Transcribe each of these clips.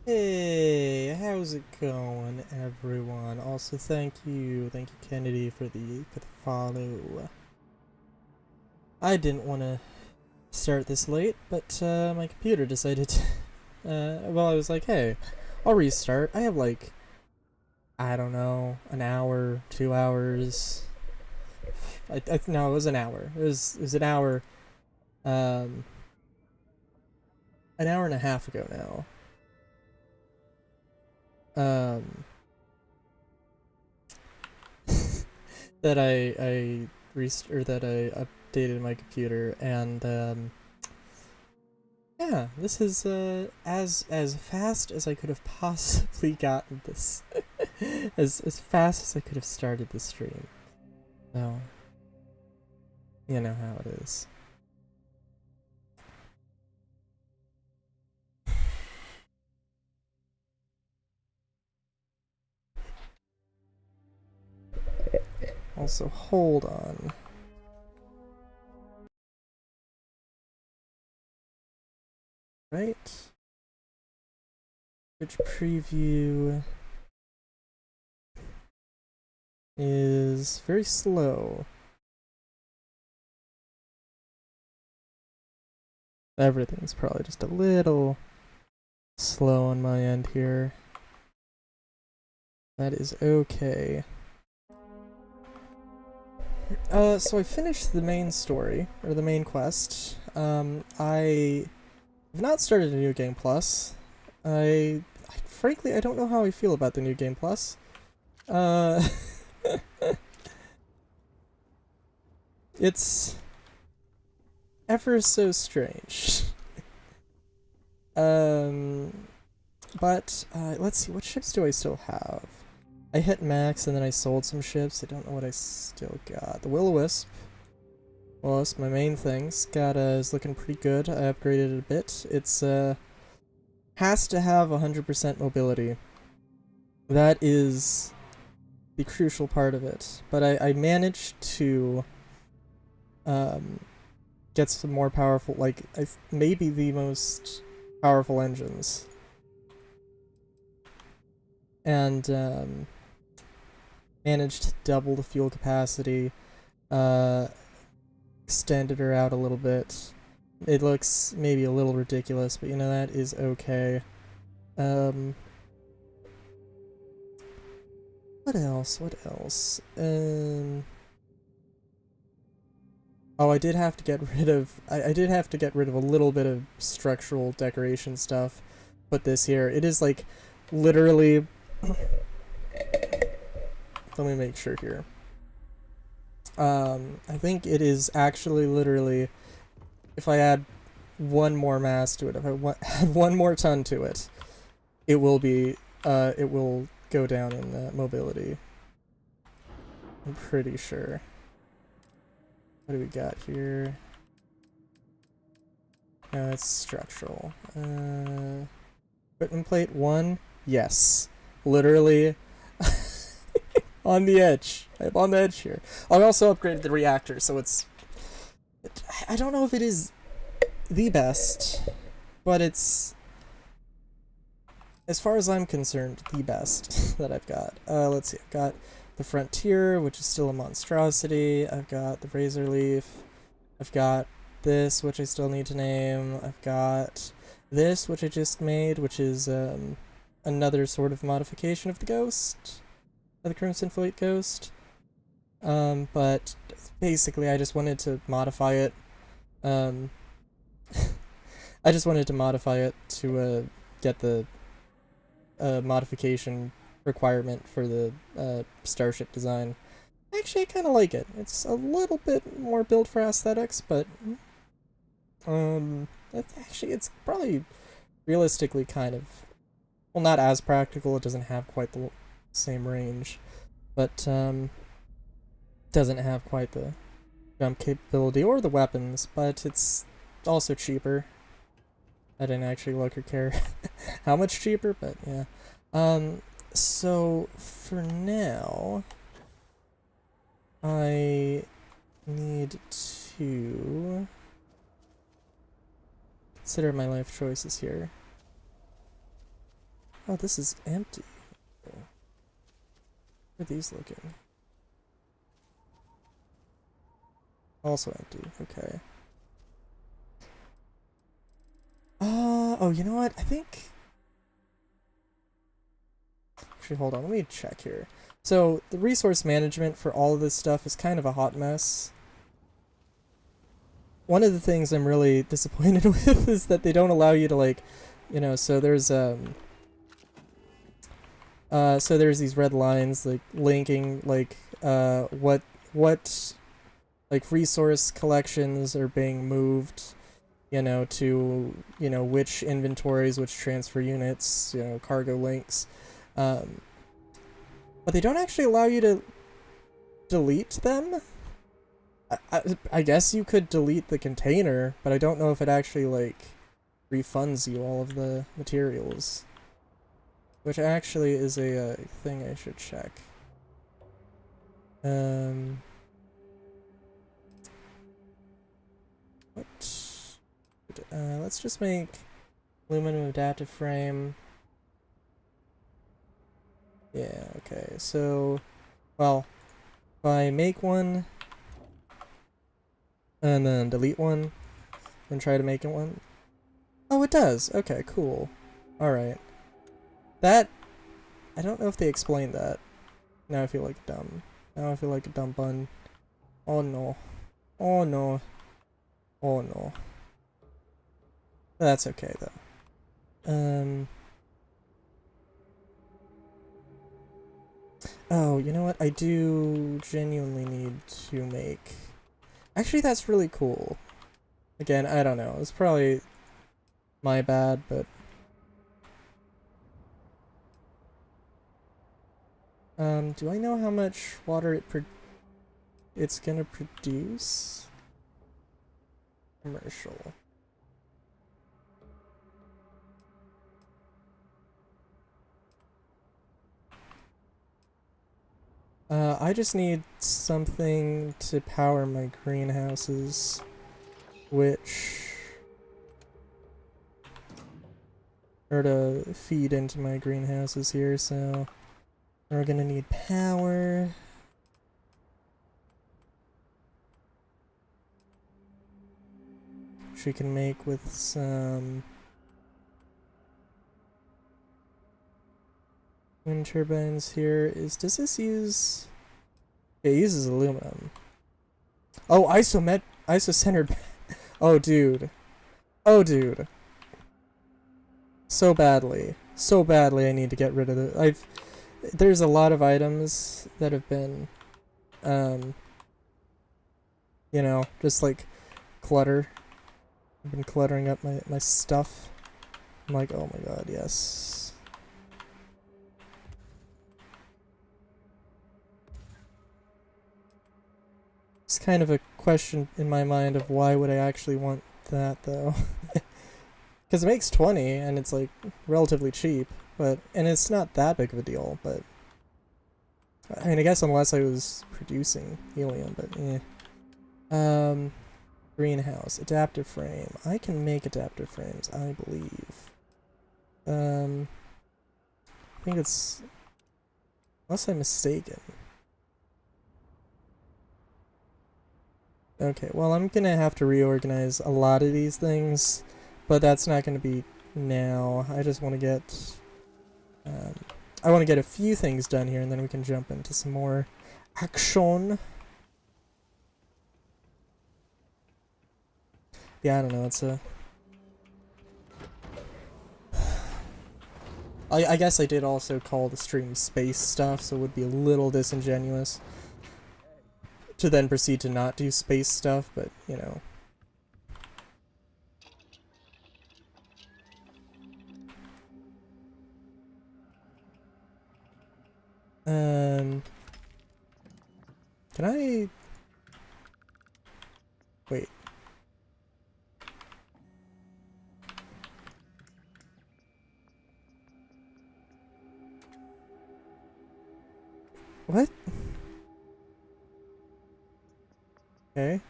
Hey, how's it going, everyone? Also, thank you, Kennedy, for the follow. I didn't want to start this late, but my computer decided. Well, I was like, hey, I'll restart. I have like, I don't know, an hour, 2 hours. No, it was an hour. It was um, an hour and a half ago now. Um, that I updated my computer, and yeah, this is as fast as I could have possibly gotten this, as fast as I could have started the stream. No, you know how it is. Also, hold on. Right? Which preview is very slow. Everything's probably just a little slow on my end here. That is okay. So I finished the main story, or the main quest. I have not started a New Game Plus. Frankly, I don't know how I feel about the New Game Plus. Uh, it's ever so strange. um, but let's see, what ships do I still have? I hit max and then I sold some ships. I don't know what I still got. The Will-O-Wisp. Well, that's my main things. Is looking pretty good. I upgraded it a bit. It's has to have 100% mobility. That is the crucial part of it. But I managed to um, get some more powerful, like maybe the most powerful engines, and managed to double the fuel capacity. Uh, Extended her out a little bit. It looks maybe a little ridiculous, but you know, that is okay. Um, what else? What else? Oh, I did have to get rid of. I did have to get rid of a little bit of structural decoration stuff. Put this here. It is like literally. Let me make sure here. I think it is actually literally. If I add one more mass to it, if I add one more ton to it, it will be. It will go down in mobility. I'm pretty sure. What do we got here? No, it's structural. Equipment plate 1? Yes. Literally on the edge. I'm on the edge here. I also upgraded the reactor, so I don't know if it is the best, but it's, as far as I'm concerned, the best that I've got. Let's see. I've got the Frontier, which is still a monstrosity. I've got the Razor Leaf. I've got this, which I still need to name. I've got this, which I just made, which is another sort of modification of the Ghost, of the Crimson Fleet Ghost. But basically, I just wanted to modify it. Um, I just wanted to modify it to get the modification requirement for the starship design. Actually, I kind of like it. It's a little bit more built for aesthetics, but it's probably realistically kind of, well, not as practical. It doesn't have quite the same range, but doesn't have quite the jump capability or the weapons, but it's also cheaper. I didn't actually look or care how much cheaper, but yeah. So for now, I need to consider my life choices here. Oh, this is empty. How are these looking? Also empty. Okay. Oh, you know what? I think... Actually, hold on. Let me check here. So, the resource management for all of this stuff is kind of a hot mess. One of the things I'm really disappointed with is that they don't allow you to, like, you know, so there's these red lines, like, linking, like, what, like, resource collections are being moved, you know, to, you know, which inventories, which transfer units, you know, cargo links. But they don't actually allow you to delete them. I guess you could delete the container, but I don't know if it actually, like, refunds you all of the materials. Which actually is a thing I should check. What? Let's just make aluminum adaptive frame. Yeah, okay, so, well, if I make one, and then delete one, and try to make it one. Oh, it does! Okay, cool. Alright. That, I don't know if they explained that. Now I feel like dumb. Now I feel like a dumb bun. Oh no. Oh no. Oh no. That's okay though. Oh, you know what? I do genuinely need to make... Actually, that's really cool. Again, I don't know. It's probably my bad, but... do I know how much water it's gonna produce? Commercial. I just need something to power my greenhouses, which... or to feed into my greenhouses here, so... we're gonna need power... which we can make with some... wind turbines here. Does this use... it uses aluminum. Oh, isocentered... oh, dude. Oh, dude. So badly. So badly I need to get rid of it. There's a lot of items that have been, you know, just like clutter. I've been cluttering up my stuff. I'm like, oh my god, yes. It's kind of a question in my mind of why would I actually want that, though. Because it makes 20, and it's, like, relatively cheap, but... and it's not that big of a deal, but... I mean, I guess unless I was producing helium, but eh. Greenhouse. Adaptive frame. I can make adaptive frames, I believe. I think it's... unless I'm mistaken. Okay, well, I'm gonna have to reorganize a lot of these things, but that's not gonna be now. I just want to get... I want to get a few things done here, and then we can jump into some more action. Yeah, I don't know, it's a... I guess I did also call the stream space stuff, so it would be a little disingenuous to then proceed to not do space stuff, but, you know. Can I... wait. What? Okay.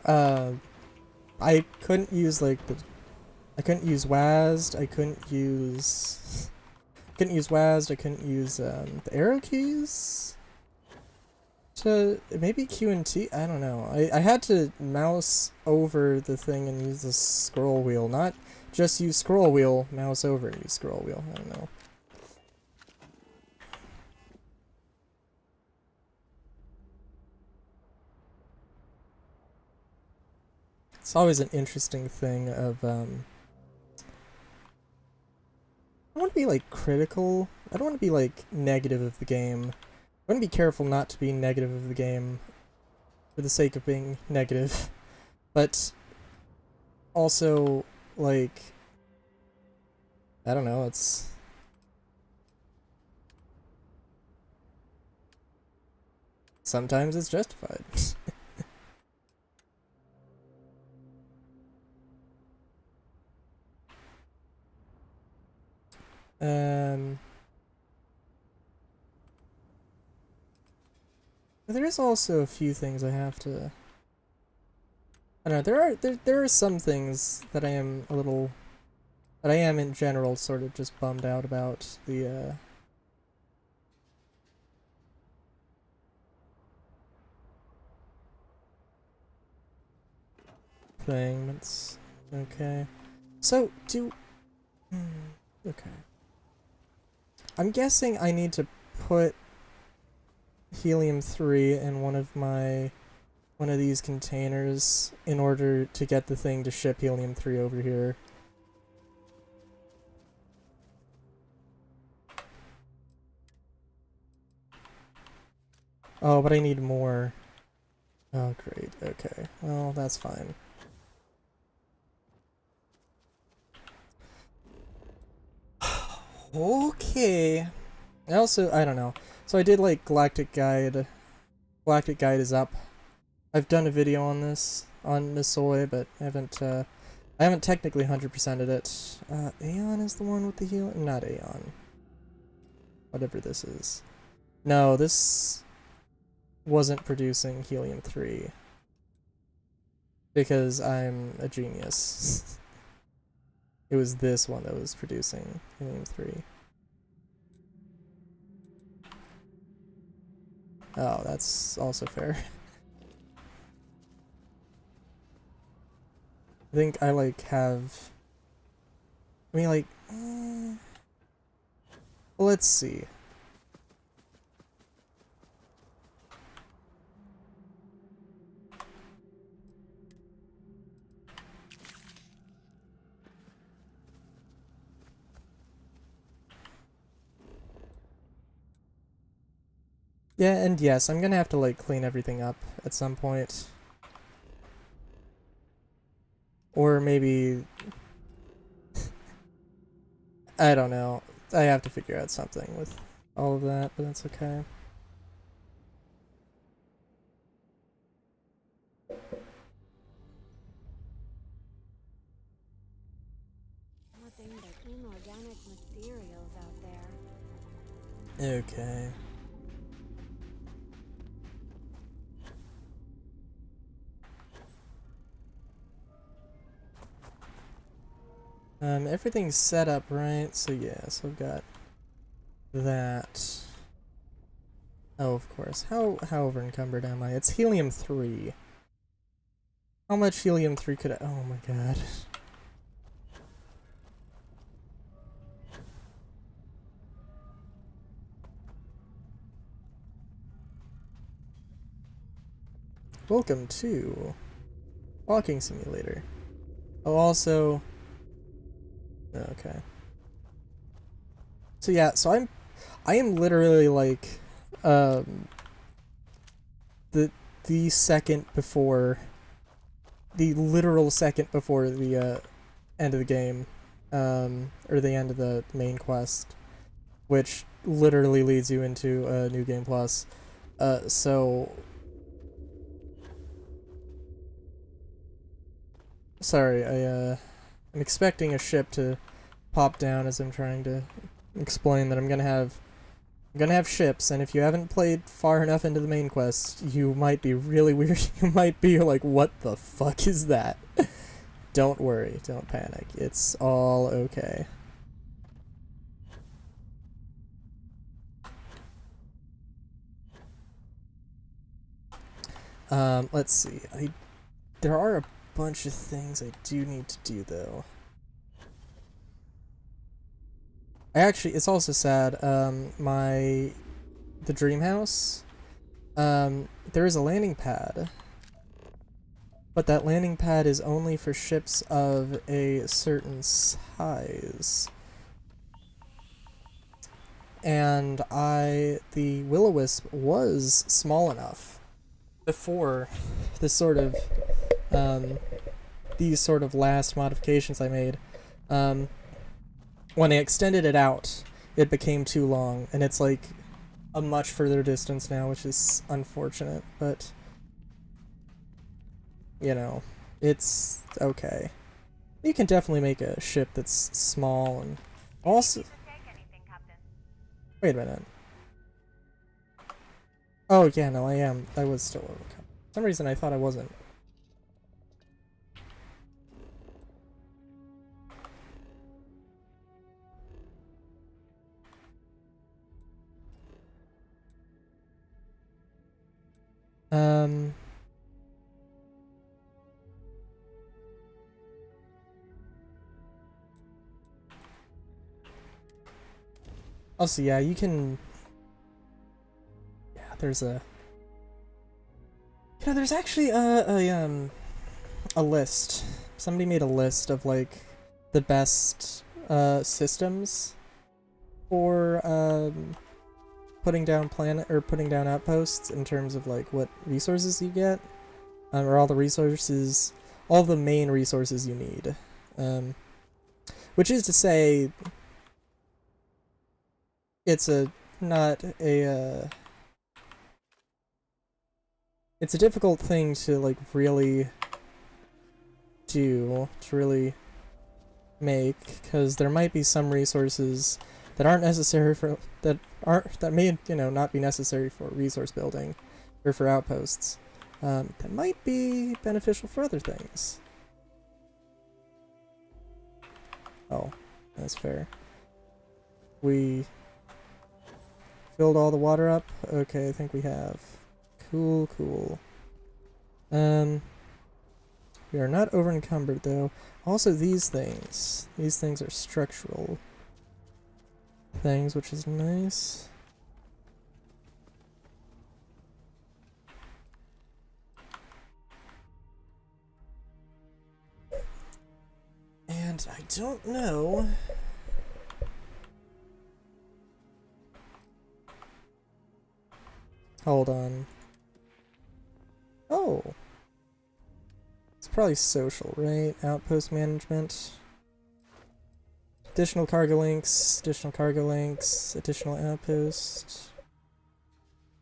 uh, I couldn't use like I couldn't use WASD, I couldn't use WASD, I couldn't use the arrow keys to maybe Q and T. I don't know. I had to mouse over the thing and use the scroll wheel, not just use scroll wheel, mouse over and use scroll wheel. I don't know. It's always an interesting thing of I don't want to be like critical. I don't want to be like negative of the game. I want to be careful not to be negative of the game for the sake of being negative, but also like I don't know. It's sometimes it's justified. There is also a few things I have to. I don't know. There are some things that I am a little, that I am in general sort of just bummed out about the thing. But it's okay. So do. Okay. I'm guessing I need to put helium-3 in one of these containers in order to get the thing to ship helium-3 over here. Oh, but I need more. Oh, great. Okay. Well, that's fine. Okay. I don't know. So I did like Galactic Guide. Galactic Guide is up. I've done a video on this, on Nisoi, but I haven't technically 100%ed it. Aeon is the one with the helium? Not Aeon. Whatever this is. No, this wasn't producing helium-3. Because I'm a genius. It was this one that was producing helium-3. Oh, that's also fair. I think I like have. I mean, like. Well, let's see. Yeah, and yes, I'm gonna have to like clean everything up at some point. Or maybe. I don't know. I have to figure out something with all of that, but that's okay. Nothing but inorganic materials out there. Okay. Everything's set up right, so yeah, so I've got that. Oh, of course. How over encumbered am I? It's helium-3. How much helium-3 could I... Oh my god. Welcome to Walking Simulator. Oh, also... Okay. So yeah, so I am literally like, the second before, the literal second before the end of the game, or the end of the main quest, which literally leads you into New Game Plus. So sorry, I'm expecting a ship to pop down as I'm trying to explain that I'm gonna have I'm gonna have ships, and if you haven't played far enough into the main quest, you might be really weird. You might be like, what the fuck is that? Don't worry, don't panic. It's all okay. Let's see. There are a bunch of things I do need to do, though. It's also sad, the dream house, there is a landing pad, but that landing pad is only for ships of a certain size. And the Will-O-Wisp was small enough before this sort of, these sort of last modifications I made. When I extended it out, it became too long, and it's like a much further distance now, which is unfortunate, but you know, it's okay. You can definitely make a ship that's small and also... Wait a minute. Oh yeah, no, I am. I was still overcome. For some reason I thought I wasn't. Also, yeah, you can... Yeah, there's a... Yeah, there's actually a list. Somebody made a list of, like, the best, systems for, putting down putting down outposts in terms of, like, what resources you get. Or all the main resources you need. Which is to say, it's it's a difficult thing to, like, really make, because there might be some resources that aren't necessary that may, you know, not be necessary for resource building or for outposts, that might be beneficial for other things. Oh, that's fair. We filled all the water up? Okay, I think we have. Cool, cool. We are not over encumbered though. Also, these things are structural things, which is nice. And I don't know. Hold on. Oh. It's probably social, right? Outpost management. Additional cargo links, additional outpost.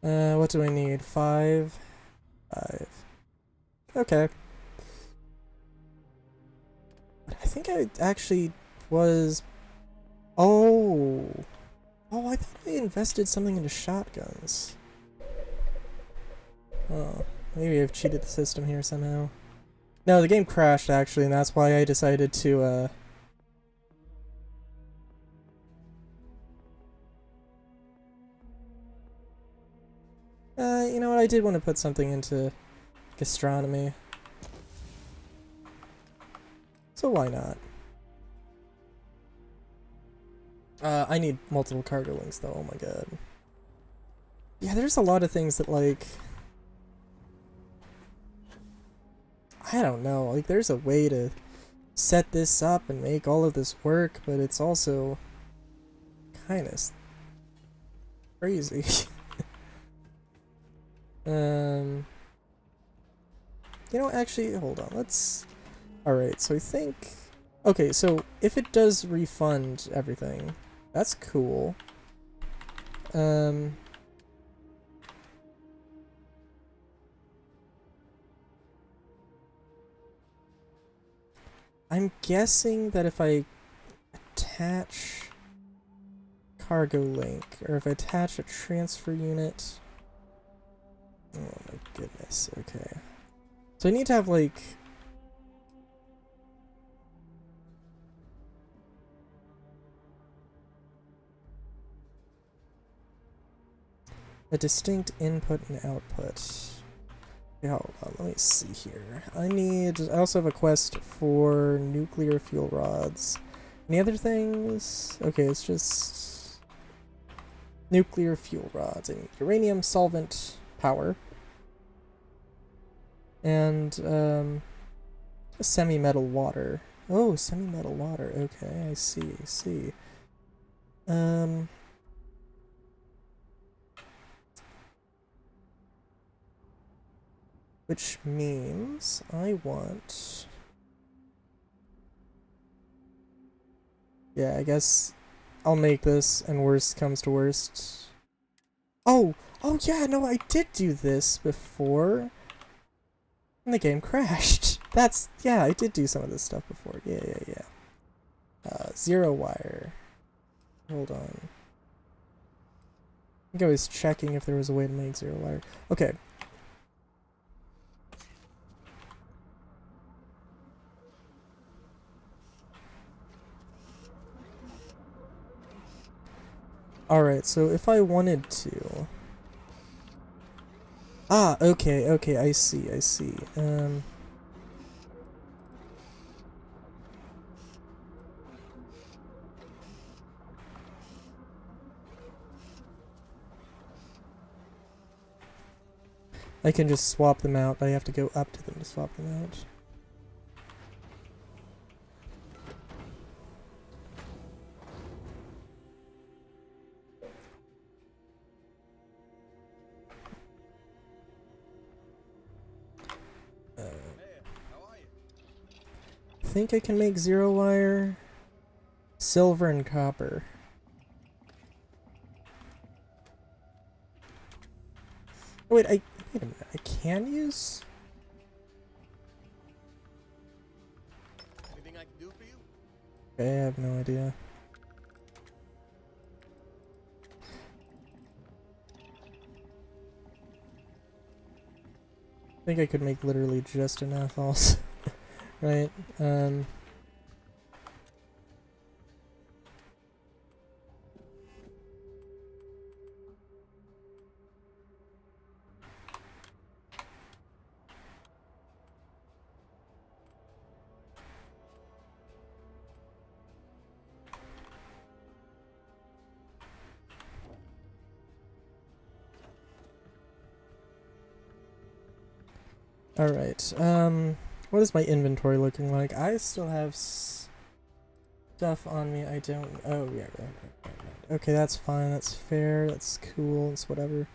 What do I need? 5? 5. Okay. I think I actually was... Oh! Oh, I thought I invested something into shotguns. Oh, maybe I've cheated the system here somehow. No, the game crashed actually, and that's why I decided to, you know what, I did want to put something into gastronomy. So why not? I need multiple cargo links though, oh my god. Yeah, there's a lot of things that, like... I don't know, like, there's a way to set this up and make all of this work, but it's also kind of crazy. You know, actually, hold on, let's... Alright, so I think... Okay, so if it does refund everything, that's cool. I'm guessing that if I attach cargo link, or if I attach a transfer unit. Oh my goodness, okay. So I need to have like... a distinct input and output. Okay, hold on, let me see here. I also have a quest for nuclear fuel rods. Any other things? Okay, it's just nuclear fuel rods. I need uranium, solvent, power. And, semi-metal water. Oh, semi-metal water. Okay, I see, I see. Which means I want... Yeah, I guess I'll make this, and worst comes to worst. Oh! Oh yeah, no, I did do this before. And the game crashed. That's... Yeah, I did do some of this stuff before. Yeah. Zero wire. Hold on. I think I was checking if there was a way to make zero wire. Okay. Alright, so if I wanted to... Ah, okay, I see. I can just swap them out, but I have to go up to them to swap them out. I think I can make zero wire, silver, and copper. Oh, wait a minute. I can use? Anything I can do for you? Okay, I have no idea. I think I could make literally just enough also. Right, Alright, what is my inventory looking like? I still have stuff on me I don't... Oh, yeah, right. Okay, that's fine, that's fair, that's cool, it's whatever.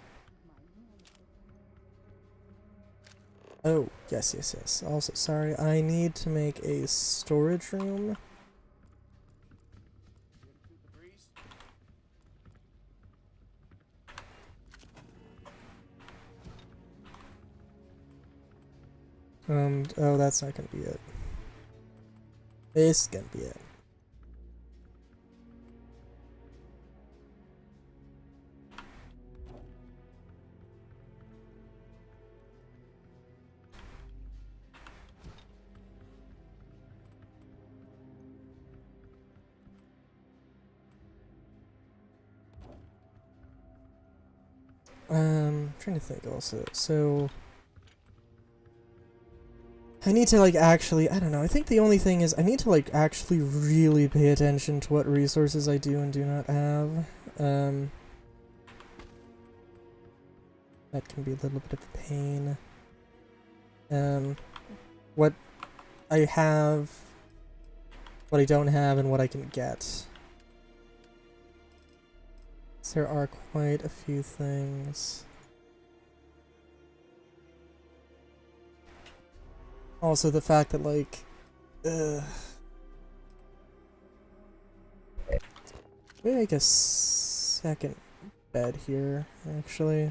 Oh, yes. Also, sorry, I need to make a storage room. Oh, that's not gonna be it. This is gonna be it. Trying to think also. So I need to like actually, I don't know, I think the only thing is I need to like actually really pay attention to what resources I do and do not have. That can be a little bit of a pain. What I have, what I don't have, and what I can get. There are quite a few things. Also the fact that like, maybe make a second bed here, actually.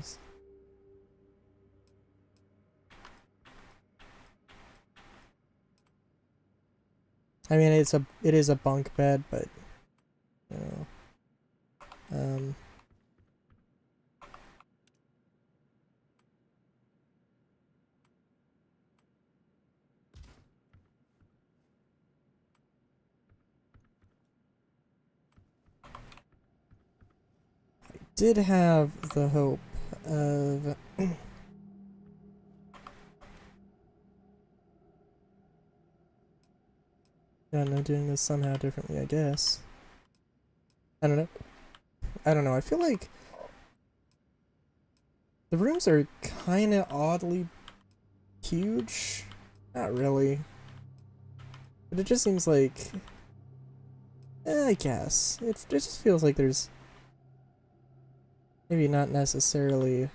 I mean, it is a bunk bed, but you know, did have the hope of I don't know, doing this somehow differently, I guess. I don't know. I don't know. I feel like the rooms are kind of oddly huge. Not really. But it just seems like... I guess. It just feels like there's maybe not necessarily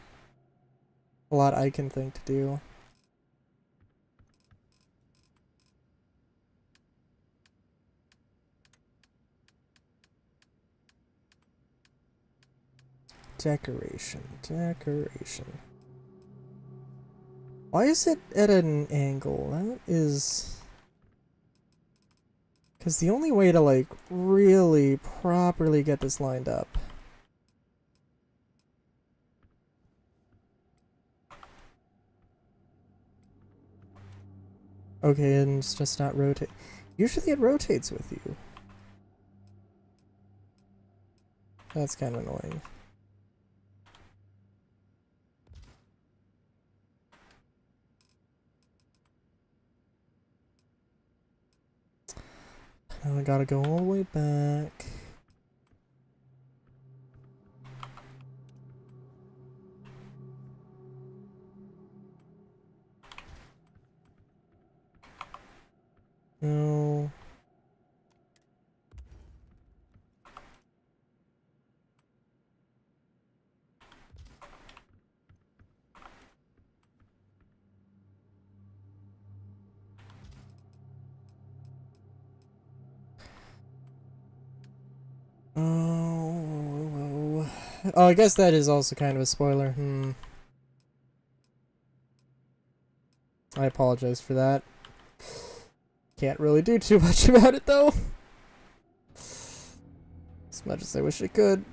a lot I can think to do. Decoration. Decoration. Why is it at an angle? That is... Because the only way to, like, really properly get this lined up... Okay, and it's just not rotate. Usually it rotates with you. That's kind of annoying. Now I gotta go all the way back. No. Oh, I guess that is also kind of a spoiler. I apologize for that. Can't really do too much about it though. As much as I wish I could.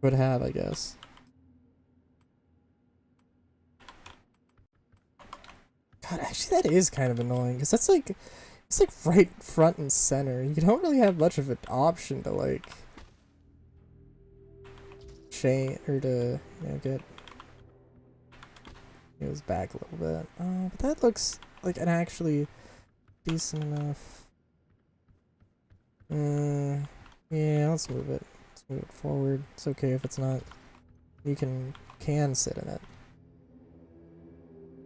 Would have, I guess. God, actually that is kind of annoying, because that's like, it's like right front and center. You don't really have much of an option to like change or to, you know, get goes back a little bit. Oh, but that looks like an actually decent enough. Yeah, let's move it. Let's move it forward. It's okay if it's not. You can sit in it.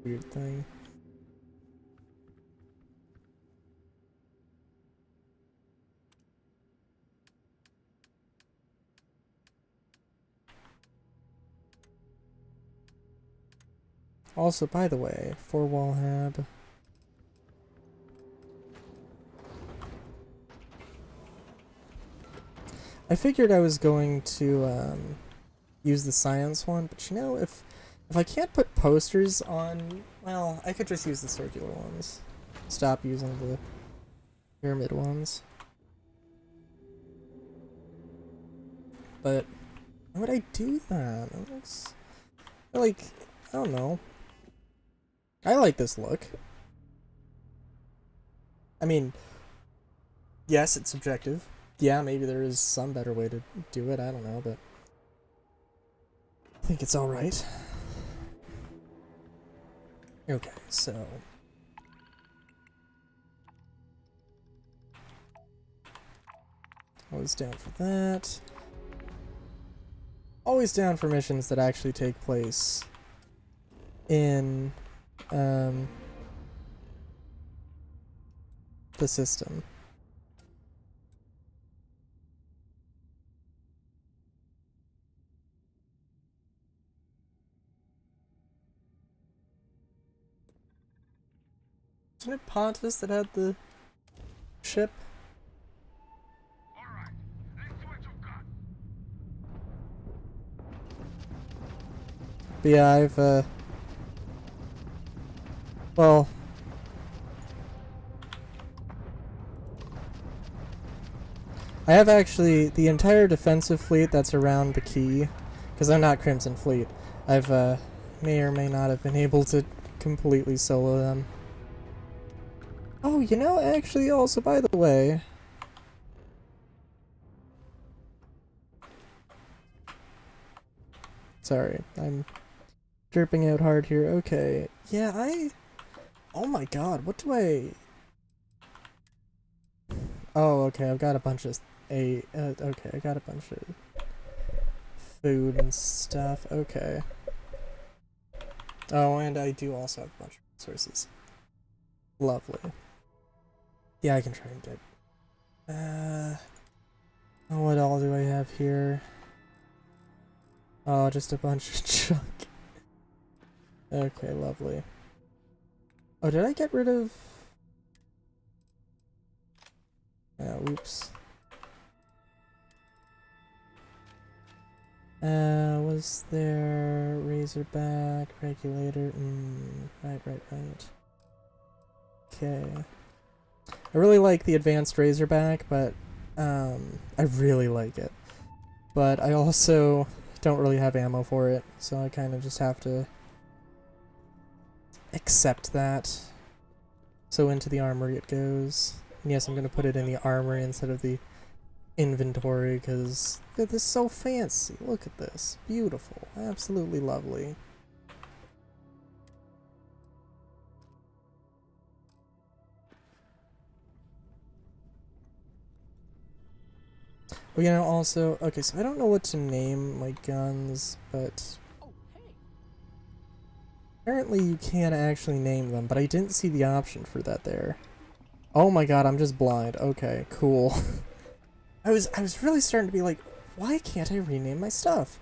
Weird thing. Also, by the way, 4-wall hab. I figured I was going to use the science one, but you know, if I can't put posters on, well, I could just use the circular ones. Stop using the pyramid ones. But why would I do that? That looks like, I don't know. I like this look. I mean, yes, it's subjective. Yeah, maybe there is some better way to do it, I don't know, but I think it's alright. Okay, so always down for that. Always down for missions that actually take place in the system. Wasn't it Pontus that had the ship? Alright, let's see what you got. But yeah, I've well, I have actually the entire defensive fleet that's around the key, because I'm not Crimson Fleet. I've may or may not have been able to completely solo them. Oh, you know, actually, also, by the way, Sorry, I'm chirping out hard here. Okay. Yeah, oh my god, what do I... Oh, okay, I've got a bunch of... okay, I got a bunch of food and stuff. Okay. Oh, and I do also have a bunch of resources. Lovely. Yeah, I can try and get... what all do I have here? Oh, just a bunch of junk. Okay, lovely. Oh, did I get rid of... oops. Was there Razorback, Regulator? Right. Okay. I really like the advanced Razorback, but, I really like it. But I also don't really have ammo for it, so I kind of just have to accept that. So into the armory it goes. And yes, I'm going to put it in the armory instead of the inventory, because look at this, so fancy. Look at this. Beautiful. Absolutely lovely. But, you know, also, okay, so I don't know what to name my guns, but apparently you can actually name them, but I didn't see the option for that there. Oh my god, I'm just blind. Okay, cool. I was really starting to be like, why can't I rename my stuff?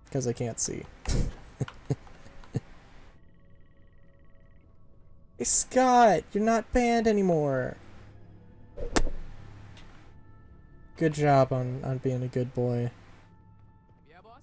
Because I can't see. Hey Scott, you're not banned anymore. Good job on being a good boy. Yeah, boss?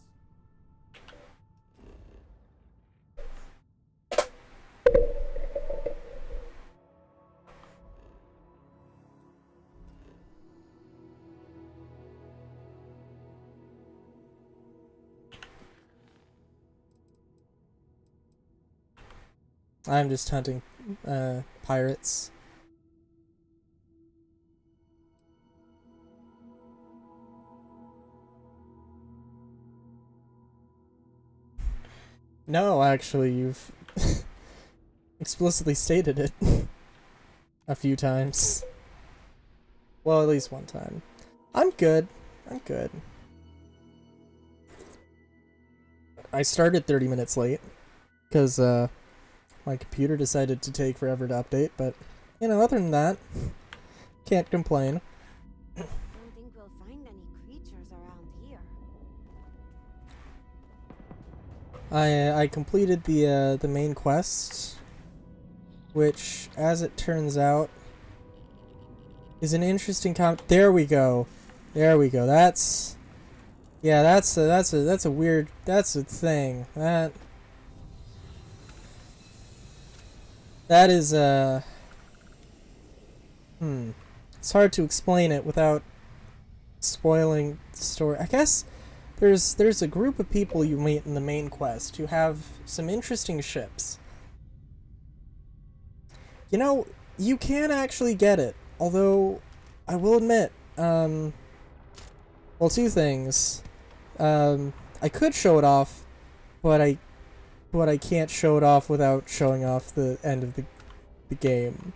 I'm just hunting pirates. No, actually, you've explicitly stated it a few times. Well, at least one time. I'm good. I'm good. I started 30 minutes late because my computer decided to take forever to update, but you know, other than that, can't complain. Don't think we'll find any creatures around here. I completed the main quest, which, as it turns out, is an interesting There we go. There we go. That's... Yeah, that's a weird... That's a thing. That is, It's hard to explain it without spoiling the story. I guess there's a group of people you meet in the main quest who have some interesting ships. You know, you can actually get it, although I will admit, well, two things. I could show it off, but I can't show it off without showing off the end of the game.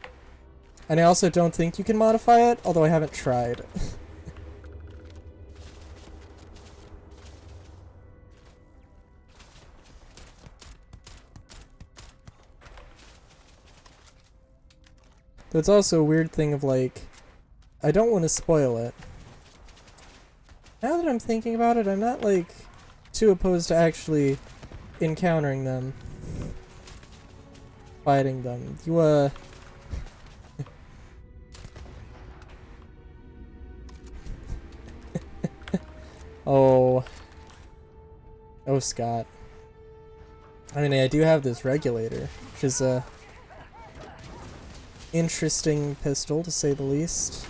And I also don't think you can modify it, although I haven't tried. But it's also a weird thing of like, I don't want to spoil it. Now that I'm thinking about it, I'm not like too opposed to actually encountering them. Fighting them. You Oh. Oh, Scott. I mean, I do have this regulator, which is a interesting pistol, to say the least.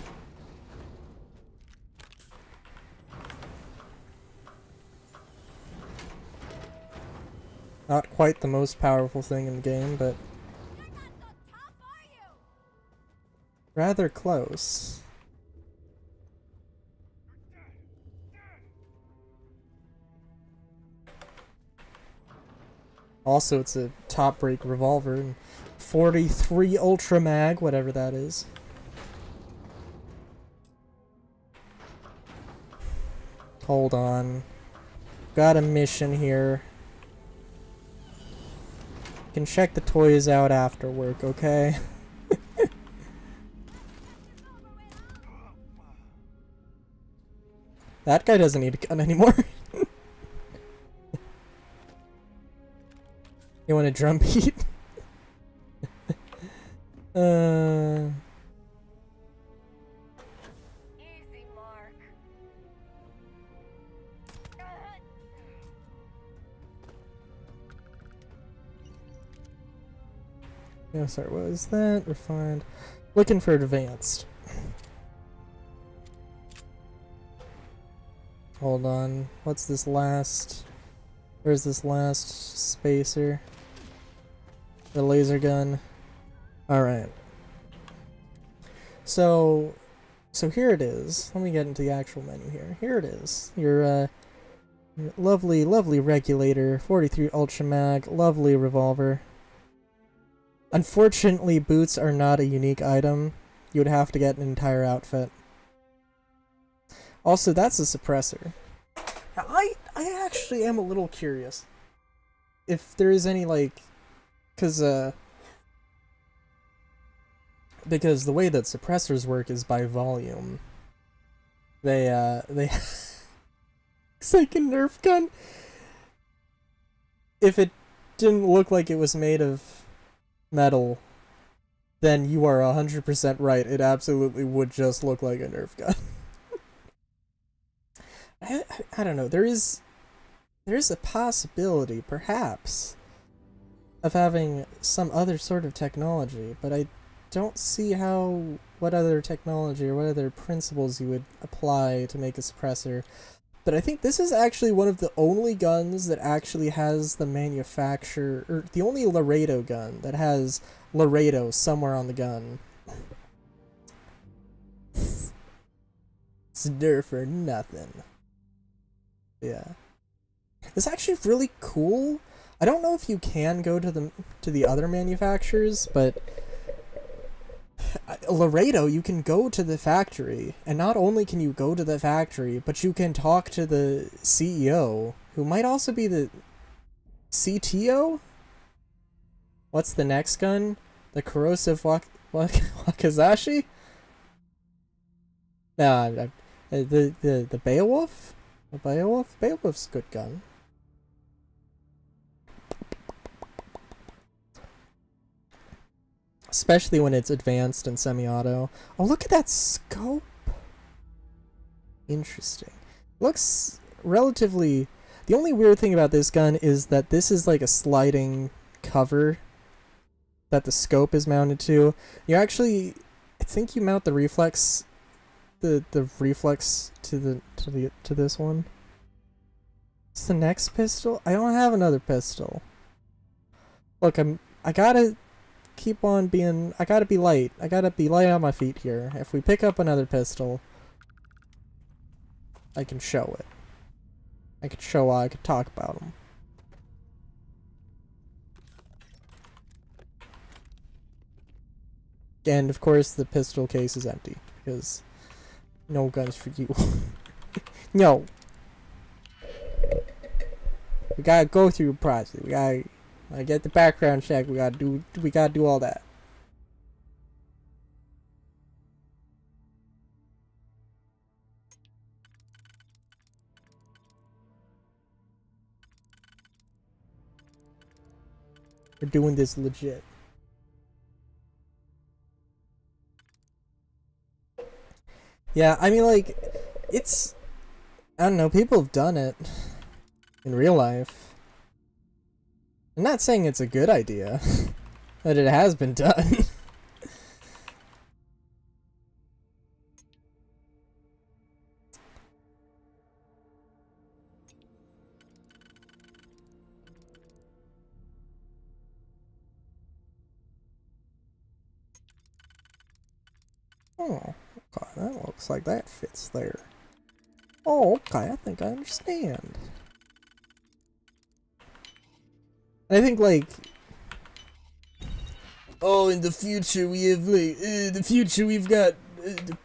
Not quite the most powerful thing in the game, but rather close. Also, it's a top break revolver and 43 Ultra Mag, whatever that is. Hold on. Got a mission here. Can check the toys out after work, okay? That guy doesn't need a gun anymore. You want a drum beat? Easy, Mark. Yeah, sorry, what was that? Refined. Looking for advanced. Hold on. What's this last? Where's this last spacer? The laser gun. Alright. So here it is. Let me get into the actual menu here. Here it is. Your lovely, lovely regulator. 43 Ultra Mag. Lovely revolver. Unfortunately, boots are not a unique item. You would have to get an entire outfit. Also, that's a suppressor. Now, I actually am a little curious if there is any, like, because the way that suppressors work is by volume. They it's like a Nerf gun. If it didn't look like it was made of metal, then you are 100% right. It absolutely would just look like a Nerf gun. I don't know. There's a possibility, perhaps, of having some other sort of technology, but I don't see what other technology or what other principles you would apply to make a suppressor. But I think this is actually one of the only guns that actually has the manufacturer, or the only Laredo gun that has Laredo somewhere on the gun. It's Nerf or nothing. Yeah. It's actually really cool. I don't know if you can go to the other manufacturers, but Laredo, you can go to the factory, and not only can you go to the factory, but you can talk to the CEO, who might also be the CTO? What's the next gun? The corrosive Wakazashi? Nah, the Beowulf? The Beowulf? Beowulf's a good gun. Especially when it's advanced and semi-auto. Oh, look at that scope! Interesting. Looks relatively... The only weird thing about this gun is that this is like a sliding cover that the scope is mounted to. You actually... I think you mount the reflex... The reflex to this one. What's the next pistol? I don't have another pistol. Look, I gotta keep on being... I gotta be light. I gotta be light on my feet here. If we pick up another pistol, I can show it. I could show I could talk about them. And of course the pistol case is empty, because no guns for you. No. We gotta go through the process. We gotta get the background check. We gotta do all that. We're doing this legit. Yeah, I mean, like, it's... I don't know, people have done it in real life. I'm not saying it's a good idea, but it has been done. Oh, okay, that looks like that fits there. Oh, okay, I think I understand. And I think like, oh, in the future we have like, in the future we've got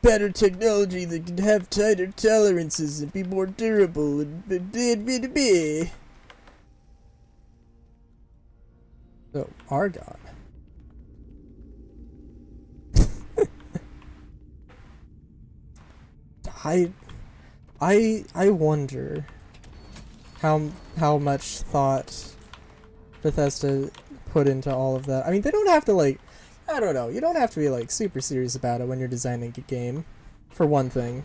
better technology that can have tighter tolerances and be more durable and so argon. I I wonder how much thought Bethesda put into all of that. I mean, they don't have to like, I don't know, you don't have to be like super serious about it when you're designing a game, for one thing.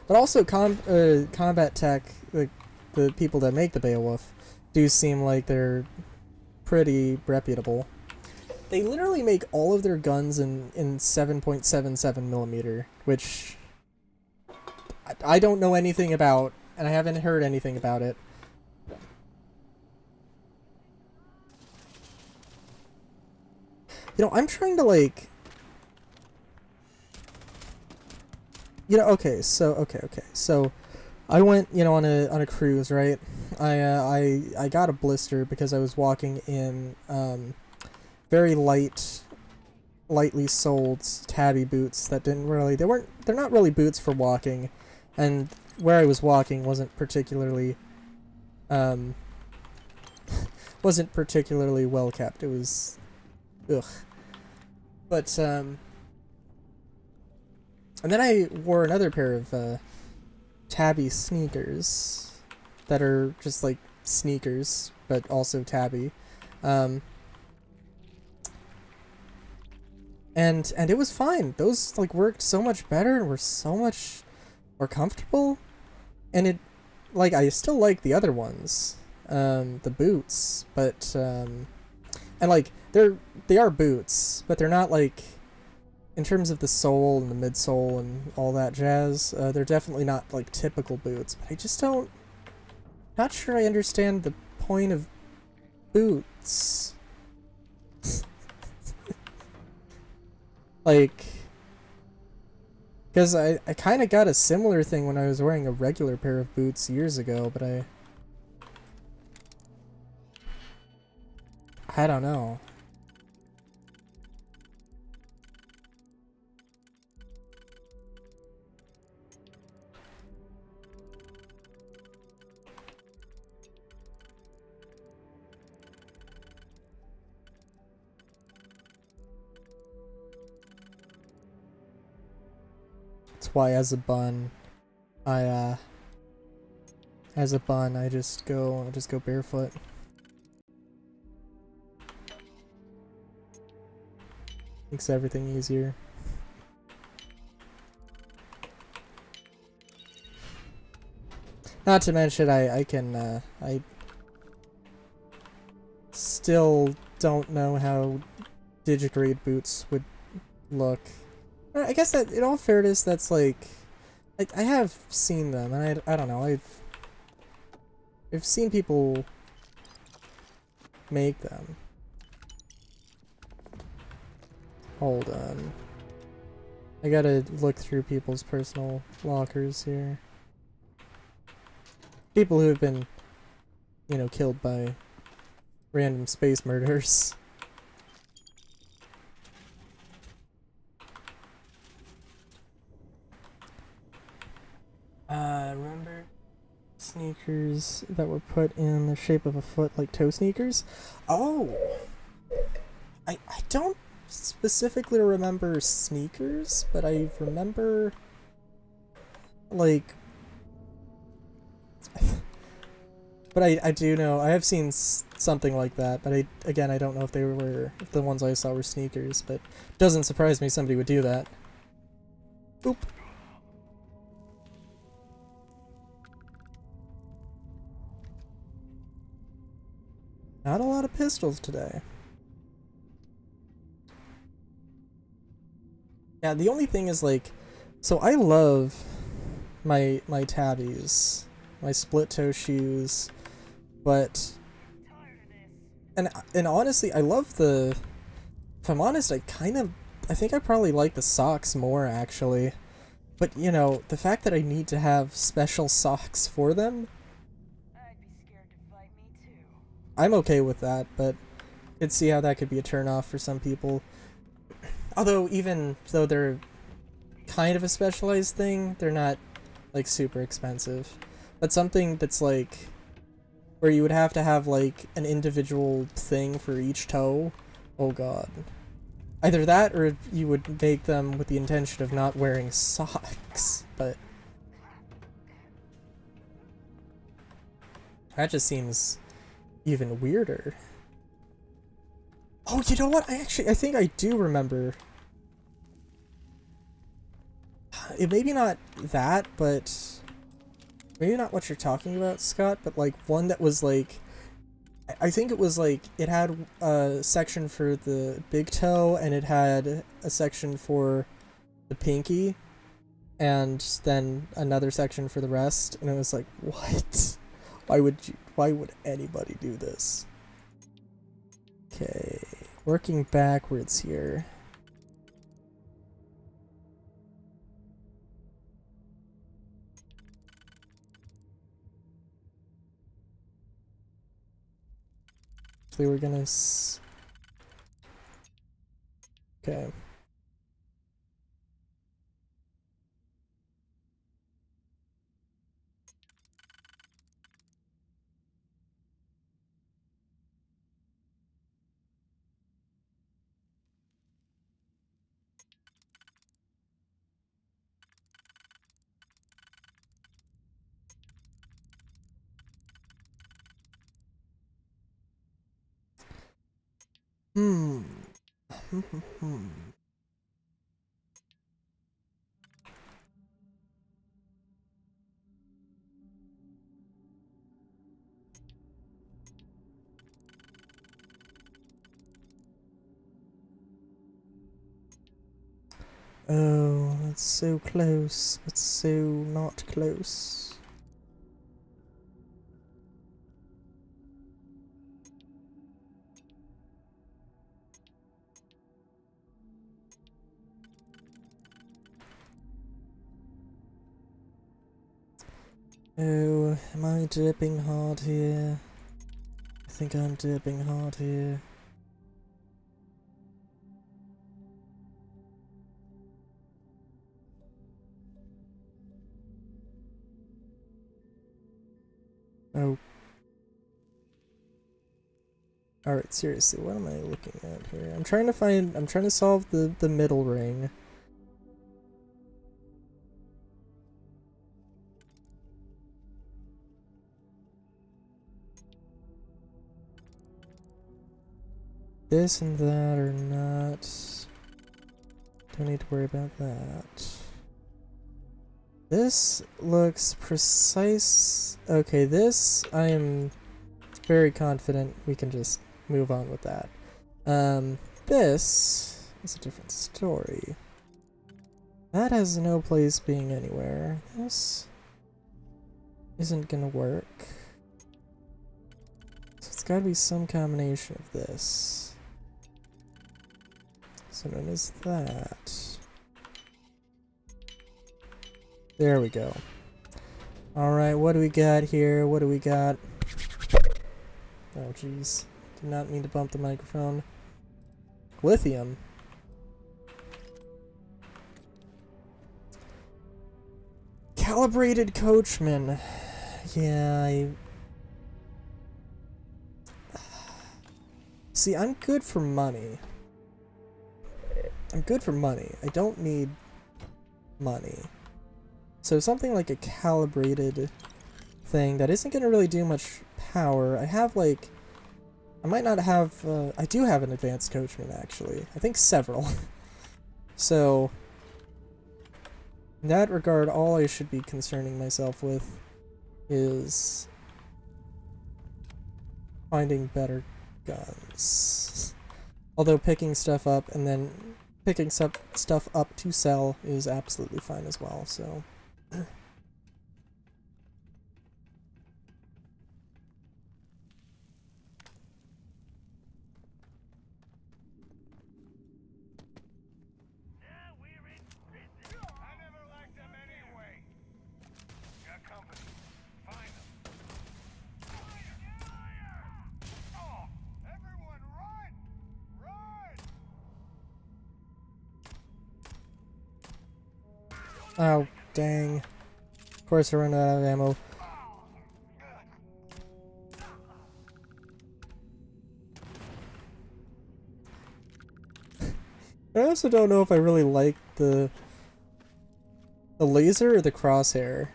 But also combat tech, like the people that make the Beowulf, do seem like they're pretty reputable. They literally make all of their guns in 7.77 millimeter, which I don't know anything about, and I haven't heard anything about it. You know, I'm trying to like, you know, okay, so I went, you know, on a cruise, right? I got a blister because I was walking in very lightly soled tabby boots that didn't really, they're not really boots for walking, and where I was walking wasn't particularly well kept. It was ugh. But and then I wore another pair of tabby sneakers that are just like sneakers but also tabby. And it was fine. Those like worked so much better and were so much more comfortable. And it, like, I still like the other ones, the boots, but and like they are boots, but they're not like, in terms of the sole and the midsole and all that jazz, they're definitely not like typical boots. But I just not sure I understand the point of boots. Like, because I kind of got a similar thing when I was wearing a regular pair of boots years ago, but I don't know. That's why as a bun, I just go barefoot. Makes everything easier. Not to mention I still don't know how digigrade boots would look. I guess that, in all fairness, that's like I have seen them, and I don't know, I've seen people make them. Hold on. I gotta look through people's personal lockers here. People who have been, you know, killed by random space murders. Remember sneakers that were put in the shape of a foot, like toe sneakers? Oh! I don't specifically remember sneakers, but I remember, like, but I do know, I have seen something like that, but again, I don't know if if the ones I saw were sneakers, but it doesn't surprise me somebody would do that. Oop. Not a lot of pistols today. Yeah, the only thing is, like, so I love my tabbies, my split toe shoes, but and honestly, I love the. If I'm honest, I think I probably like the socks more actually, but you know, the fact that I need to have special socks for them. I'd be scared to fight me I'm okay with that, but I could see how that could be a turnoff for some people. Although, even though they're kind of a specialized thing, they're not, like, super expensive. But something that's, like, where you would have to have, like, an individual thing for each toe, oh god. Either that, or you would make them with the intention of not wearing socks, but that just seems even weirder. Oh, you know what? I think I do remember. It maybe not that, but maybe not what you're talking about, Scott, but like one that was like, I think it was like, it had a section for the big toe and it had a section for the pinky and then another section for the rest, and it was like, what? Why would anybody do this? Okay, working backwards here. So we're gonna okay. Hmm. Oh, that's so close, but so not close. Oh, am I dipping hard here? I think I'm dipping hard here. Oh. Alright, seriously, what am I looking at here? I'm trying to solve the middle ring. This and that are not... Don't need to worry about that. This looks precise. Okay, this I am very confident we can just move on with that. This is a different story. That has no place being anywhere. This isn't gonna work. So it's gotta be some combination of this. So known as that. There we go. Alright, what do we got here? What do we got? Oh jeez. Did not mean to bump the microphone. Lithium. Calibrated coachman. Yeah, See, I'm good for money. I'm good for money. I don't need money. So something like a calibrated thing that isn't going to really do much power. I have like... I might not have... I do have an advanced coachman, actually. I think several. So... in that regard, all I should be concerning myself with is finding better guns. Although picking stuff up and then picking stuff up to sell is absolutely fine as well, so... Oh, dang. Of course I run out of ammo. I also don't know if I really like the laser or the crosshair.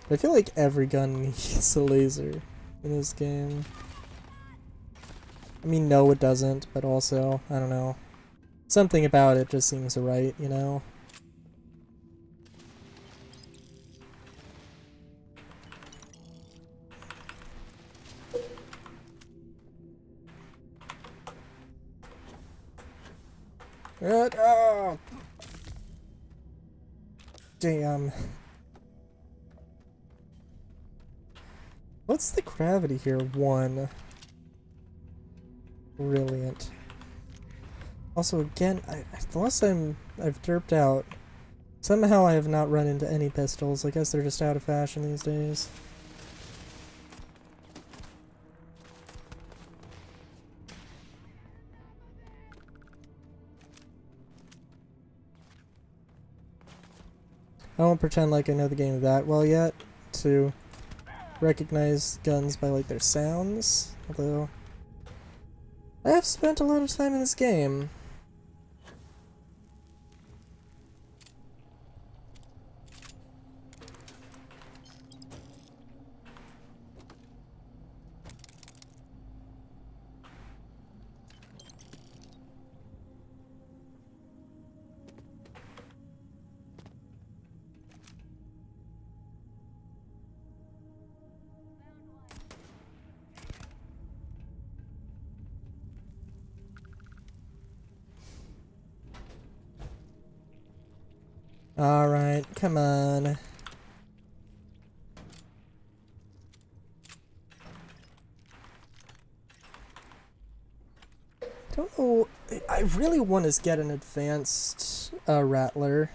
But I feel like every gun needs a laser in this game. I mean, no it doesn't, but also, I don't know. Something about it just seems right, you know? Oh! Damn. What's the gravity here? 1. Brilliant. Also, again, unless I've derped out, somehow I have not run into any pistols. I guess they're just out of fashion these days. I won't pretend like I know the game that well yet to recognize guns by like their sounds, although I have spent a lot of time in this game. Alright, come on. I don't know. I really want to get an advanced Rattler.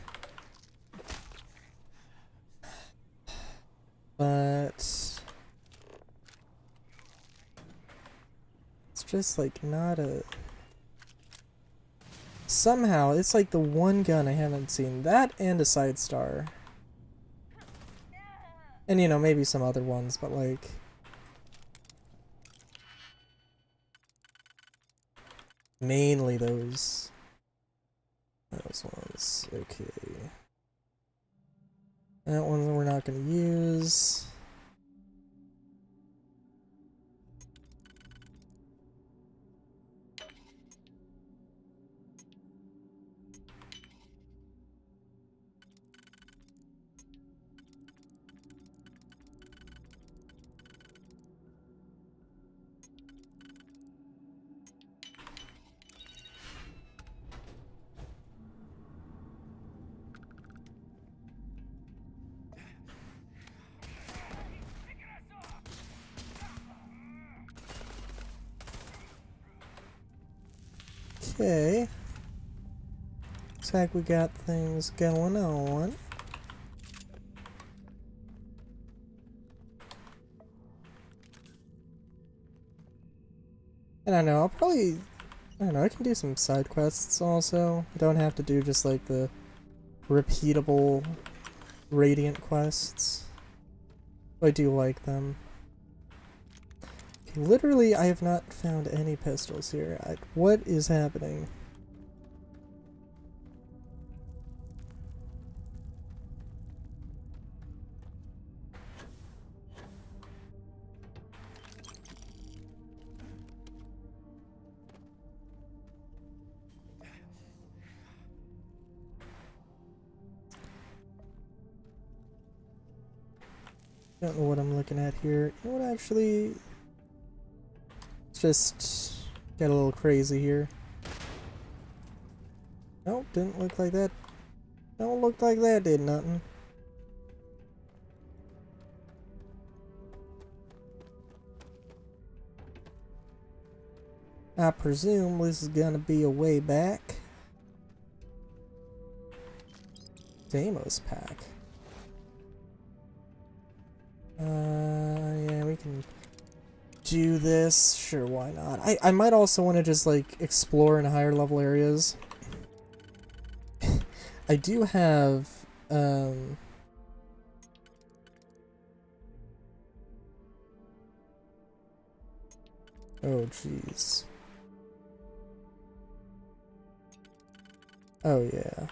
But it's just like not a... Somehow, it's like the one gun I haven't seen. That and a side star. And you know, maybe some other ones, but like... Mainly those ones. Okay. That one we're not going to use. Okay. Looks like we got things going on. And I know, I don't know, I can do some side quests also. I don't have to do just like the repeatable Radiant quests. I do like them. Okay, literally, I have not found any pistols here. What is happening? Don't know what I'm looking at here. You know what, actually... Let's just get a little crazy here. Nope, didn't look like that. Don't look like that did nothing. I presume this is gonna be a way back. Deimos pack. Yeah, we can do this. Sure, why not? I might also want to just, like, explore in higher level areas. I do have Um... Oh, jeez. Oh, yeah.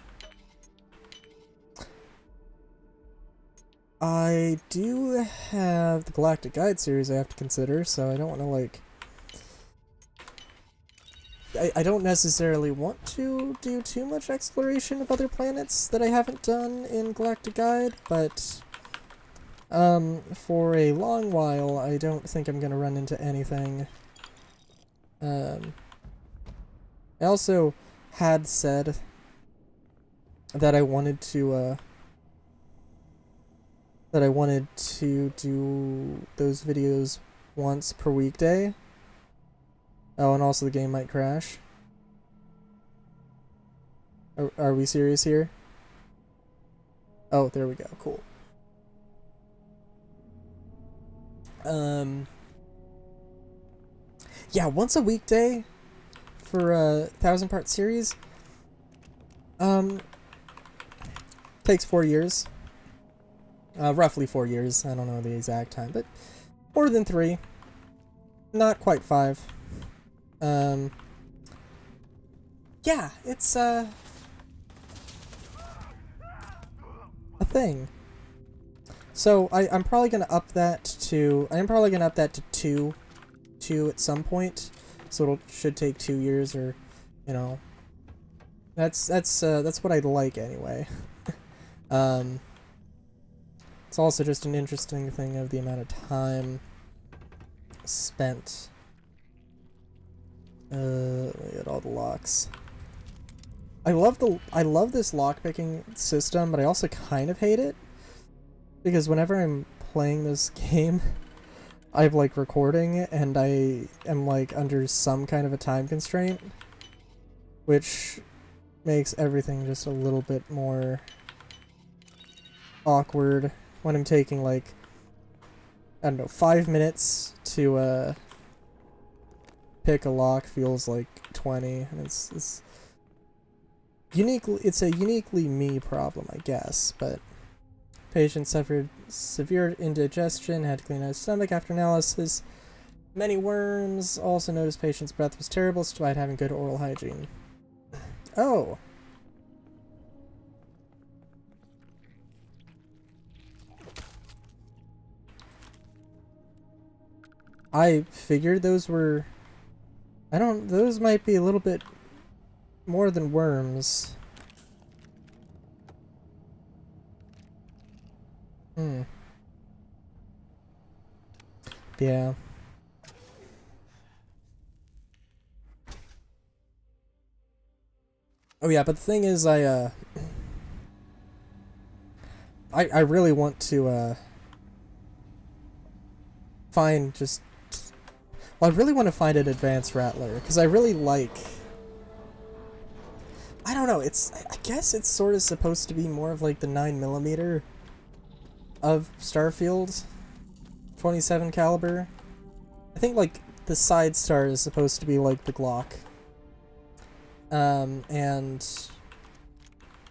I do have the Galactic Guide series I have to consider, so I don't want to, like... I don't necessarily want to do too much exploration of other planets that I haven't done in Galactic Guide, but... for a long while, I don't think I'm gonna run into anything. I also had said that I wanted to do those videos once per weekday. Oh, and also the game might crash. Are we serious here? Oh, there we go. Cool. Yeah, once a weekday for a 1,000-part series. Takes 4 years. Roughly 4 years. I don't know the exact time, but more than 3. Not quite 5. Yeah, it's a thing. So I'm probably gonna up that to 2 at some point. So it should take 2 years, or you know, that's what I'd like anyway. It's also just an interesting thing of the amount of time spent. Let me get all the locks. I love this lockpicking system, but I also kind of hate it because whenever I'm playing this game, I'm like recording and I am like under some kind of a time constraint, which makes everything just a little bit more awkward when I'm taking like, I don't know, 5 minutes to pick a lock feels like 20, and it's a uniquely me problem, I guess. But patient suffered severe indigestion, had to clean out his stomach after analysis. Many worms. Also noticed patient's breath was terrible despite having good oral hygiene. Oh. I figured those were... those might be a little bit more than worms. Yeah. Oh yeah, but the thing is, I really want to, find just... Well, I really want to find an advanced Rattler, because I really like... I don't know, I guess it's sort of supposed to be more of like the 9mm of Starfield. 27 caliber. I think like the side star is supposed to be like the Glock. And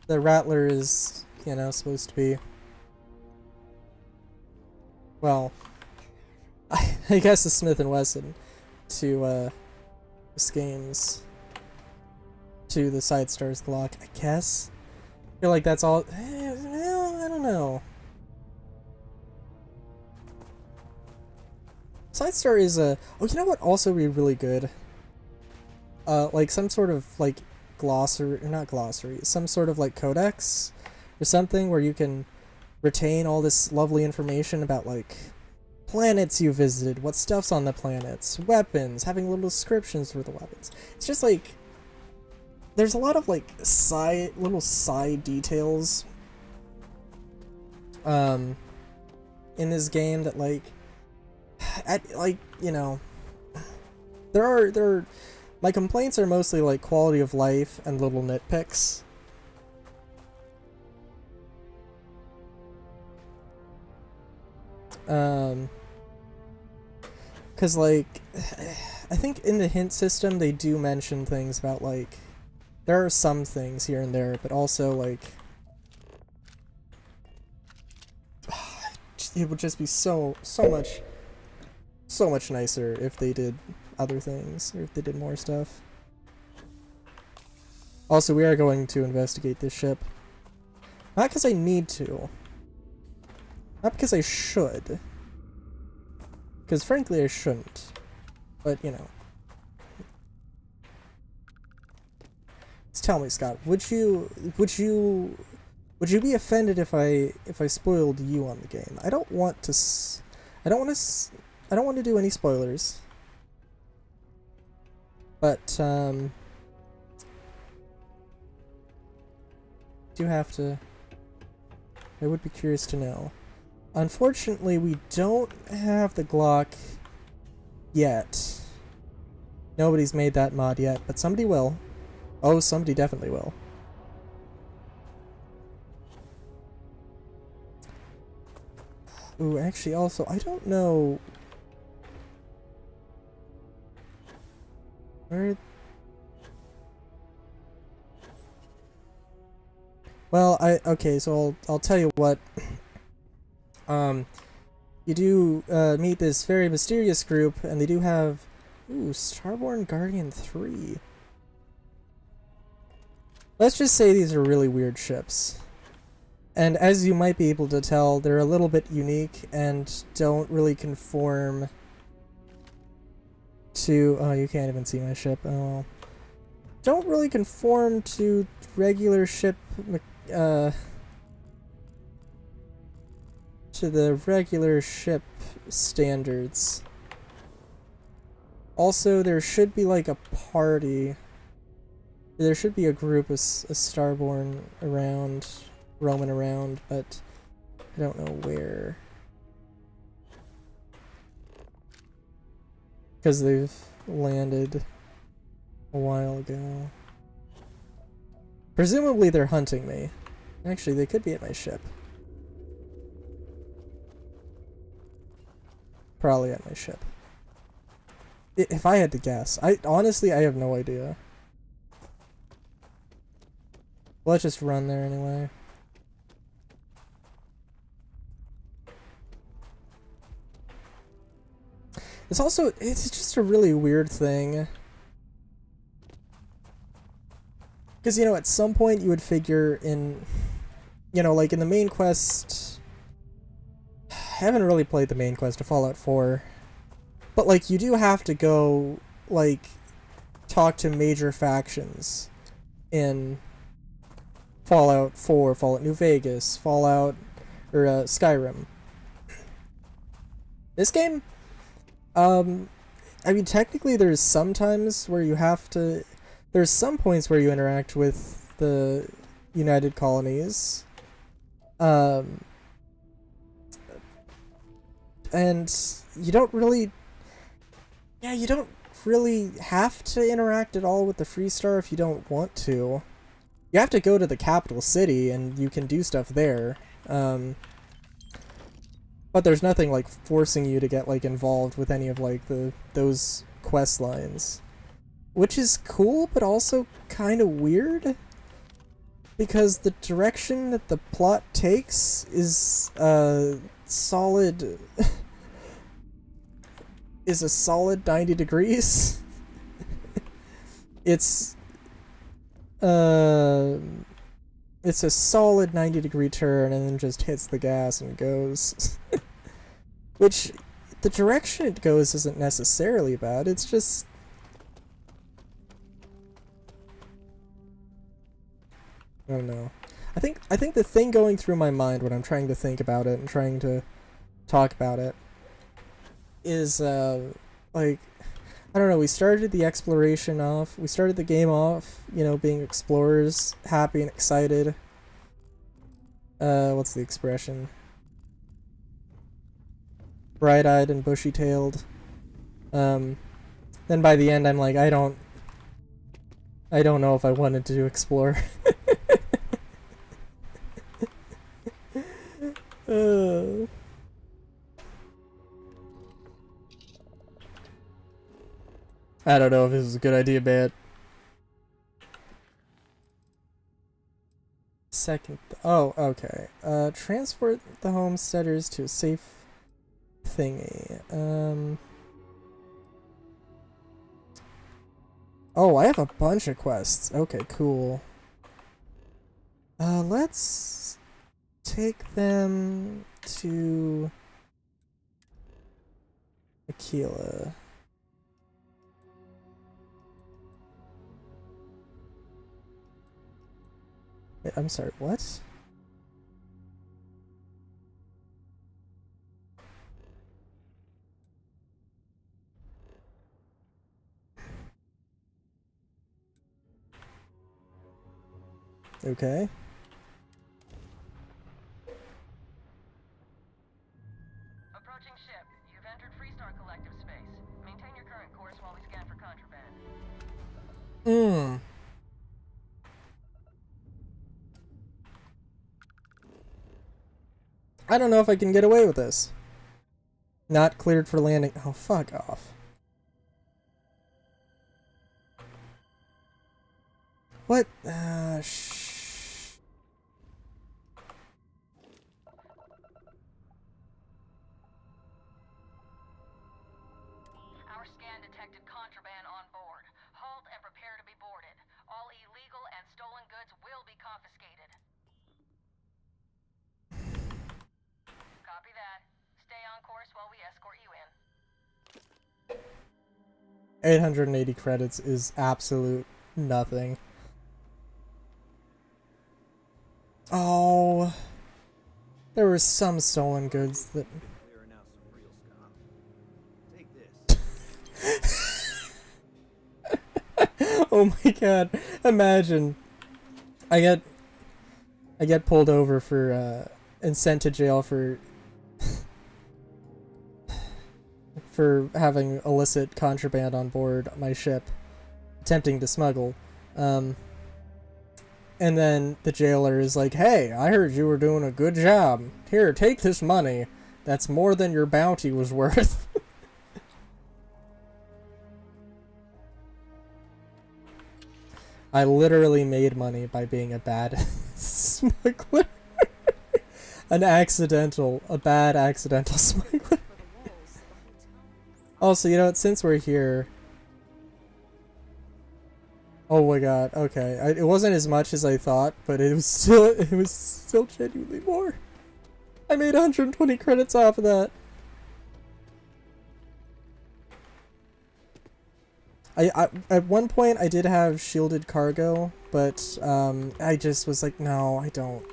the Rattler is, you know, supposed to be... Well, I guess the Smith & Wesson to, this game's... to the side star's Glock, I guess. I feel like that's all... Well, I don't know. Side star is a... Oh, you know what also would be really good? Like some sort of, like, glossary... Or not glossary. Some sort of, like, codex or something where you can retain all this lovely information about, like, planets you visited, what stuff's on the planets, weapons, having little descriptions for the weapons. It's just, like... There's a lot of, like, little side details in this game that, like... you know... There are... My complaints are mostly, like, quality of life and little nitpicks. Because, like... I think in the hint system they do mention things about, like... There are some things here and there, but also, like... it would just be so much nicer if they did other things, or if they did more stuff. Also, we are going to investigate this ship. Not because I need to. Not because I should. Because frankly I shouldn't. But, you know. Just tell me, Scott, would you be offended if I spoiled you on the game? I don't want to I don't want to do any spoilers. But do have to. I would be curious to know. Unfortunately, we don't have the Glock yet. Nobody's made that mod yet, but somebody will. Oh, somebody definitely will. Ooh, actually, also, I don't know where. Well, okay, so I'll tell you what. You do meet this very mysterious group, and they do have, ooh, Starborn Guardian 3. Let's just say these are really weird ships. And as you might be able to tell, they're a little bit unique and don't really conform to, oh, you can't even see my ship. Oh. Don't really conform to regular ship, to the regular ship standards. Also, there should be like a party. There should be a group of Starborn around, roaming around, but I don't know where. Because they've landed a while ago. Presumably they're hunting me. Actually, they could be at my ship. Probably at my ship. If I had to guess. Honestly, I have no idea. Let's just run there anyway. It's just a really weird thing. Because, you know, at some point you would figure in, you know, like in the main quest, I haven't really played the main quest of Fallout 4, but like you do have to go, like, talk to major factions in Fallout 4, Fallout New Vegas, Fallout, or Skyrim. This game, I mean, technically there's some times where you have to, there's some points where you interact with the United Colonies, and you don't really, yeah, you don't really have to interact at all with the Freestar if you don't want to. You have to go to the capital city and you can do stuff there, but there's nothing like forcing you to get like involved with any of like those quest lines, which is cool but also kind of weird because the direction that the plot takes is solid is a solid 90 degrees. It's a solid 90-degree turn and then just hits the gas and goes. Which, the direction it goes isn't necessarily bad, it's just... I don't know. I think the thing going through my mind when I'm trying to think about it and trying to talk about it is, like, I don't know, we started the exploration off, we started the game off, you know, being explorers, happy and excited. What's the expression? Bright-eyed and bushy-tailed. Then by the end I'm like, I don't know if I wanted to explore. I don't know if this is a good idea, man. Second. Oh, okay. Transport the homesteaders to a safe thingy. Oh, I have a bunch of quests. Okay, cool. Let's take them to Aquila. Wait, I'm sorry, what? Okay. Approaching ship. You've entered Freestar Collective space. Maintain your current course while we scan for contraband. I don't know if I can get away with this. Not cleared for landing. Oh, fuck off. What? Our scan detected contraband on board. Halt and prepare to be boarded. All illegal and stolen goods will be confiscated. Copy that. Stay on course while we escort you in. 880 credits is absolute nothing. Oh, there were some stolen goods that. Clearing out some real scum. Take this. Oh my god! Imagine, I get pulled over for and sent to jail for for having illicit contraband on board my ship, attempting to smuggle. And then the jailer is like, "Hey, I heard you were doing a good job. Here, take this money. That's more than your bounty was worth." I literally made money by being a bad smuggler. A bad accidental smuggler. Also, you know what, since we're here... Oh my god, okay. It wasn't as much as I thought, but it was still genuinely more. I made 120 credits off of that. I at one point I did have shielded cargo, but I just was like, no, I don't.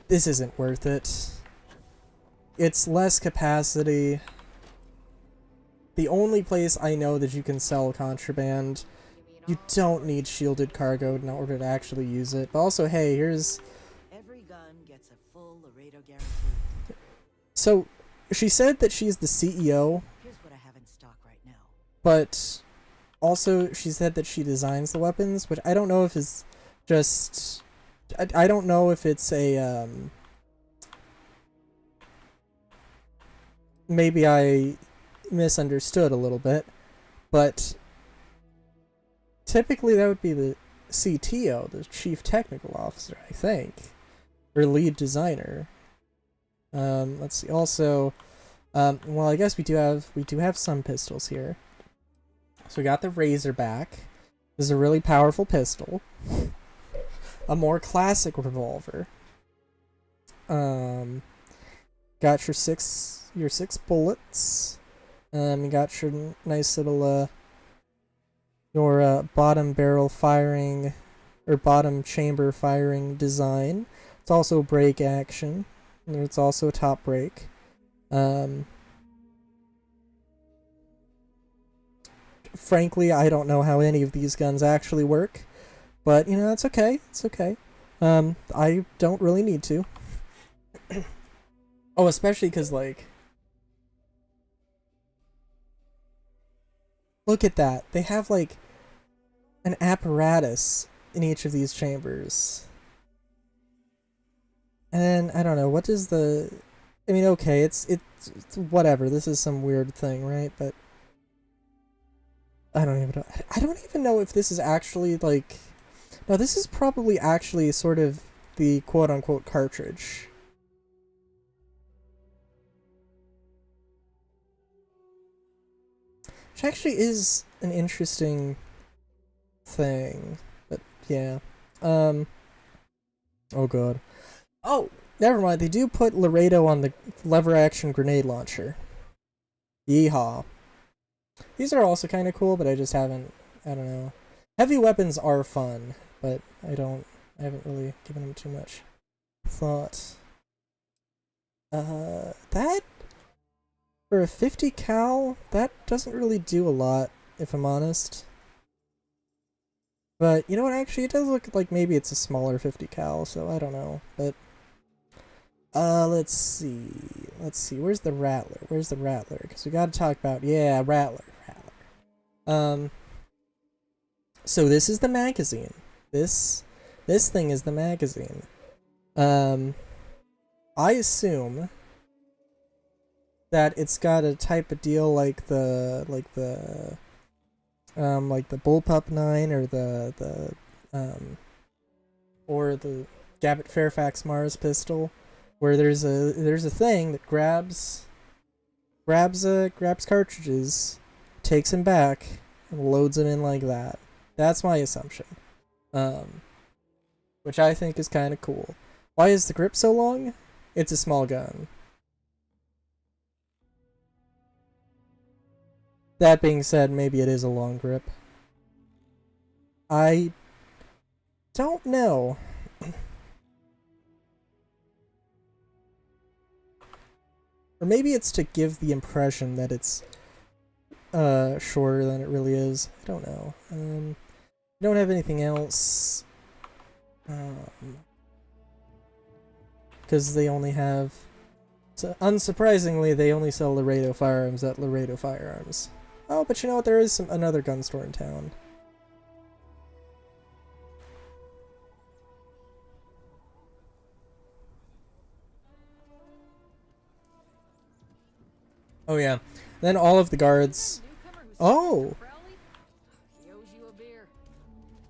This isn't worth it. It's less capacity. The only place I know that you can sell contraband, you don't need shielded cargo in order to actually use it. But also, hey, here's... Every gun gets a full Laredo guarantee. So, she said that she's the CEO, Here's what I have in stock right now. but also she said that she designs the weapons, which I don't know if is just... I don't know if it's a, maybe I misunderstood a little bit, but typically that would be the CTO, the Chief Technical Officer, I think, or lead designer. Let's see. Also, well, I guess we do have some pistols here. So we got the Razorback. This is a really powerful pistol. A more classic revolver. Got your six bullets. You got your nice little your bottom barrel firing or bottom chamber firing design. It's also brake action. And it's also a top brake. Frankly, I don't know how any of these guns actually work, but you know, that's okay. It's okay. I don't really need to. Oh, especially because, like, look at that. They have, like, an apparatus in each of these chambers. And I don't know, what does the... I mean, okay, it's whatever. This is some weird thing, right? But I don't even know if this is actually, like... No, this is probably actually sort of the quote-unquote cartridge. Which actually is an interesting thing. But yeah. Oh god. Oh, never mind. They do put Laredo on the lever action grenade launcher. Yeehaw. These are also kind of cool, but I just haven't, I don't know. Heavy weapons are fun, but I haven't really given them too much thought. That, for a 50 cal, that doesn't really do a lot, if I'm honest. But, you know what, actually, it does look like maybe it's a smaller 50 cal, so I don't know, but... let's see, where's the Rattler? Because we gotta talk about, yeah, Rattler. So this is the magazine. This thing is the magazine. I assume that it's got a type of deal like the Bullpup 9 or the Gabbett Fairfax Mars pistol, where there's a thing that grabs cartridges, takes them back, and loads them in like that. That's my assumption. Which I think is kind of cool. Why is the grip so long? It's a small gun. That being said, maybe it is a long grip. I don't know. Or maybe it's to give the impression that it's shorter than it really is. I don't know. I don't have anything else. Because they only have... So unsurprisingly, they only sell Laredo firearms at Laredo Firearms. Oh, but you know what? There is another gun store in town. Oh yeah. Then all of the guards... Oh! He owes you a beer.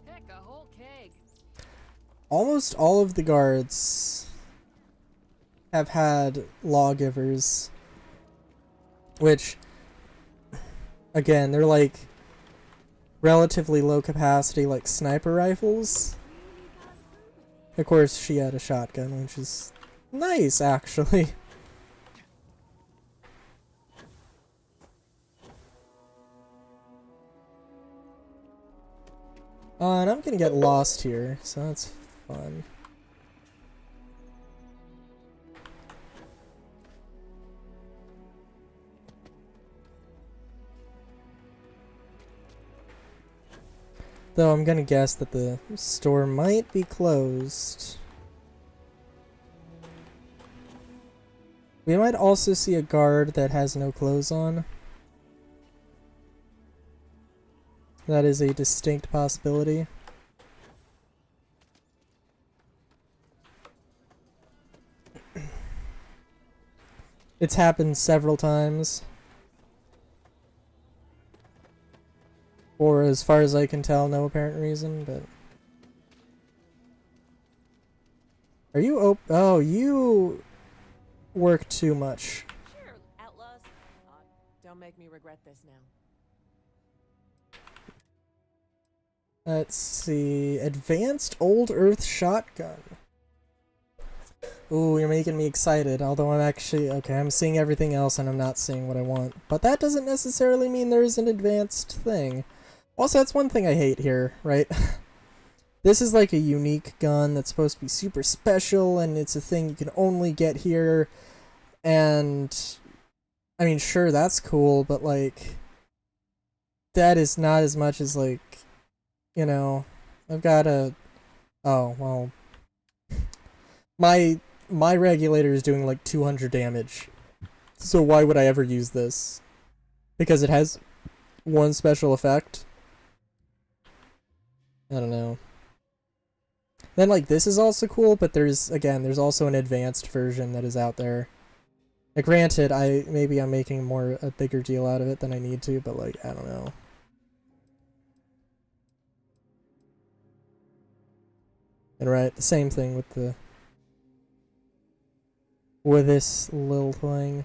Heck, a whole keg. Almost all of the guards have had lawgivers, which, again, they're like relatively low capacity, like sniper rifles. Of course, she had a shotgun, which is nice, actually. And I'm gonna get lost here, so that's fun. Though I'm gonna guess that the store might be closed. We might also see a guard that has no clothes on. That is a distinct possibility. It's happened several times. For as far as I can tell, no apparent reason, but... Are you oh, you work too much. Sure, outlaws. Don't make me regret this now. Let's see... Advanced Old Earth Shotgun. Ooh, you're making me excited, although I'm actually... Okay, I'm seeing everything else and I'm not seeing what I want. But that doesn't necessarily mean there's an advanced thing. Also, that's one thing I hate here, right? This is like a unique gun that's supposed to be super special, and it's a thing you can only get here, and... I mean, sure, that's cool, but, like... That is not as much as, like... You know... I've got a... Oh, well... My regulator is doing, like, 200 damage. So why would I ever use this? Because it has one special effect? I don't know. Then, like, this is also cool, but there's also an advanced version that is out there. Like, granted, maybe I'm making a bigger deal out of it than I need to, but, like, I don't know. And right, the same thing with this little thing.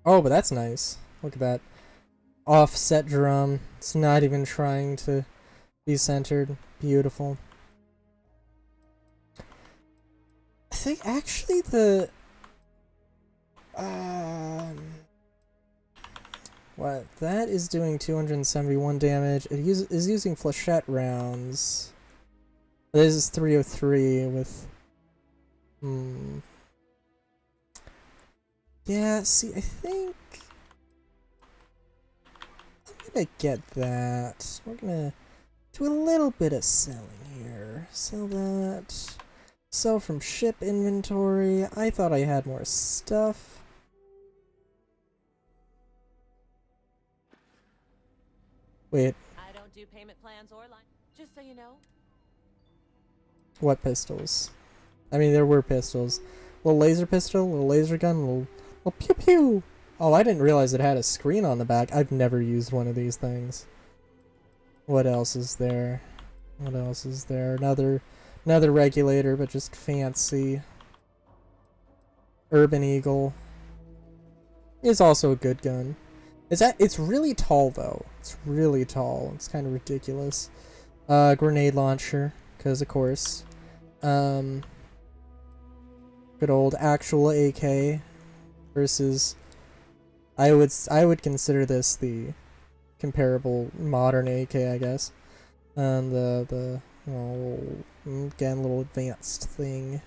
Oh, but that's nice. Look at that. Offset drum. It's not even trying to be centered. Beautiful. I think actually the... What? That is doing 271 damage. It is using flechette rounds. This is 303 with... Yeah, see, I think... I'm gonna get that. We're gonna do a little bit of selling here. Sell that. Sell from ship inventory. I thought I had more stuff. Wait, I don't do payment plans or line. Just so you know. what pistols? I mean, there were pistols. Little laser pistol, little laser gun, little pew pew. Oh, I didn't realize it had a screen on the back. I've never used one of these things. What else is there? What else is there? Another regulator, but just fancy. Urban Eagle is also a good gun. It's really tall though. It's really tall. It's kind of ridiculous. Grenade launcher, because of course. Good old actual AK versus. I would consider this the comparable modern AK, I guess. And the again, little advanced thing.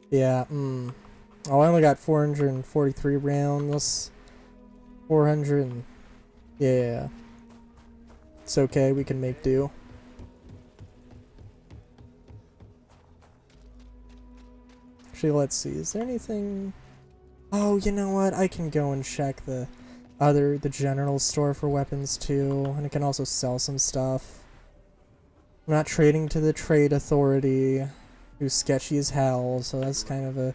Yeah, Oh, I only got 443 rounds. 400. Yeah. It's okay, we can make do. Actually, let's see. Is there anything... Oh, you know what? I can go and check the general store for weapons too. And I can also sell some stuff. I'm not trading to the trade authority, who's sketchy as hell, so that's kind of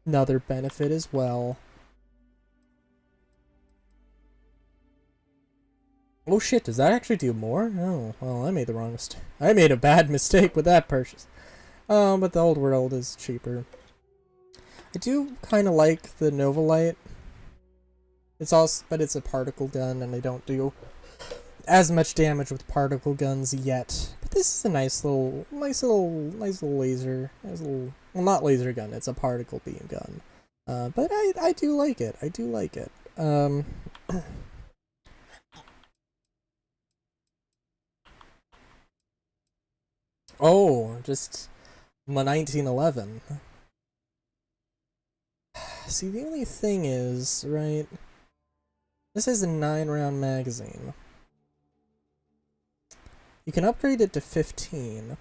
another benefit as well. Oh shit, does that actually do more? Oh, well, I made the wrong mistake. I made a bad mistake with that purchase. But the old world is cheaper. I do kind of like the Novalite. But it's a particle gun, and they don't do as much damage with particle guns yet. But this is a nice little laser. Well, not laser gun. It's a particle beam gun. But I do like it. I do like it. Oh, just my 1911. See, the only thing is, right? This is a 9-round magazine. You can upgrade it to 15.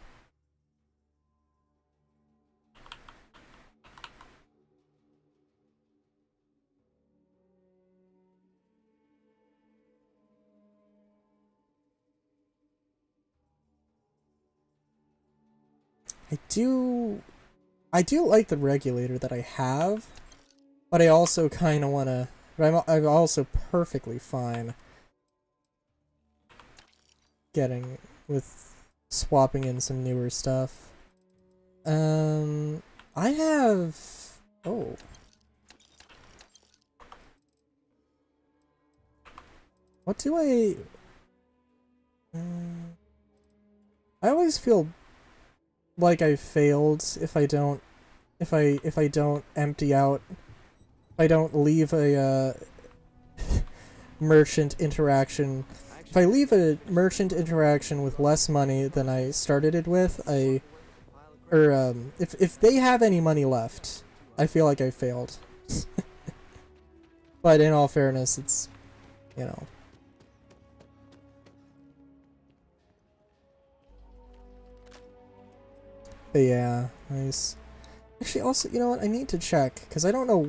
I do like the regulator that I have, but I also kind of want to... I'm also perfectly fine with swapping in some newer stuff. I have... Oh. What do I... I always feel like I failed if I don't empty out, if I don't leave a merchant interaction. If I leave a merchant interaction with less money than I started it with, if they have any money left, I feel like I failed. But in all fairness, it's, you know. But yeah, nice. Actually, also, you know what? I need to check, because I don't know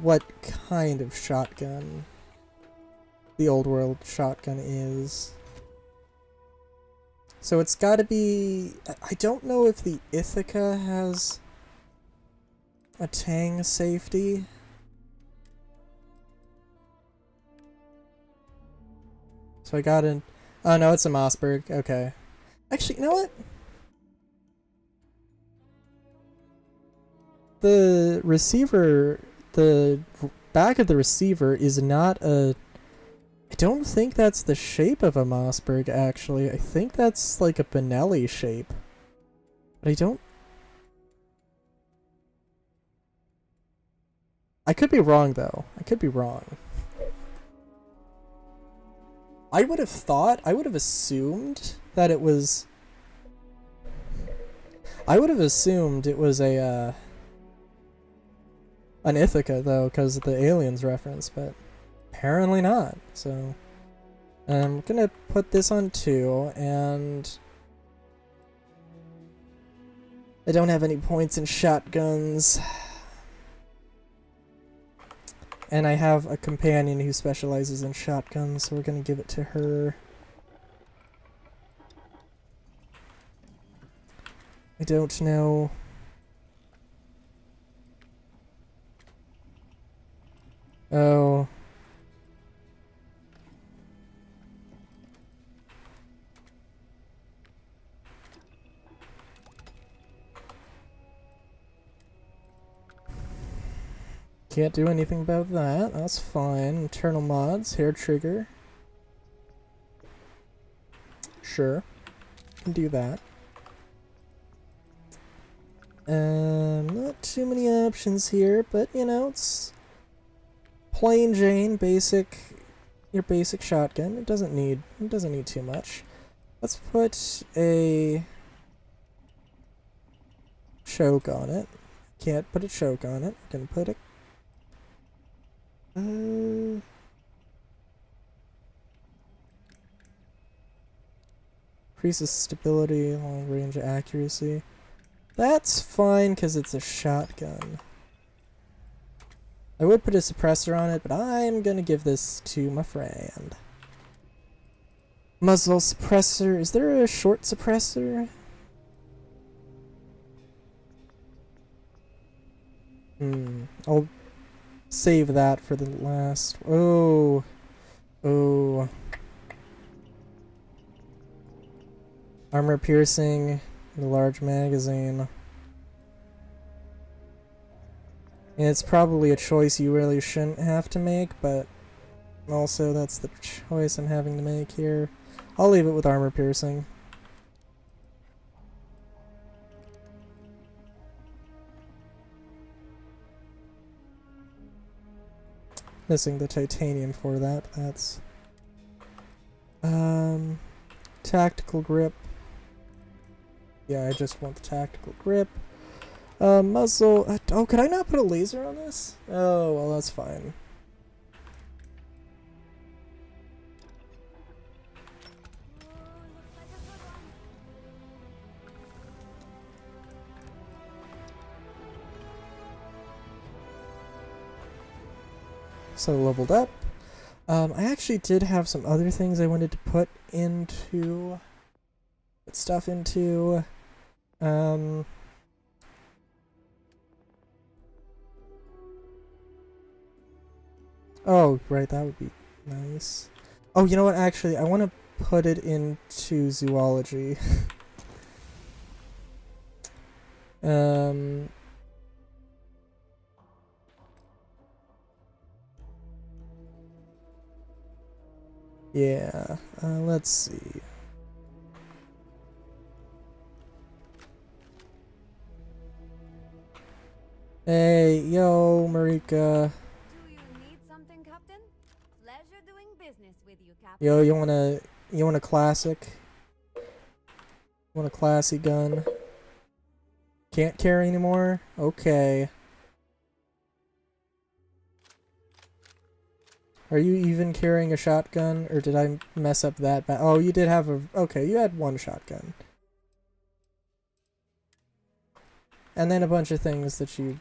what kind of shotgun the old world shotgun is. So it's gotta be... I don't know if the Ithaca has a Tang safety. So I got in... Oh no, it's a Mossberg. Okay. Actually, you know what? The receiver... The back of the receiver is not a... I don't think that's the shape of a Mossberg, actually. I think that's like a Benelli shape. But I don't... I could be wrong, though. I could be wrong. I would have assumed that it was... I would have assumed it was a, an Ithaca, though, because of the aliens reference, but apparently not, so... I'm gonna put this on 2, and... I don't have any points in shotguns. And I have a companion who specializes in shotguns, so we're gonna give it to her. I don't know. Oh. Can't do anything about that. That's fine. Internal mods, hair trigger. Sure. Can do that. Not too many options here, but you know, it's plain Jane, basic, your basic shotgun. It doesn't need too much. Let's put a choke on it. Can't put a choke on it. Can put a increases stability, long range accuracy. That's fine because it's a shotgun. I would put a suppressor on it, but I'm gonna give this to my friend. Muzzle suppressor. Is there a short suppressor? I'll save that for the last. Oh. Oh. Armor piercing, the large magazine. And it's probably a choice you really shouldn't have to make, but also that's the choice I'm having to make here. I'll leave it with armor piercing. Missing the titanium for that. That's tactical grip. Yeah, I just want the tactical grip. Muzzle. Oh, could I not put a laser on this? Oh, well, that's fine. So leveled up. I actually did have some other things I wanted to put stuff into. Oh, right, that would be nice. Oh, you know what, actually, I want to put it into zoology. Yeah, let's see. Hey, yo, Marika. Do you need something, Captain? Pleasure doing business with you, Captain. Yo, you want a classic? Want a classy gun? Can't carry anymore? Okay. Are you even carrying a shotgun, or did I mess up that bad? Oh, you did have a... Okay, you had one shotgun. And then a bunch of things that you...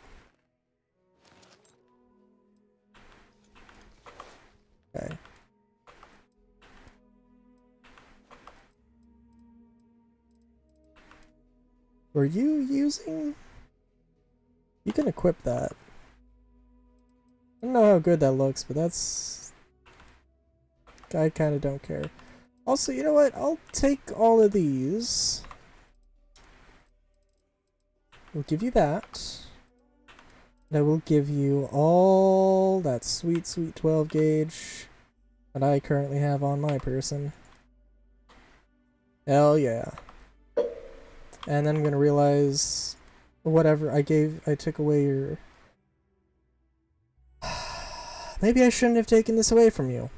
Okay. Were you using? You can equip that. I don't know how good that looks, but that's... I kind of don't care. Also, you know what? I'll take all of these. We'll give you that. And I will give you all that sweet, sweet 12 gauge that I currently have on my person. Hell yeah. And then I'm gonna realize whatever I took away your... Maybe I shouldn't have taken this away from you.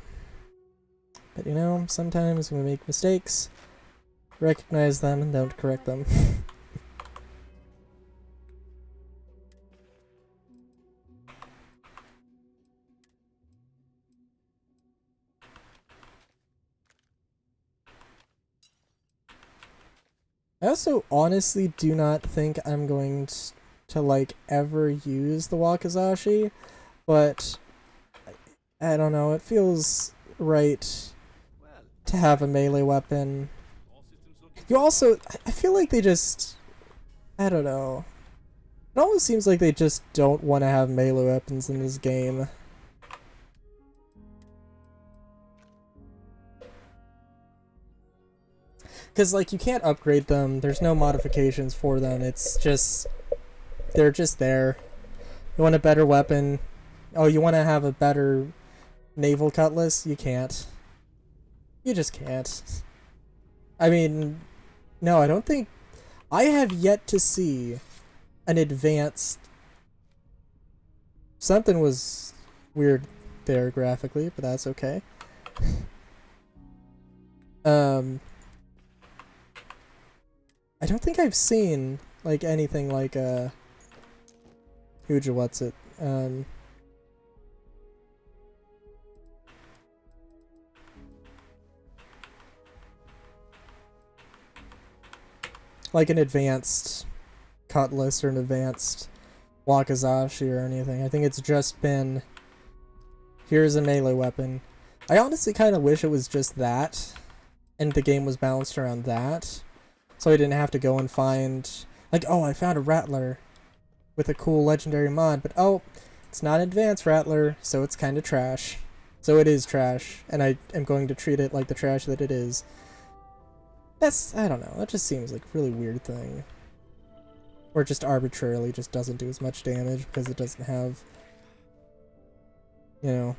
But you know, sometimes we make mistakes, recognize them, and don't correct them. I also honestly do not think I'm going to like ever use the Wakizashi, but I don't know, it feels right to have a melee weapon. You also, I feel like they just, I don't know. It almost seems like they just don't want to have melee weapons in this game. Because, like, you can't upgrade them, there's no modifications for them, it's just, they're just there. You want a better weapon? Oh, you want to have a better naval cutlass? You can't. You just can't. I mean, no, I don't think... I have yet to see an advanced... Something was weird there graphically, but that's okay. I don't think I've seen, like, anything like, Huja, what's it? Like an advanced cutlass or an advanced wakizashi or anything. I think it's just been, here's a melee weapon. I honestly kind of wish it was just that, and the game was balanced around that. So I didn't have to go and find, like, oh, I found a Rattler with a cool legendary mod, but oh, it's not advanced Rattler, so it's kind of trash. So it is trash, and I am going to treat it like the trash that it is. That's, I don't know, that just seems like a really weird thing. Or just arbitrarily just doesn't do as much damage because it doesn't have, you know,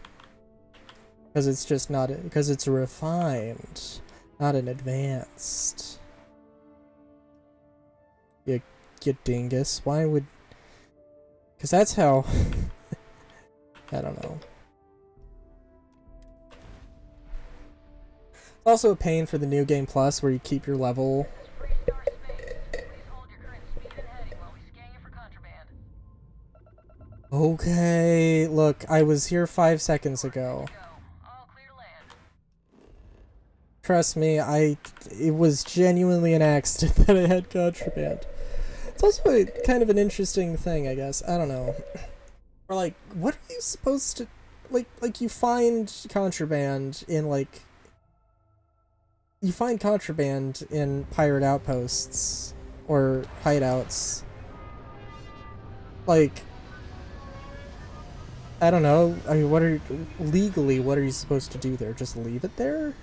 because it's just not, because it's refined, not an advanced. You dingus. Why would... Because that's how... I don't know. It's also a pain for the New Game Plus where you keep your level. Okay, look, I was here 5 seconds ago. Trust me, it was genuinely an accident that I had contraband. It's also a, kind of an interesting thing, I guess. I don't know. Or like, what are you supposed to... Like you find contraband in, like... You find contraband in pirate outposts. Or hideouts. Like... I don't know. I mean, legally, what are you supposed to do there? Just leave it there?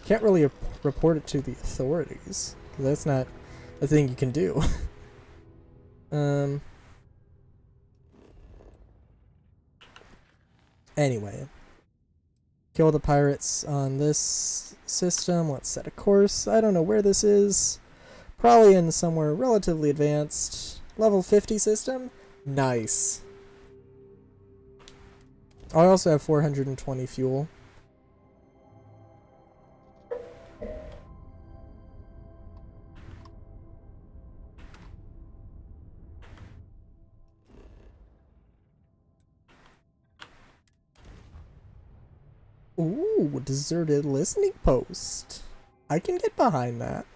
Can't really report it to the authorities. 'Cause that's not a thing you can do. Anyway. Kill the pirates on this system. Let's set a course. I don't know where this is. Probably in somewhere relatively advanced. Level 50 system? Nice. I also have 420 fuel. Ooh, deserted listening post. I can get behind that.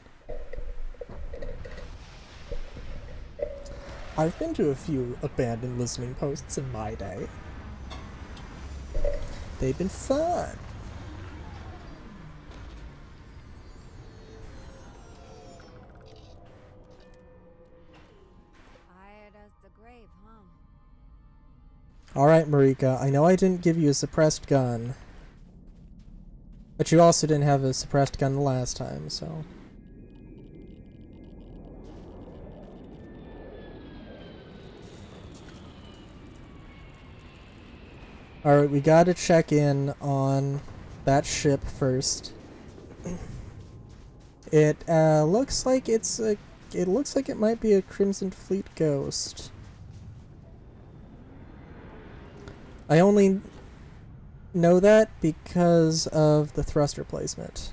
I've been to a few abandoned listening posts in my day. They've been fun. Alright, Marika, I know I didn't give you a suppressed gun. But you also didn't have a suppressed gun the last time, so... Alright, we gotta check in on that ship first. It looks like it's a... It looks like it might be a Crimson Fleet Ghost. I only know that because of the thruster placement.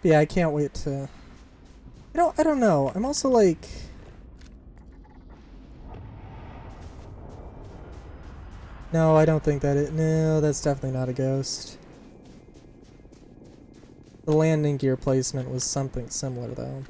But yeah, I can't wait to... I don't know. I'm also like... No, I don't think that it... No, that's definitely not a ghost. The landing gear placement was something similar, though.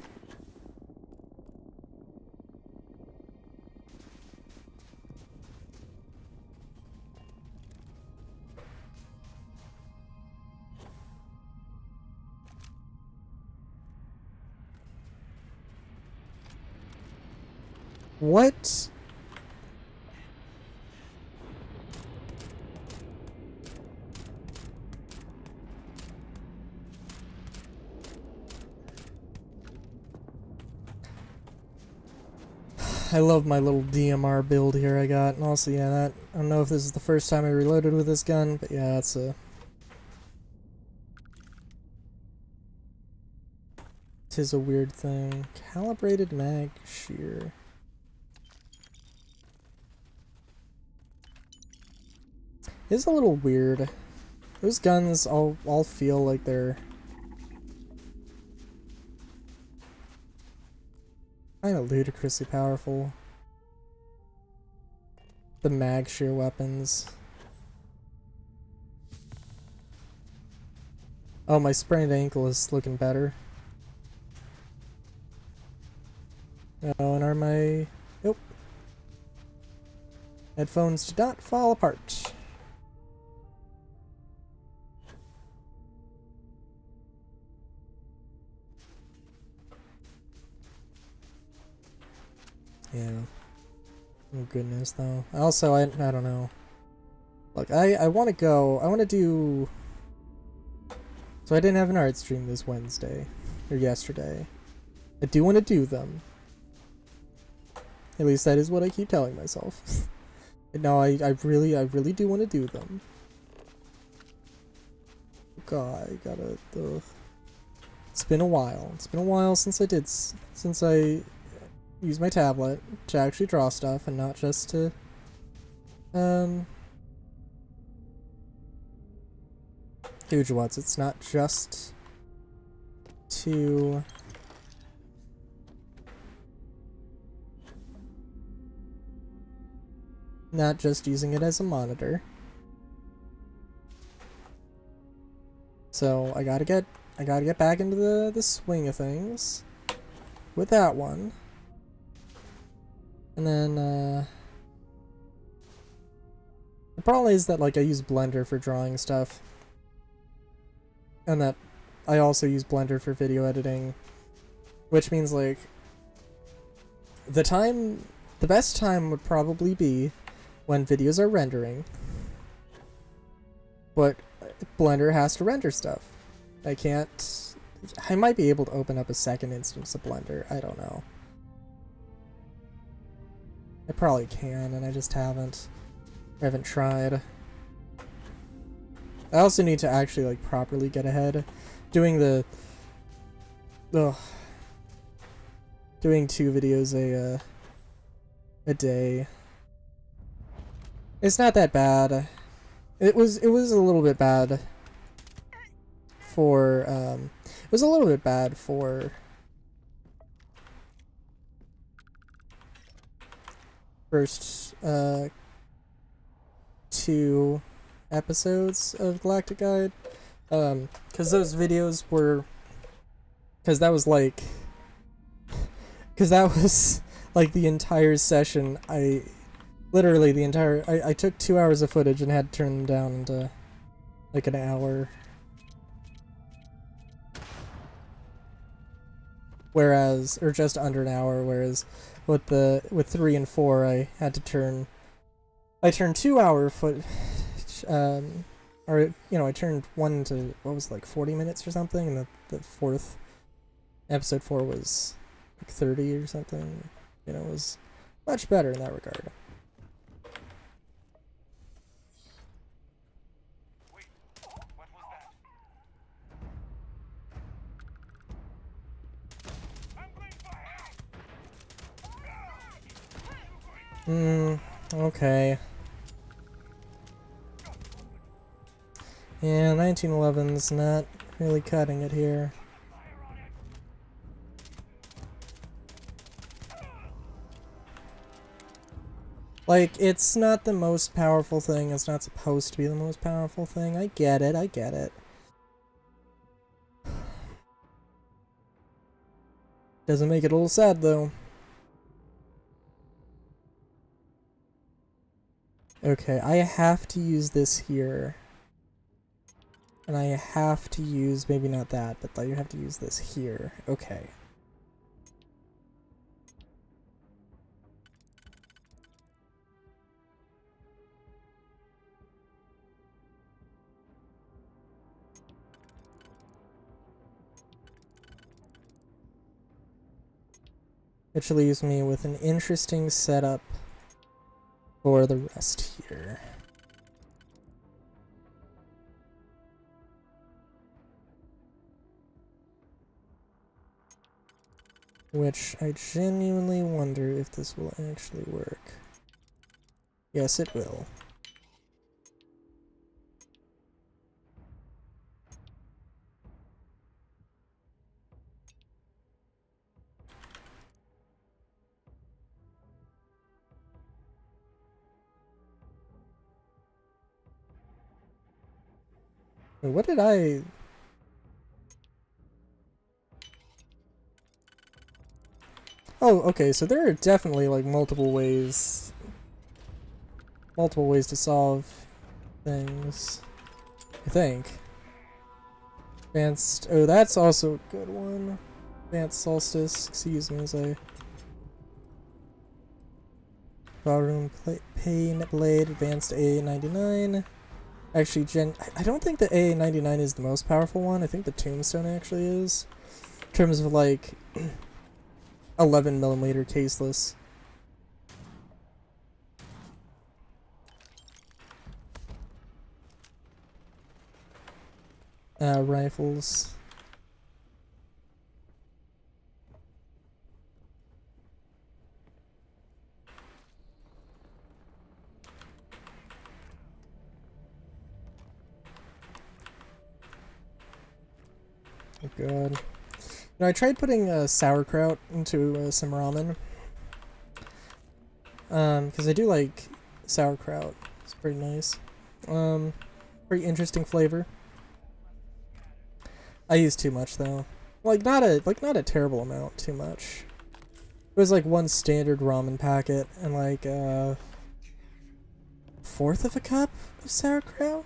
What? I love my little DMR build here I got, and also, yeah, that... I don't know if this is the first time I reloaded with this gun, but yeah, it's a... Tis a weird thing. Calibrated mag shear. It's a little weird. Those guns all feel like they're... kind of ludicrously powerful. The mag shear weapons. Oh, my sprained ankle is looking better. Oh, and are my... Nope. Headphones did not fall apart. Yeah. Oh goodness, though. Also, I don't know. Look, I want to go... I want to do... So I didn't have an art stream this Wednesday. Or yesterday. I do want to do them. At least that is what I keep telling myself. No, I really do want to do them. God, I gotta... Ugh. It's been a while. It's been a while since I did... Since I used my tablet to actually draw stuff and not just to... Huge what's. It's not just to... Not just using it as a monitor. So I gotta get back into the swing of things with that one. And then the problem is that like I use Blender for drawing stuff. And that I also use Blender for video editing. Which means like the best time would probably be when videos are rendering, but Blender has to render stuff. I might be able to open up a second instance of Blender, I don't know. I probably can, and I just haven't. I haven't tried. I also need to actually like properly get ahead. Doing 2 videos a day. It's not that bad. It was a little bit bad for it was a little bit bad for first 2 episodes of Galactic Guide, because those videos were, because that was like the entire session, literally the entire, I took 2 hours of footage and had to turn them down into like an hour. Whereas, or just under an hour, whereas with 3 and 4 I had to I turned 2 hour footage, or, you know, I turned one to, what was it, like 40 minutes or something, and the fourth, episode 4 was like 30 or something. You know, it was much better in that regard. Wait, what was that? I'm going for help! Okay. Yeah, 1911's not really cutting it here. Like, it's not the most powerful thing, it's not supposed to be the most powerful thing. I get it, I get it. Doesn't make it a little sad, though. Okay, I have to use this here. And I have to use, maybe not that, but you have to use this here. Okay. Which leaves me with an interesting setup for the rest here. Which I genuinely wonder if this will actually work. Yes, it will. Wait, what did I... Oh, okay, so there are definitely, like, multiple ways to solve things, I think. Advanced... Oh, that's also a good one. Advanced Solstice, excuse me as I... Ballroom Pain Blade, Advanced A99. Actually, I don't think the A99 is the most powerful one. I think the Tombstone actually is. In terms of, like, 11mm caseless. Rifles. Oh god. You know, I tried putting sauerkraut into some ramen. Because I do like sauerkraut. It's pretty nice. Pretty interesting flavor. I use too much though. Like not a terrible amount, too much. It was like one standard ramen packet and like a fourth of a cup of sauerkraut?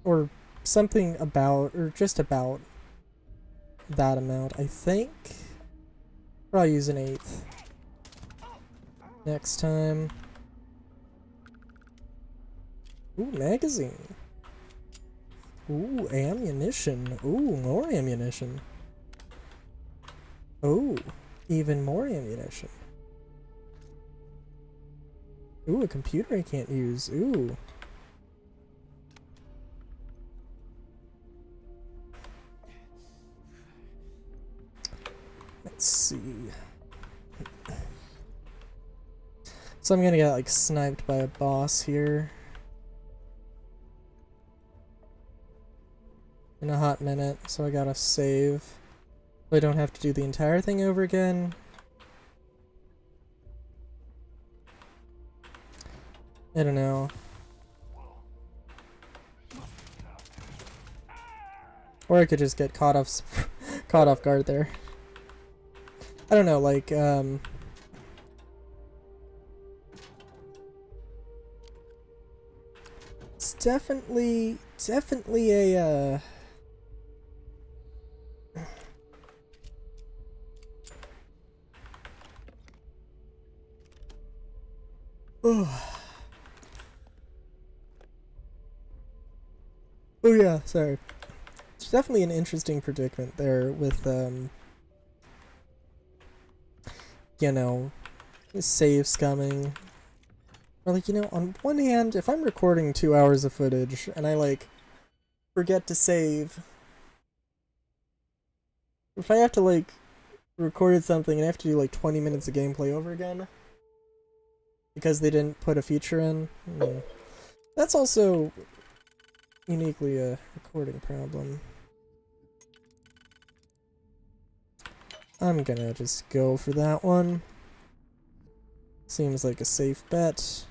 Or something about, or just about that amount, I think. Probably use an eighth next time. Ooh, magazine. Ooh, ammunition. Ooh, more ammunition. Ooh, even more ammunition. Ooh, a computer I can't use. Ooh. Let's see. So I'm gonna get like sniped by a boss here in a hot minute, so I gotta save. So I don't have to do the entire thing over again. I don't know. Or I could just get caught off guard there. I don't know, like, it's definitely a, oh. Oh yeah, sorry. It's definitely an interesting predicament there with, you know, saves coming. Or like, you know, on one hand, if I'm recording 2 hours of footage and I, like, forget to save, if I have to, like, record something and I have to do, like, 20 minutes of gameplay over again because they didn't put a feature in, that's also uniquely a recording problem. I'm gonna just go for that one. Seems like a safe bet.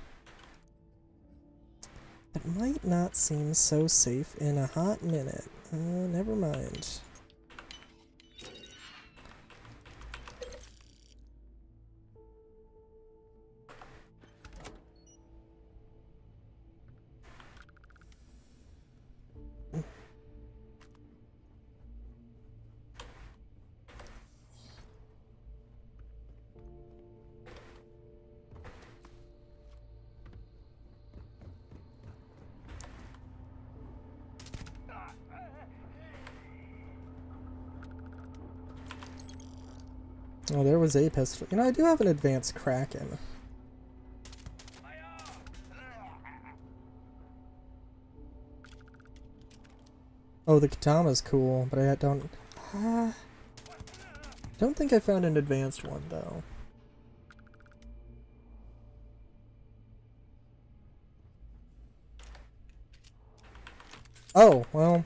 It might not seem so safe in a hot minute. Never mind. Oh, there was a pistol. You know, I do have an advanced Kraken. Oh, the katana's cool, but I don't think I found an advanced one, though. Oh, well,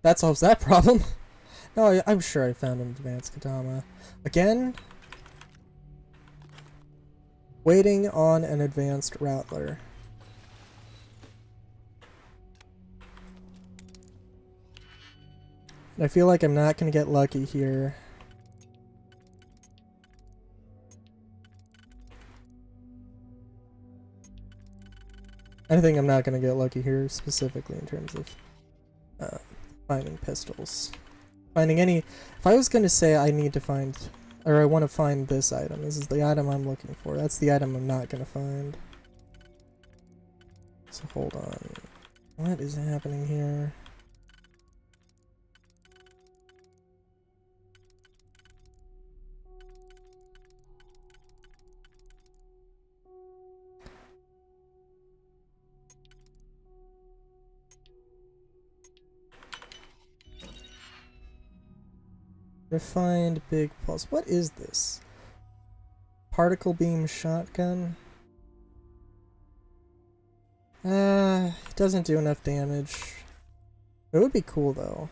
that solves that problem. No, I'm sure I found an advanced katana. Again, waiting on an advanced Rattler. I feel like I'm not going to get lucky here. I think I'm not going to get lucky here, specifically in terms of finding pistols. Finding any... If I was going to say I need to find... Or I want to find this item, this is the item I'm looking for. That's the item I'm not going to find. So hold on. What is happening here? Refined big pulse. What is this? Particle beam shotgun? It doesn't do enough damage. It would be cool though.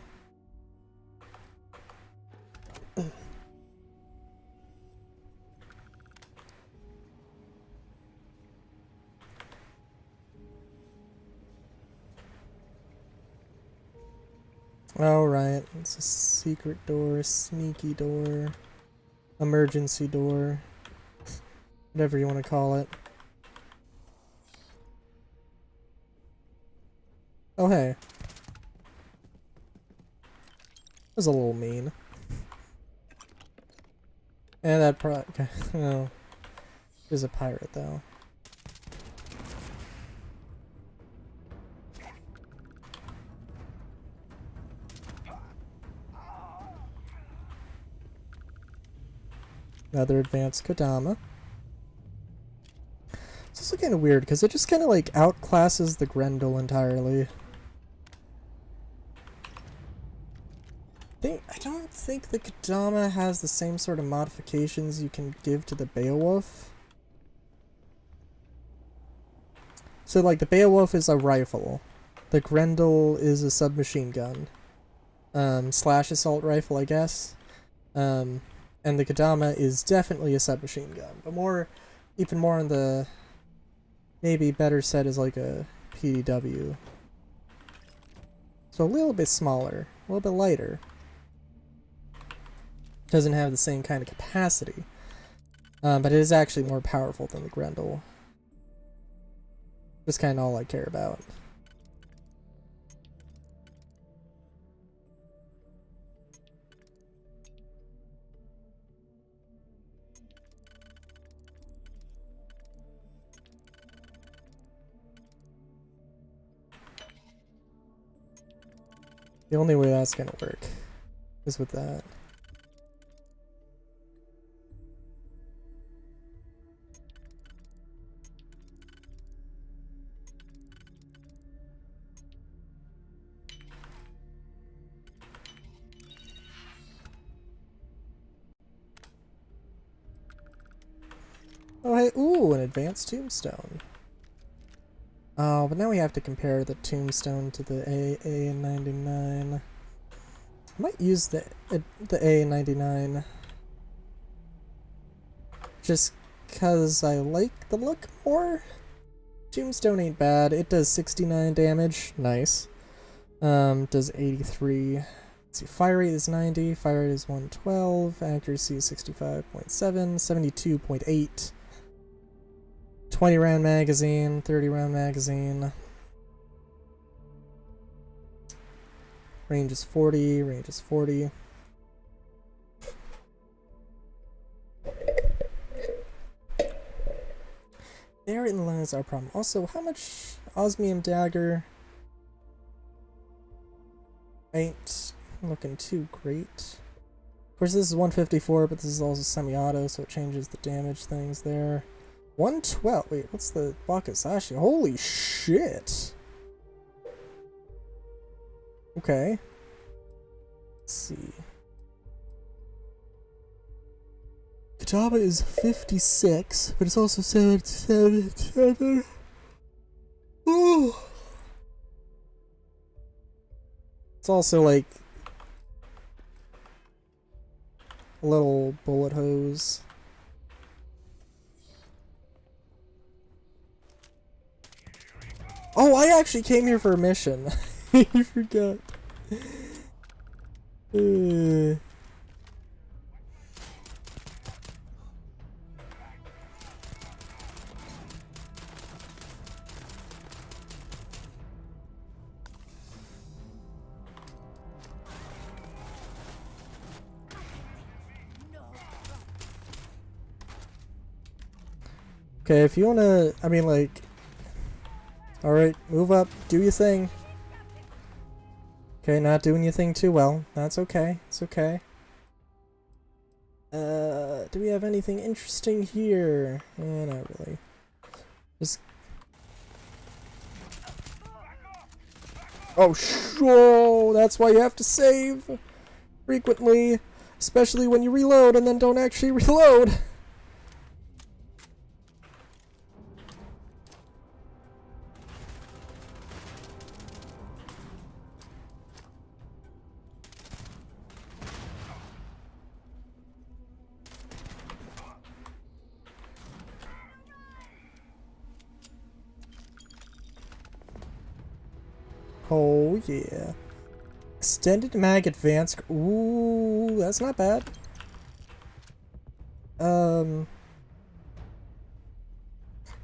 Alright, it's a secret door, sneaky door, emergency door, whatever you want to call it. Oh hey. That was a little mean. And that okay. Oh. There's a pirate though. Another advanced Kodama. It's also kind of weird because it just kind of like outclasses the Grendel entirely. I don't think the Kodama has the same sort of modifications you can give to the Beowulf. So like the Beowulf is a rifle. The Grendel is a submachine gun. Slash assault rifle, I guess. And the Kodama is definitely a submachine gun, but even more on the maybe better set is like a PDW. So a little bit smaller, a little bit lighter. Doesn't have the same kind of capacity. But it is actually more powerful than the Grendel. That's kind of all I care about. The only way that's gonna work is with that. Oh, hey, ooh, an advanced tombstone. Oh, but now we have to compare the tombstone to the AA99. I might use the AA99 just because I like the look more. Tombstone ain't bad. It does 69 damage. Nice. Does 83. Let's see, fire rate is 90, fire rate is 112, accuracy is 65.7, 72.8. 20 round magazine, 30 round magazine. Range is 40, range is 40. Therein lies our problem. Also, how much osmium dagger ain't looking too great. Of course, this is 154, but this is also semi-auto, so it changes the damage things there. 112. Wait, what's the Wakasashi? Holy shit! Okay. Let's see. Kataba is 56, but it's also 77. Ooh. It's also like a little bullet hose. Oh, I actually came here for a mission. I forgot. Okay, if you wanna, I mean, like, alright, move up, do your thing. Okay, not doing your thing too well. That's okay, it's okay. Do we have anything interesting here? Not really. Just... Oh, sure, that's why you have to save frequently. Especially when you reload and then don't actually reload. Oh yeah. Extended mag advanced. Ooh, that's not bad.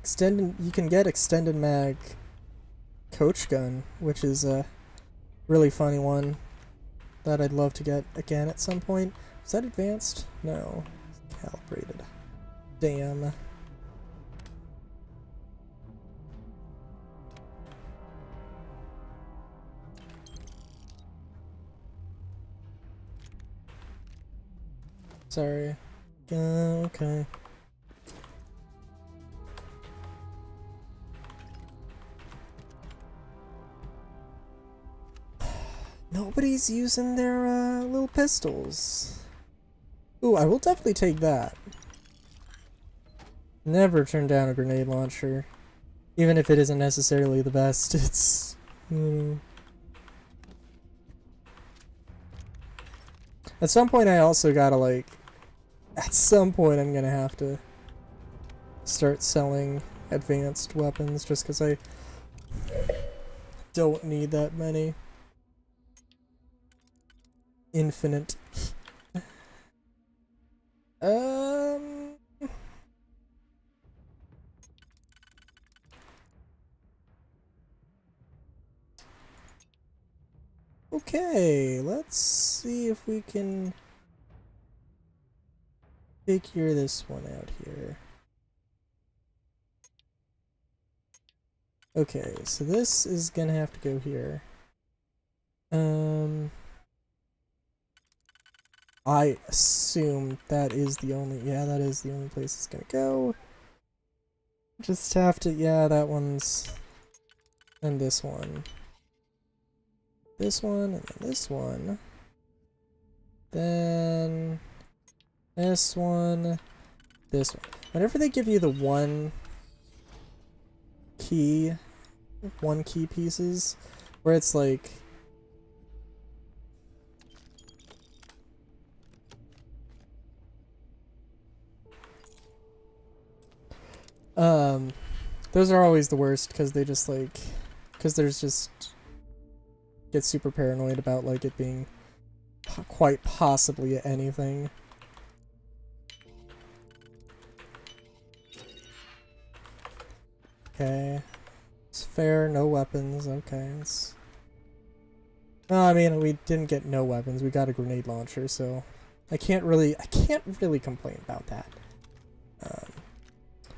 Extended. You can get extended mag coach gun, which is a really funny one that I'd love to get again at some point. Is that advanced? No, it's calibrated. Damn. Sorry. Okay. Nobody's using their little pistols. Ooh, I will definitely take that. Never turn down a grenade launcher. Even if it isn't necessarily the best, it's... At some point I also gotta, like... At some point I'm gonna have to start selling advanced weapons just because I don't need that many. Infinite. Um. Okay, let's see if we can figure this one out here. Okay, so this is gonna have to go here. I assume that is the only, yeah, that is the only place it's gonna go. Just have to, yeah, that one's, and this one. This one, and then this one. Then this one, this one. Whenever they give you the one key pieces, where it's like, those are always the worst, because they just like, because there's just, get super paranoid about like it being quite possibly anything. Okay, it's fair, no weapons, okay, it's... No, I mean, we didn't get no weapons, we got a grenade launcher, so I can't really complain about that.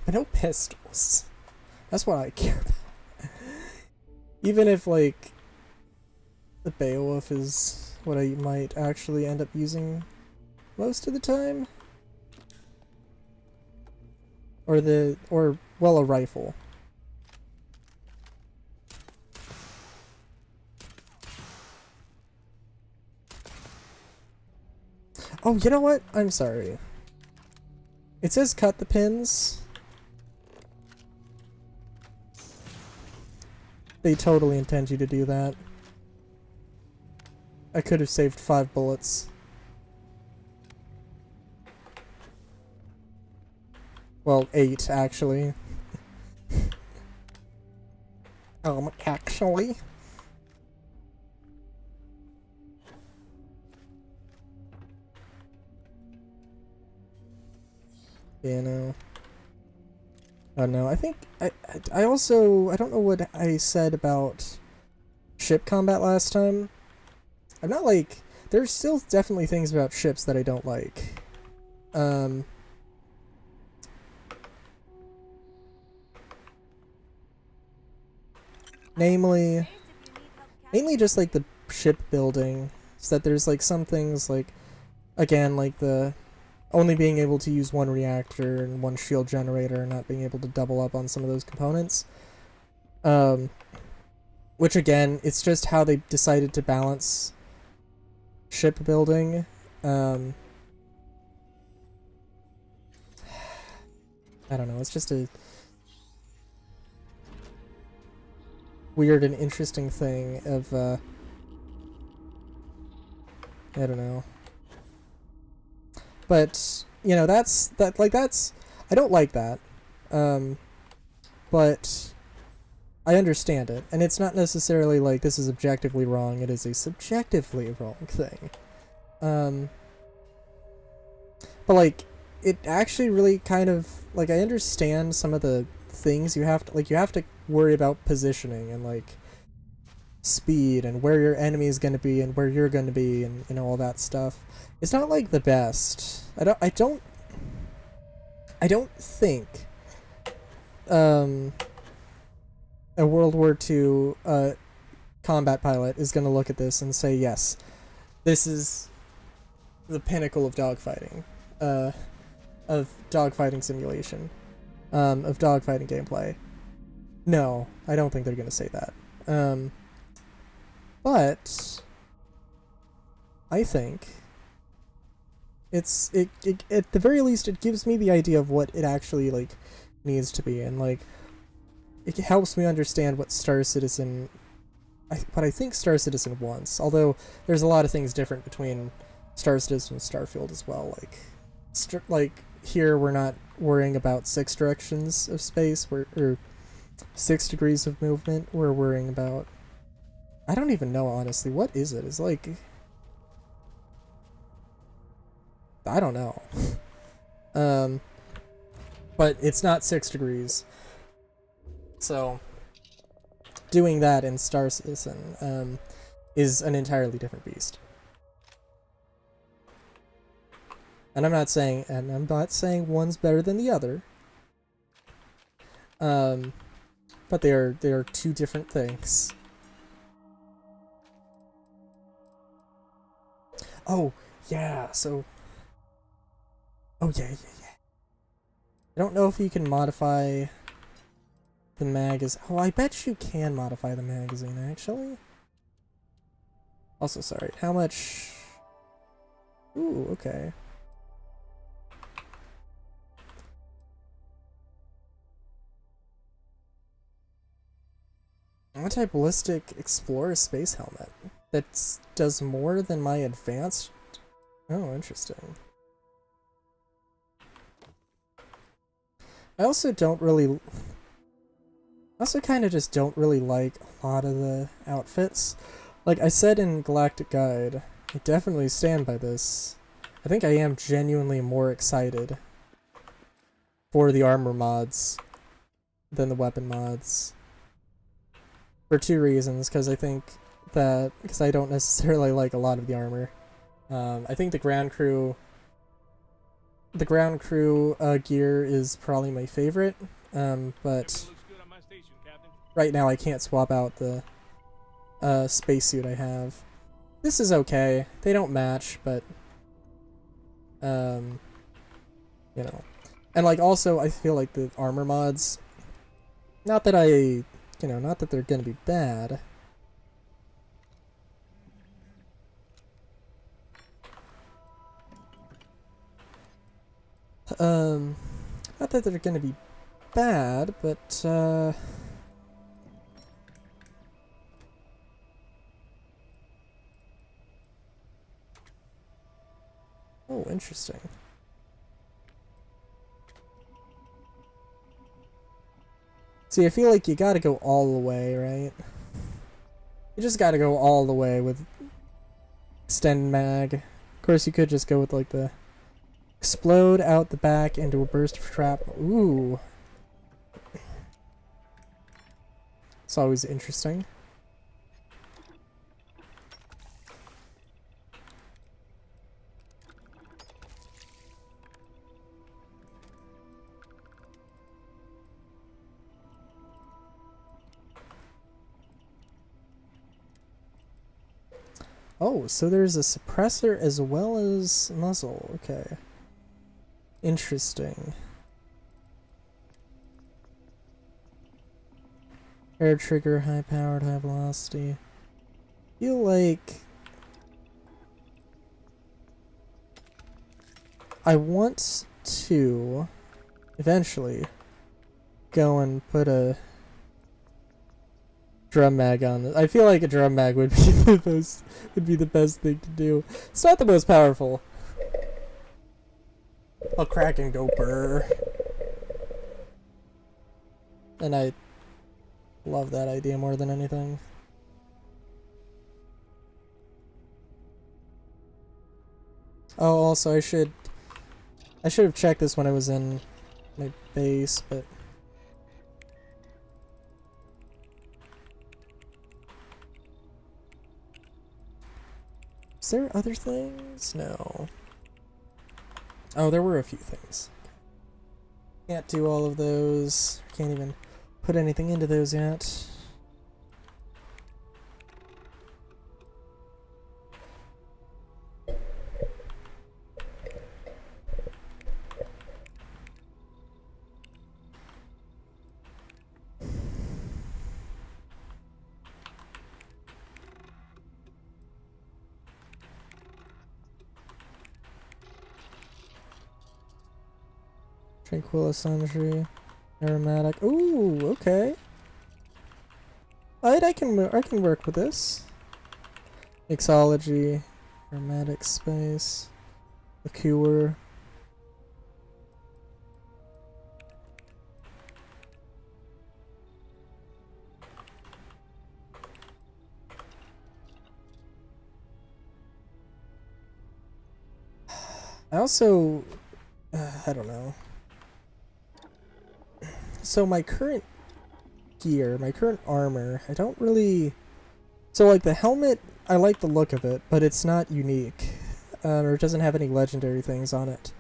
But no pistols. That's what I care about. Even if, like, the Beowulf is what I might actually end up using most of the time. Or well, a rifle. Oh, you know what? I'm sorry. It says cut the pins. They totally intend you to do that. I could have saved 5 bullets. Well, 8, actually. Actually. Yeah, no. Oh no, I think I also, I don't know what I said about ship combat last time. I'm not like, there's still definitely things about ships that I don't like. Namely just like the ship building, so that there's like some things like, again, like the only being able to use one reactor and one shield generator and not being able to double up on some of those components. Which again, it's just how they decided to balance ship building. I don't know, it's just a weird and interesting thing of, I don't know. But, you know, that's, I don't like that. But I understand it, and it's not necessarily like this is objectively wrong, it is a subjectively wrong thing. But like, it actually really kind of, like, I understand some of the things you have to worry about positioning and like speed and where your enemy is going to be and where you're going to be and, you know, all that stuff. It's not like the best. I don't think a World War II combat pilot is going to look at this and say, yes, this is the pinnacle of dogfighting, simulation, of dogfighting gameplay. No, I don't think they're going to say that. But I think it at the very least it gives me the idea of what it actually like needs to be, and like it helps me understand what Star Citizen what I think Star Citizen wants. Although there's a lot of things different between Star Citizen and Starfield as well. Like here we're not worrying about 6 directions of space, or 6 degrees of movement. We're worrying about, I don't even know, honestly. What is it? It's like, I don't know. But it's not 6 degrees. So doing that in Star Citizen is an entirely different beast. And I'm not saying one's better than the other. But they are two different things. Oh, yeah, so oh yeah. I don't know if you can modify the magazine. Oh, I bet you can modify the magazine, actually. Also, sorry, how much? Ooh, okay. Anti-ballistic Explorer space helmet. That does more than my advanced. Oh, interesting. I also don't really. I also kind of just don't really like a lot of the outfits. Like I said in Galactic Guide, I definitely stand by this. I think I am genuinely more excited for the armor mods than the weapon mods. For two reasons, because I don't necessarily like a lot of the armor. I think the ground crew gear is probably my favorite, but right now I can't swap out the spacesuit I have. This is okay. They don't match, but you know. And like also I feel like the armor mods, not that they're gonna be bad. Not that they're gonna be bad, but oh, interesting. See, I feel like you gotta go all the way, right? You just gotta go all the way with extend mag. Of course, you could just go with like the explode out the back into a burst of trap. Ooh. It's always interesting. Oh, so there's a suppressor as well as muzzle. Okay. Interesting. Air trigger, high powered, high velocity. Feel like I want to eventually go and put a drum mag on this. I feel like a drum mag would be the best thing to do. It's not the most powerful. I'll crack and go burr. And I love that idea more than anything. Oh, also I should have checked this when I was in my base, but is there other things? No. Oh, there were a few things. Can't do all of those. Can't even put anything into those yet. Tranquilla Sundry, Aromatic. Ooh, okay. I can work with this. Mixology, Aromatic Space, Liqueur. I also I don't know. So my current gear, my current armor, I don't really... So like the helmet, I like the look of it, but it's not unique. Or it doesn't have any legendary things on it.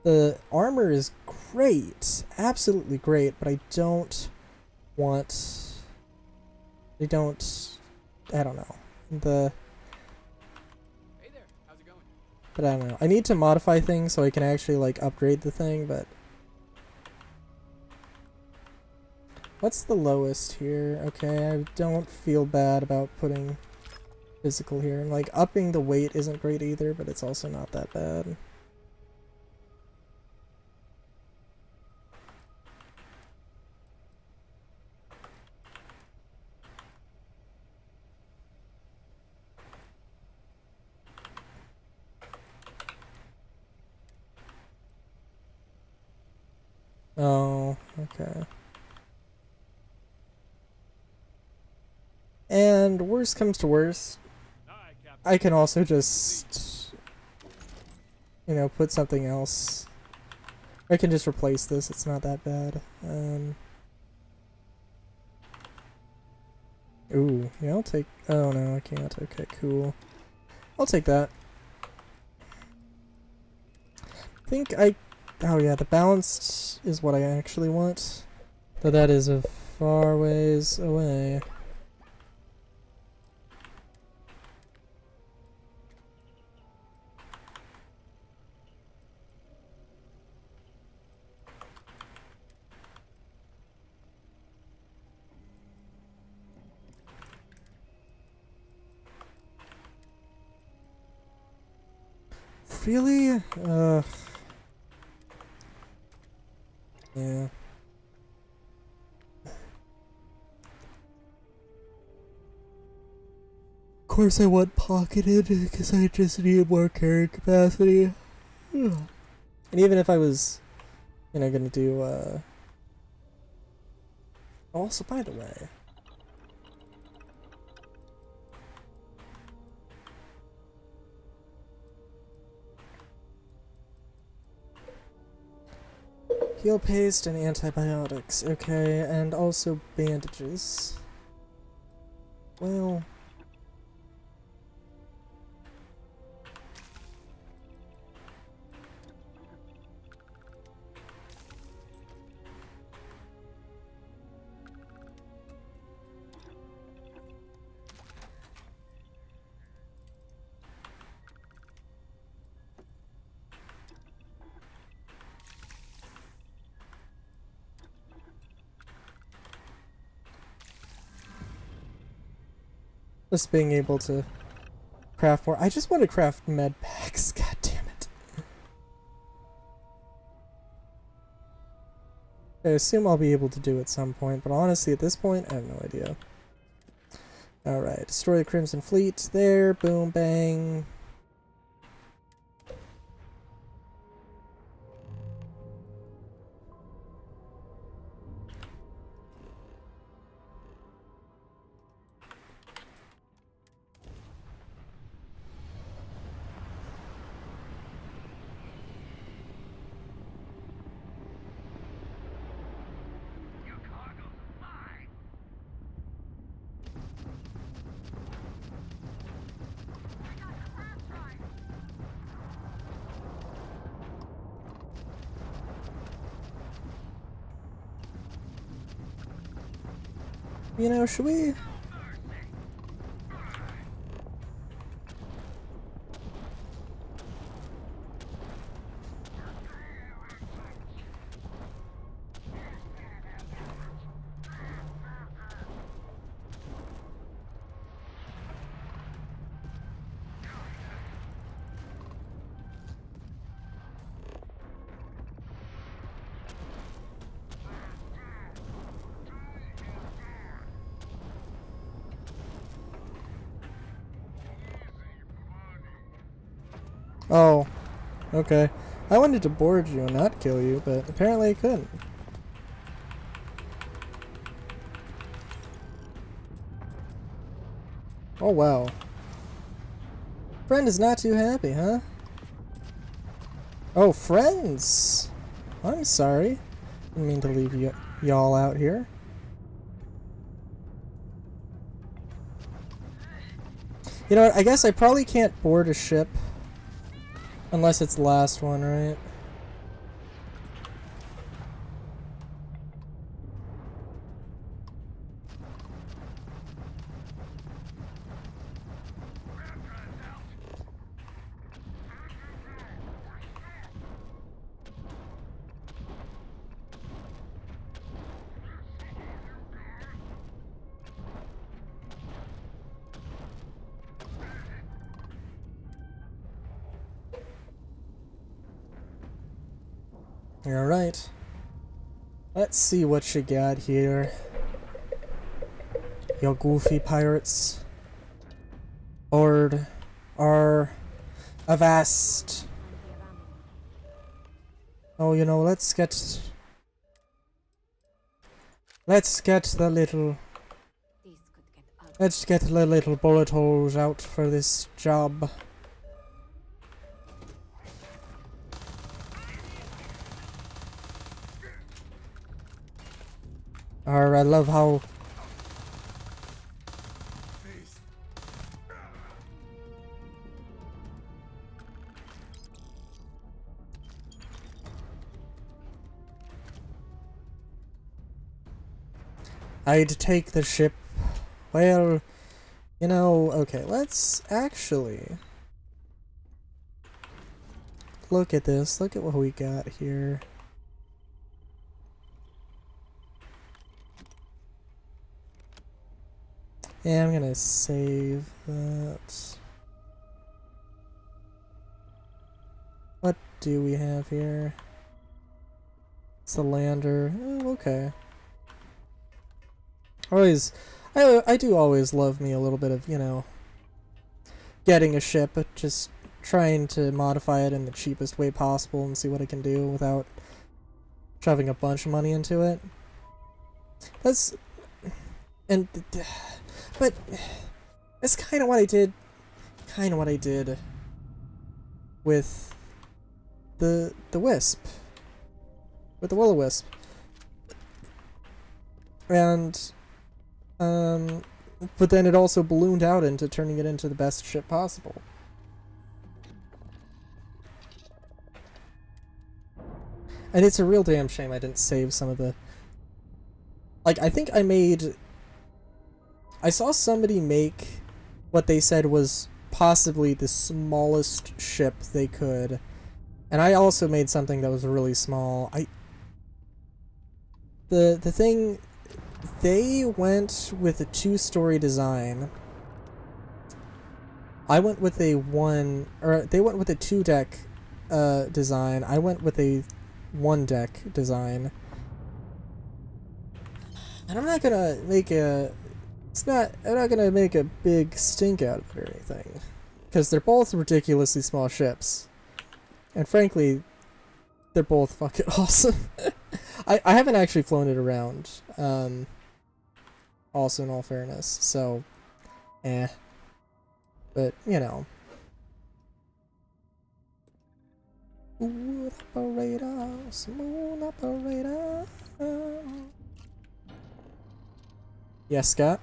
The armor is great, absolutely great, but I don't want... I don't know. Hey there, how's it going? But I don't know. I need to modify things so I can actually like upgrade the thing, but... What's the lowest here? Okay, I don't feel bad about putting physical here. And like upping the weight isn't great either, but it's also not that bad. Oh, okay. And worst comes to worst, Alright, Captain. I can also just, you know, put something else. I can just replace this, it's not that bad. Ooh, yeah, I'll take, oh no, I can't, okay, cool. I'll take that. I think oh yeah, the balanced is what I actually want. Though that is a far ways away. Really? Yeah. Of course I want pocketed, because I just need more carrying capacity. And even if I was, you know, gonna do, also, by the way... Heal paste and antibiotics, okay, and also bandages. Well... Just being able to craft more. I just want to craft med packs. God damn it. I assume I'll be able to do it at some point, but honestly, at this point, I have no idea. Alright, destroy the Crimson Fleet. There, boom, bang. You know, should we... Oh, okay. I wanted to board you and not kill you, but apparently I couldn't. Oh wow. Friend is not too happy, huh? Oh, friends! I'm sorry. Didn't mean to leave y'all out here. You know what, I guess I probably can't board a ship. Unless it's the last one, right? Alright. Let's see what you got here. Yo goofy pirates. Board. Are. Avast. Oh, you know, let's get the little... This could get ugly. Let's get the little bullet holes out for this job. I love how... I'd take the ship. Well, you know, okay, let's actually look at this. Look at what we got here. Yeah, I'm gonna save that. What do we have here? It's a lander. Oh, okay. I do always love me a little bit of, you know, getting a ship, but just trying to modify it in the cheapest way possible and see what I can do without shoving a bunch of money into it. But that's kind of what I did with the Wisp, with the Will-O-Wisp. And but then it also ballooned out into turning it into the best ship possible. And it's a real damn shame I didn't save some of the... Like, I think I saw somebody make what they said was possibly the smallest ship they could. And I also made something that was really small. The thing... They went with a 2-story design. I went with they went with a 2-deck design. I went with a 1-deck design. And I'm not gonna make I'm not gonna make a big stink out of it or anything. Because they're both ridiculously small ships. And frankly, they're both fucking awesome. I haven't actually flown it around. Also, in all fairness, so, but, you know. Smooth operator, smooth operator. Yes, Scott?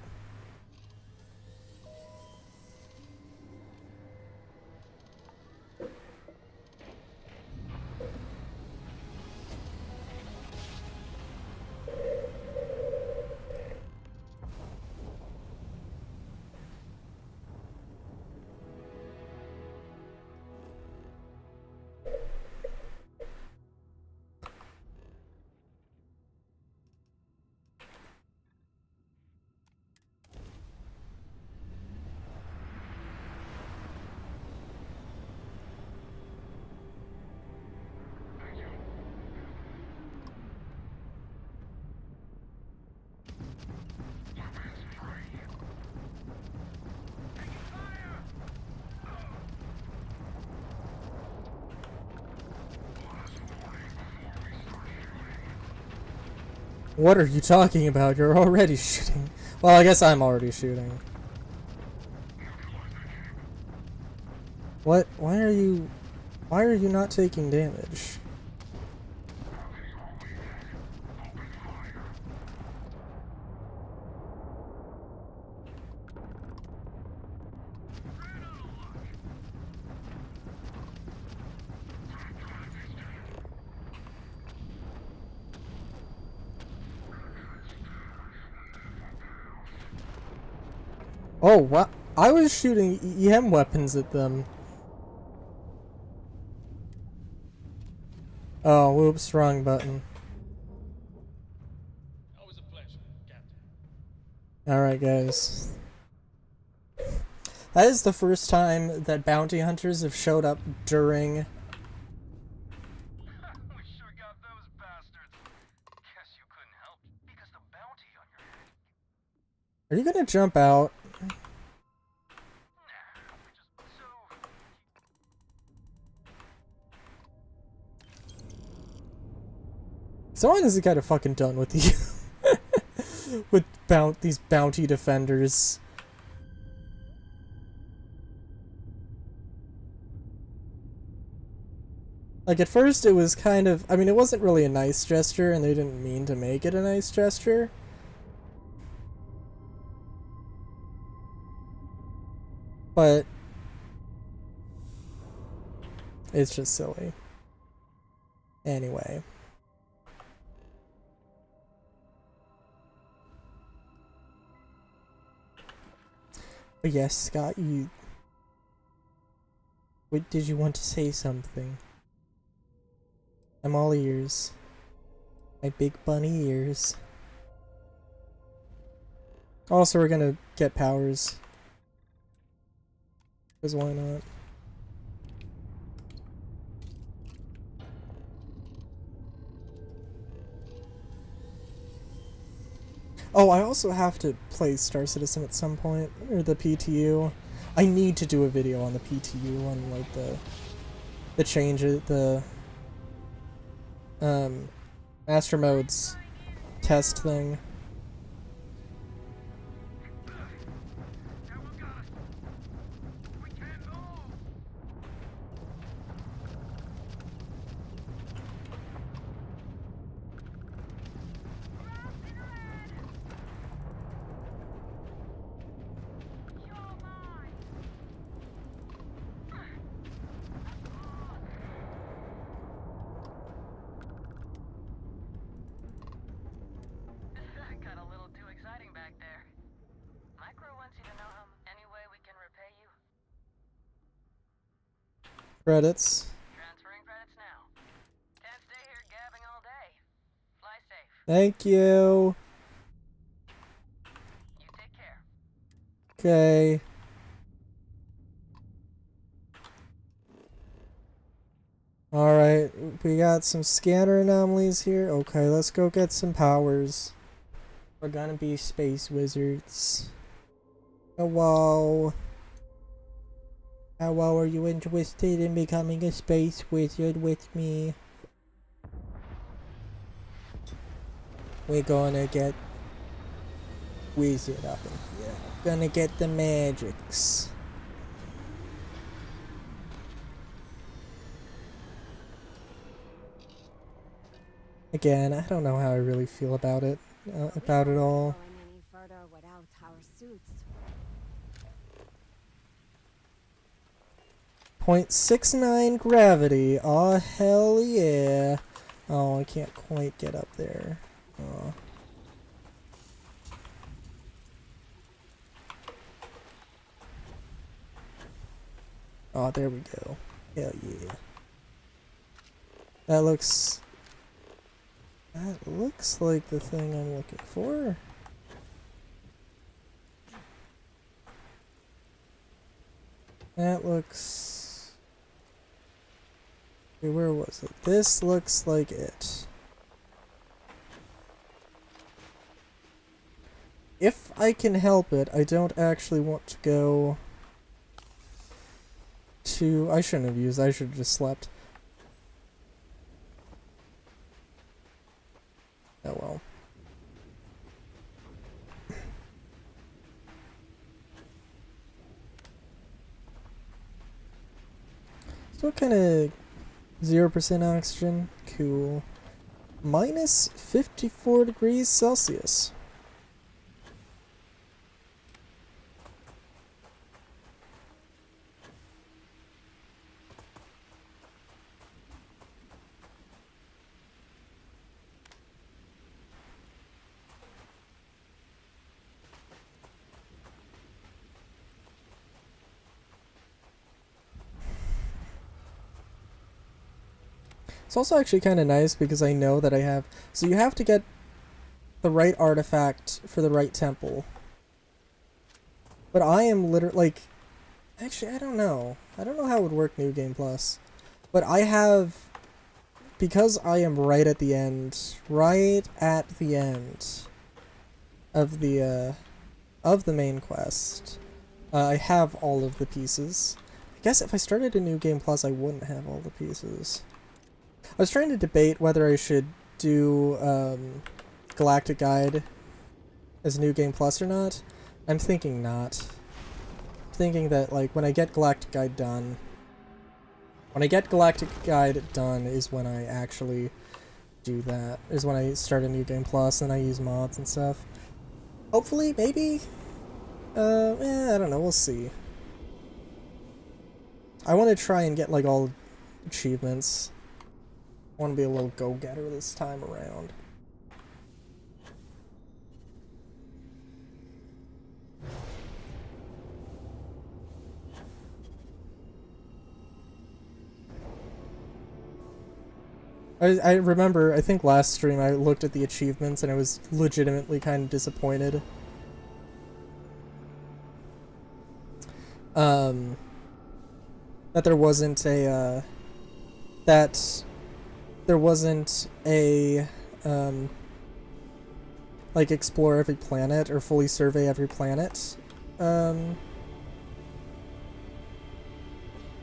What are you talking about? You're already shooting. Well, I guess I'm already shooting. What? Why Why are you not taking damage? Oh, what? I was shooting EM weapons at them. Oh, whoops, wrong button. Always a pleasure, Captain. Alright, guys. That is the first time that bounty hunters have showed up during... We sure got those bastards. Guess you couldn't help because the bounty on your head. Are you gonna jump out? Nah, we just so. Someone is kind of fucking done with you. With these bounty defenders. Like, at first it was kind of... I mean, it wasn't really a nice gesture, and they didn't mean to make it a nice gesture. But... it's just silly. Anyway. But yes, Scott, you... What, did you want to say something? I'm all ears. My big bunny ears. Also, we're gonna get powers. Because why not? Oh, I also have to play Star Citizen at some point, or the PTU. I need to do a video on the PTU, on like the change, the Master Modes test thing. Got a little too exciting back there. Micro wants you to know any way we can repay you. Credits. Transferring credits now. Can't stay here gabbing all day. Fly safe. Thank you. You take care. Okay. Alright, we got some scanner anomalies here. Okay, let's go get some powers. We're gonna be space wizards. Hello. Hello, are you interested in becoming a space wizard with me? We're gonna get wizard up in here. Gonna get the magics. Again, I don't know how I really feel about it. About it all. Going any further without our suits. 0.69 gravity. Aw, hell yeah. Oh, I can't quite get up there. Aw. Oh, there we go. Hell yeah. That looks like the thing I'm looking for. That looks... Okay, where was it? This looks like it. If I can help it, I don't actually want to go to... I shouldn't have used, I should have just slept. Oh well. So what kind of 0% oxygen. Cool. Minus 54 degrees Celsius. It's also actually kind of nice because I know that I have... So you have to get the right artifact for the right temple. But I am literally... Like... Actually, I don't know. I don't know how it would work New Game Plus. But I have... Because I am right at the end... Right at the end... Of the main quest. I have all of the pieces. I guess if I started a New Game Plus, I wouldn't have all the pieces. I was trying to debate whether I should do Galactic Guide as New Game Plus or not. I'm thinking not. I'm thinking that like when I get Galactic Guide done is when I actually do that. Is when I start a New Game Plus and I use mods and stuff. Hopefully, maybe. I don't know. We'll see. I want to try and get like all achievements. I want to be a little go-getter this time around. I remember, I think last stream I looked at the achievements and I was legitimately kind of disappointed. That there wasn't a, like explore every planet or fully survey every planet,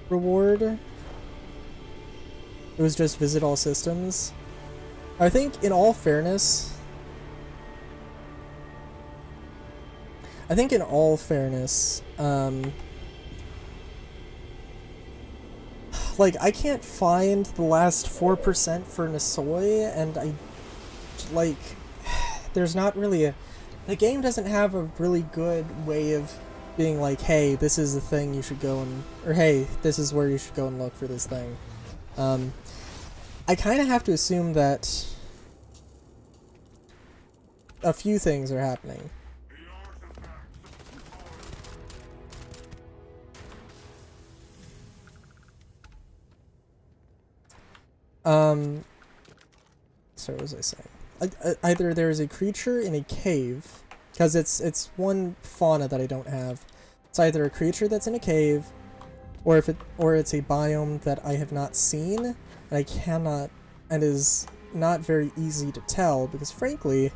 reward. It was just visit all systems. I think in all fairness, like, I can't find the last 4% for Nisoy, and there's not really the game doesn't have a really good way of being like, hey, this is the thing you should go and, or hey, this is where you should go and look for this thing. I kind of have to assume that a few things are happening. So what was I saying? Either there is a creature in a cave, because it's one fauna that I don't have. It's either a creature that's in a cave, or it's a biome that I have not seen, and I cannot, and is not very easy to tell, because frankly,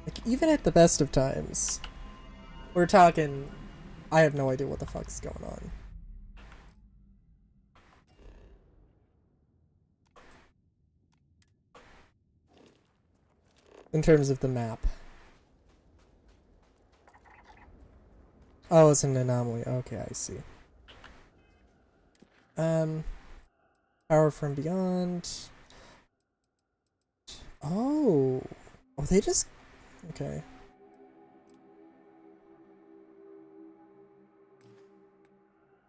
like, even at the best of times, we're talking, I have no idea what the fuck is going on. In terms of the map. Oh, it's an anomaly. Okay, I see. Power from beyond. Oh, they just... Okay.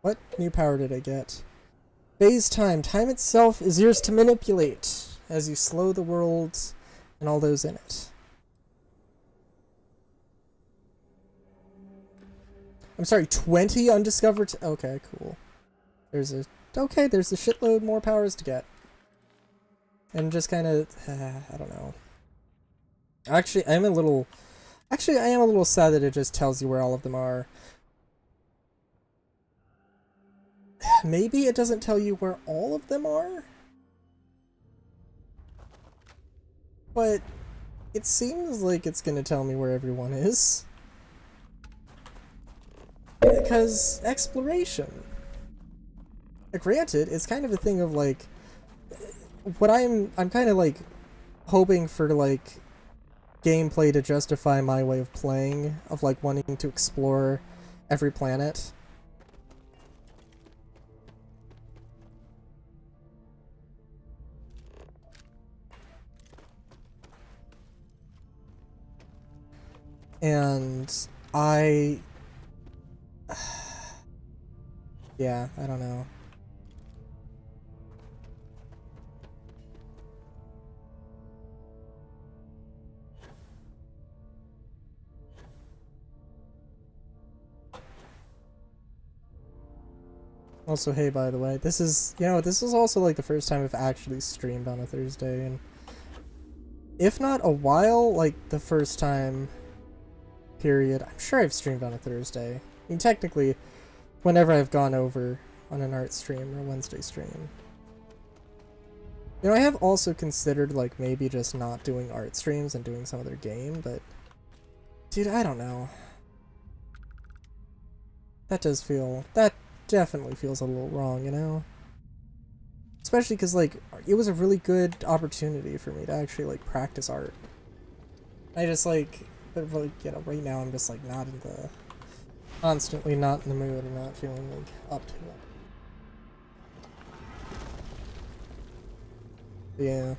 What new power did I get? Phase time. Time itself is yours to manipulate as you slow the world and all those in it. I'm sorry, 20 undiscovered... Okay, cool. There's a shitload more powers to get. And just kind of... I don't know. Actually, I am a little sad that it just tells you where all of them are. Maybe it doesn't tell you where all of them are? But it seems like it's gonna tell me where everyone is. Because exploration. Granted, it's kind of a thing of like, what I'm kind of like hoping for like gameplay to justify my way of playing, of like wanting to explore every planet. And I... yeah, I don't know. Also, hey, by the way, this is, this is also like the first time I've actually streamed on a Thursday, and if not a while, like the first time period, I'm sure I've streamed on a Thursday. I mean, technically, whenever I've gone over on an art stream or a Wednesday stream. I have also considered like maybe just not doing art streams and doing some other game, but dude, I don't know. That definitely feels a little wrong, Especially because, like, it was a really good opportunity for me to actually, like, practice art. I just, like, but, like, right now I'm just, like, constantly not in the mood and not feeling, like, up to it. Yeah.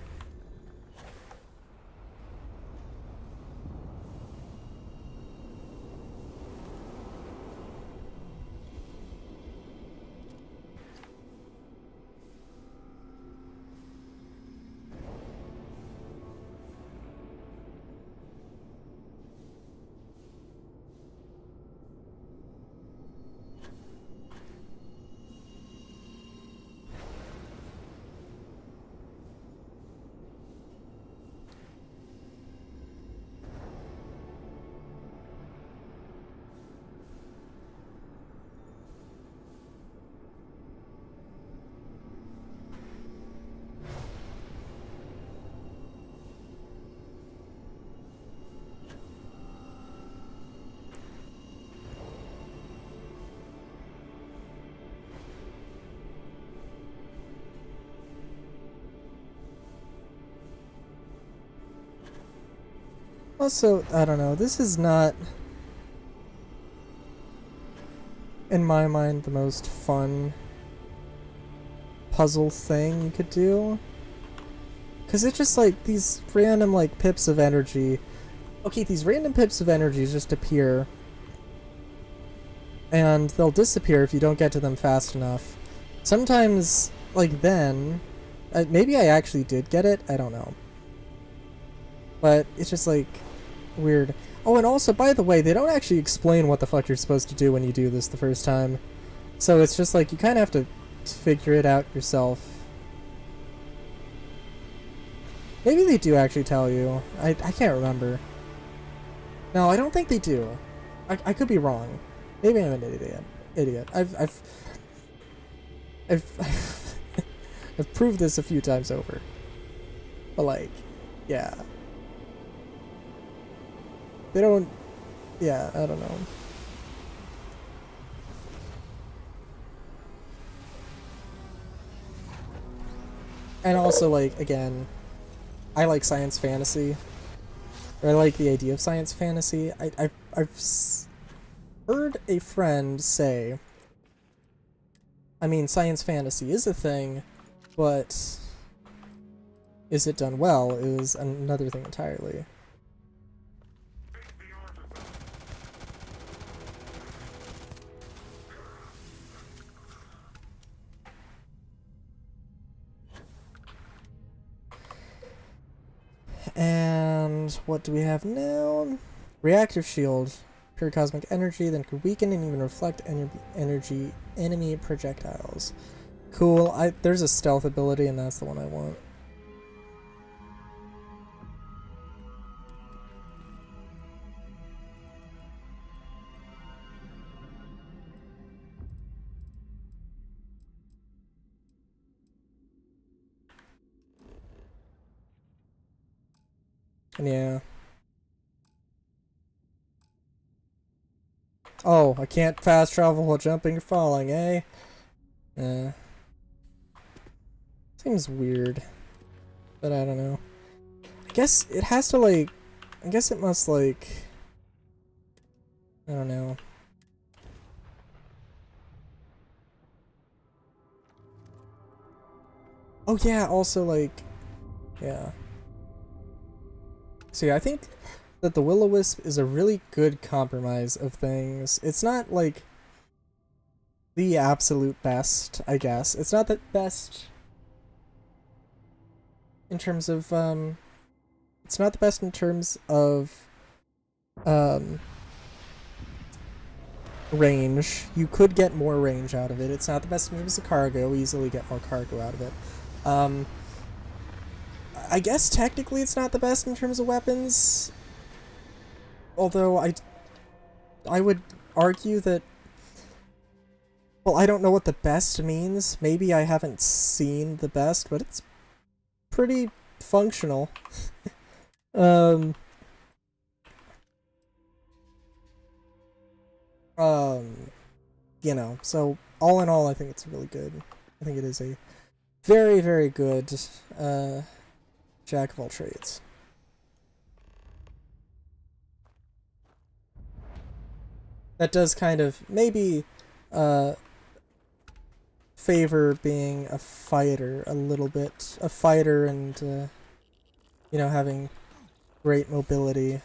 Also, I don't know, this is not, in my mind, the most fun puzzle thing you could do. Because it's just like these random, like, pips of energy. Okay, these random pips of energy just appear. And they'll disappear if you don't get to them fast enough. Sometimes, like, then... maybe I actually did get it, I don't know. But it's just, like, weird. Oh, and also, by the way, they don't actually explain what the fuck you're supposed to do when you do this the first time. So it's just like, you kind of have to figure it out yourself. Maybe they do actually tell you. I can't remember. No, I don't think they do. I could be wrong. Maybe I'm an idiot. I've I've proved this a few times over. But like, yeah. They don't, yeah, I don't know. And also, like, again, I like science fantasy. Or I like the idea of science fantasy. I've heard a friend say, I mean, science fantasy is a thing, but is it done well is another thing entirely. And what do we have now? Reactive shield. Pure cosmic energy, then could weaken and even reflect energy enemy projectiles. Cool. There's a stealth ability, and that's the one I want. And yeah. Oh, I can't fast travel while jumping or falling, eh? Seems weird. But I don't know. I guess it has to, like... I guess it must, like... I don't know. Oh yeah, also, like... Yeah. So yeah, I think that the Will-O-Wisp is a really good compromise of things. It's not like the absolute best, I guess. It's not the best in terms of it's not the best in terms of range. You could get more range out of it. It's not the best in terms of cargo. Easily get more cargo out of it. I guess technically it's not the best in terms of weapons. Although I would argue that, well, I don't know what the best means. Maybe I haven't seen the best, but it's pretty functional. You know, so all in all, I think it's really good. I think it is a very, very good jack of all trades. That does kind of maybe favor being a fighter a little bit. A fighter and, you know, having great mobility.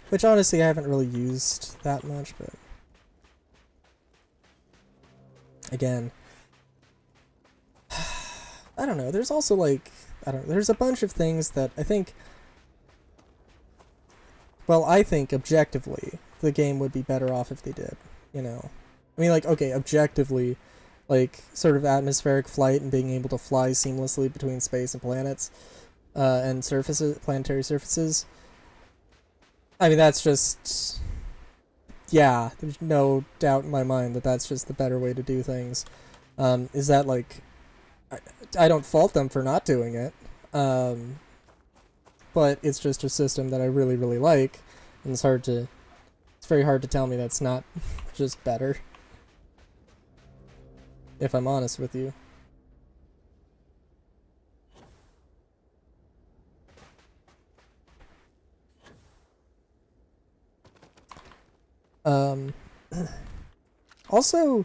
Which honestly I haven't really used that much, but again, I don't know. There's also like, I don't know, there's a bunch of things that I think, well, I think objectively the game would be better off if they did, you know. I mean, like, okay, objectively, like, sort of atmospheric flight and being able to fly seamlessly between space and planets, and surfaces, planetary surfaces. I mean, that's just, yeah, there's no doubt in my mind that that's just the better way to do things. Is that, like, I don't fault them for not doing it, but it's just a system that I really, really like, and it's very hard to tell me that's not just better, if I'm honest with you. Also,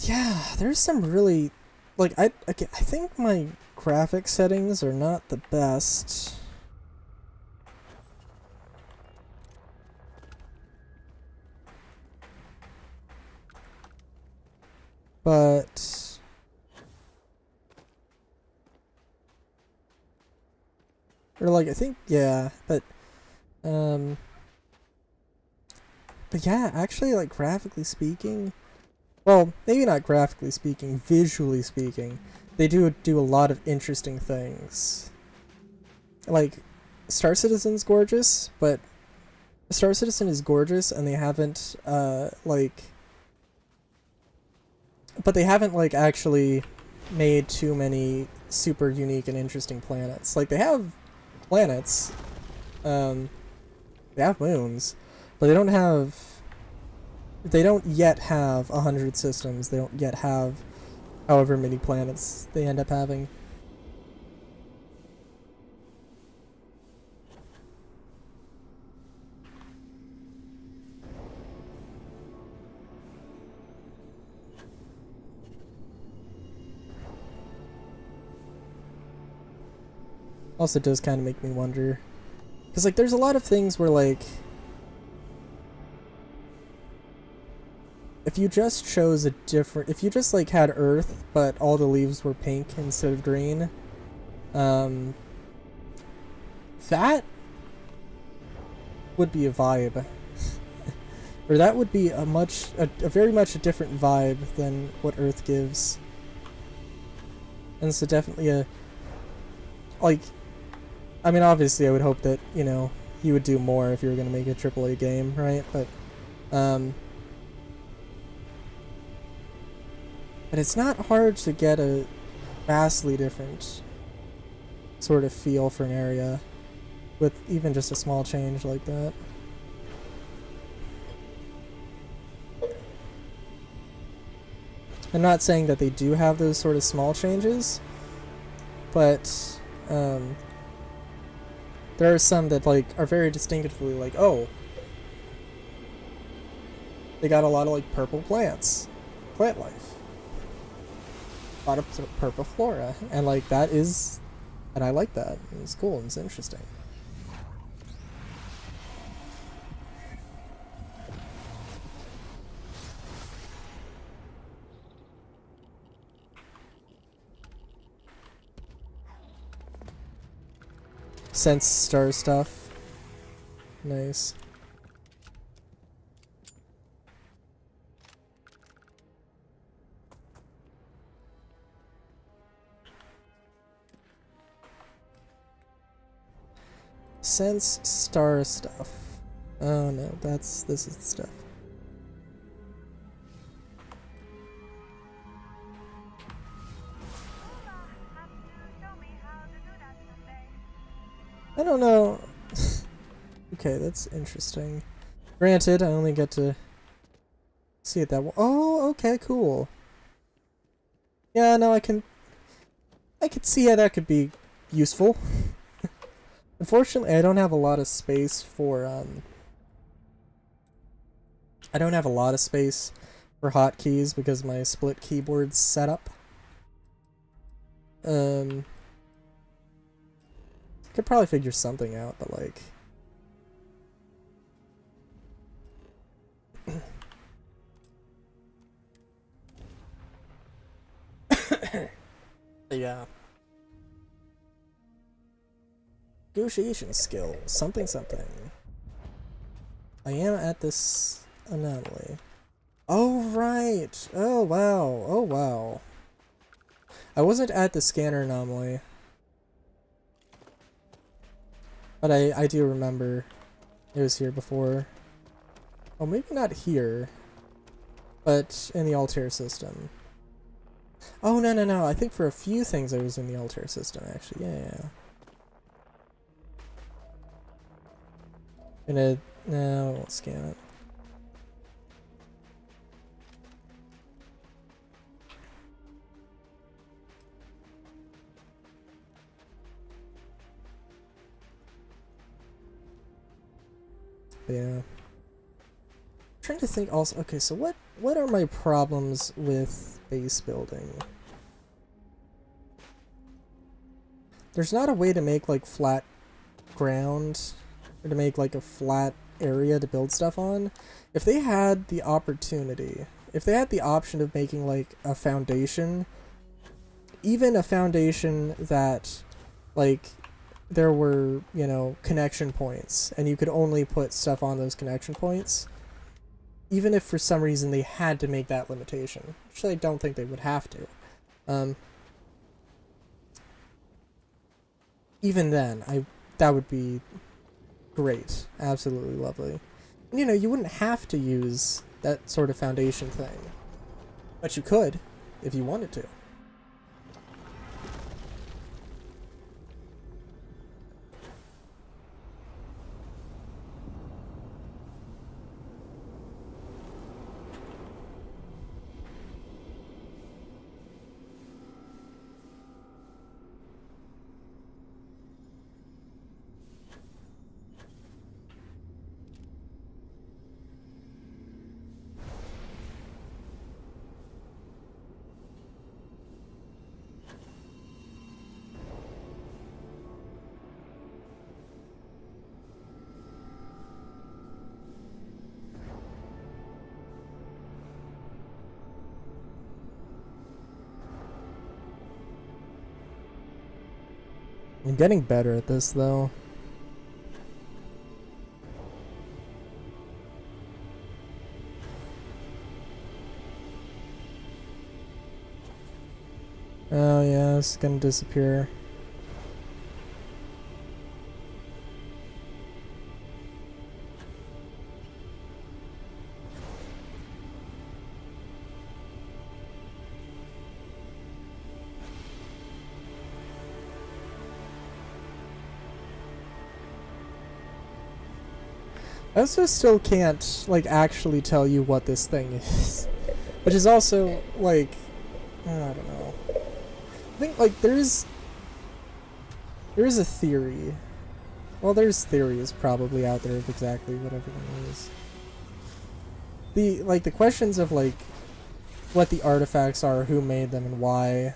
yeah, there's some really, like, I think my graphic settings are not the best. But or like I think, yeah, but yeah, actually, like, graphically speaking, well, maybe not graphically speaking, visually speaking, they do a lot of interesting things. Like, Star Citizen's gorgeous, but Star Citizen is gorgeous, and they haven't, like, but they haven't, like, actually made too many super unique and interesting planets. Like, they have planets, they have moons, but they don't yet have 100 systems. They don't yet have however many planets they end up having. Also does kind of make me wonder, because, like, there's a lot of things where, like, if you just chose a different, if you just, like, had Earth, but all the leaves were pink instead of green, that would be a vibe. Or that would be a very much a different vibe than what Earth gives. And so definitely a, like, I mean, obviously I would hope that, you know, you would do more if you were going to make a AAA game, right? But it's not hard to get a vastly different sort of feel for an area with even just a small change like that. I'm not saying that they do have those sort of small changes, but there are some that, like, are very distinctively like, oh, they got a lot of, like, purple plants, plant life, a lot of purple flora, and, like, that is And I like that. It's cool and it's interesting. Sense star stuff. Nice. Sense star stuff. Oh no, this is the stuff. I don't know. Okay, that's interesting. Granted, I only get to see it that way. Oh, okay, cool. Yeah, no, I could see how that could be useful. Unfortunately, I don't have a lot of space for I don't have a lot of space for hotkeys because my split keyboard's set up. Could probably figure something out, but like yeah. Negotiation skill, something something. I am at this anomaly. Oh right. Oh wow. Oh wow. I wasn't at the scanner anomaly. But I do remember it was here before. Oh, maybe not here. But in the Altair system. Oh, no, no, no. I think for a few things I was in the Altair system, actually. Yeah. No, I won't scan it. Yeah. I'm trying to think also. Okay, so what are my problems with base building? There's not a way to make like flat ground or to make like a flat area to build stuff on. If they had the opportunity, if they had the option of making like a foundation, even a foundation that like there were, you know, connection points and you could only put stuff on those connection points, even if for some reason they had to make that limitation, which I don't think they would have to. Even then, that would be great. Absolutely lovely. And, you know, you wouldn't have to use that sort of foundation thing, but you could if you wanted to. I'm getting better at this, though. Oh yeah, it's gonna disappear. I also still can't, like, actually tell you what this thing is. Which is also, like, I don't know. I think, like, there is a theory. Well, there's theories probably out there of exactly what everything is. The questions of, like, what the artifacts are, who made them, and why.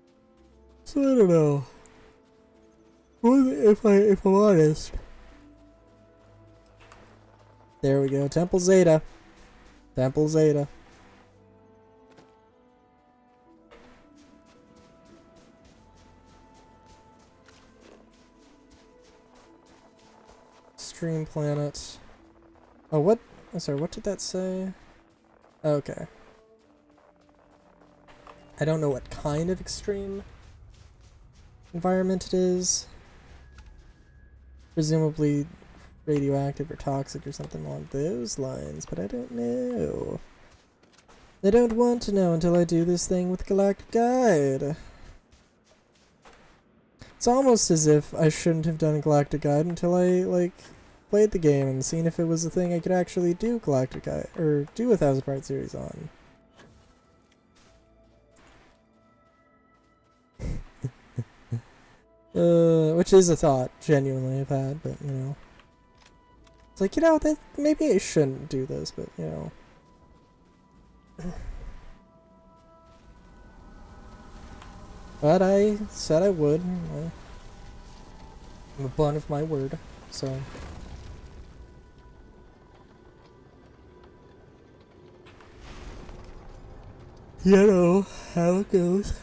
So I don't know. If I'm honest. There we go. Temple Zeta. Temple Zeta. Stream planet. Oh, what? I'm sorry, what did that say? Okay. I don't know what kind of extreme environment it is. Presumably radioactive or toxic or something along those lines, but I don't know. I don't want to know until I do this thing with Galactic Guide. It's almost as if I shouldn't have done Galactic Guide until I, like, played the game and seen if it was a thing I could actually do Galactic Guide, or do a 1000-part series on. Which is a thought, genuinely, I've had, but, you know. It's like, you know, that maybe I shouldn't do this, but, you know. But I said I would. I'm a bun of my word, so. You know how it goes.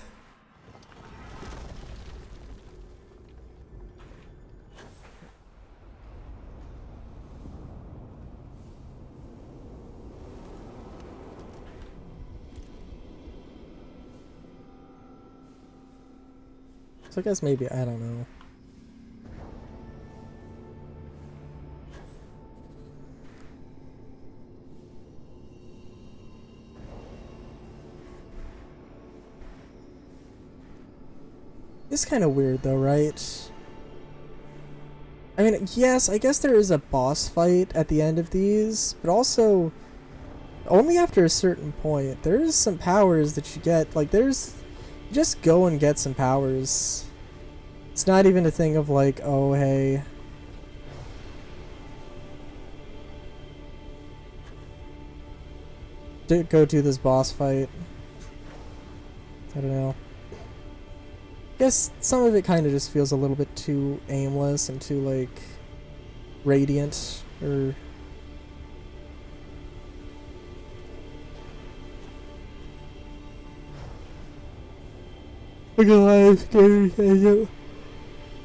So I guess maybe, I don't know. It's kind of weird though, right? I mean, yes, I guess there is a boss fight at the end of these, but also only after a certain point. There's some powers that you get, like there's, you just go and get some powers. It's not even a thing of like, oh hey, go do this boss fight. I don't know. I guess some of it kind of just feels a little bit too aimless and too, like, radiant, or... It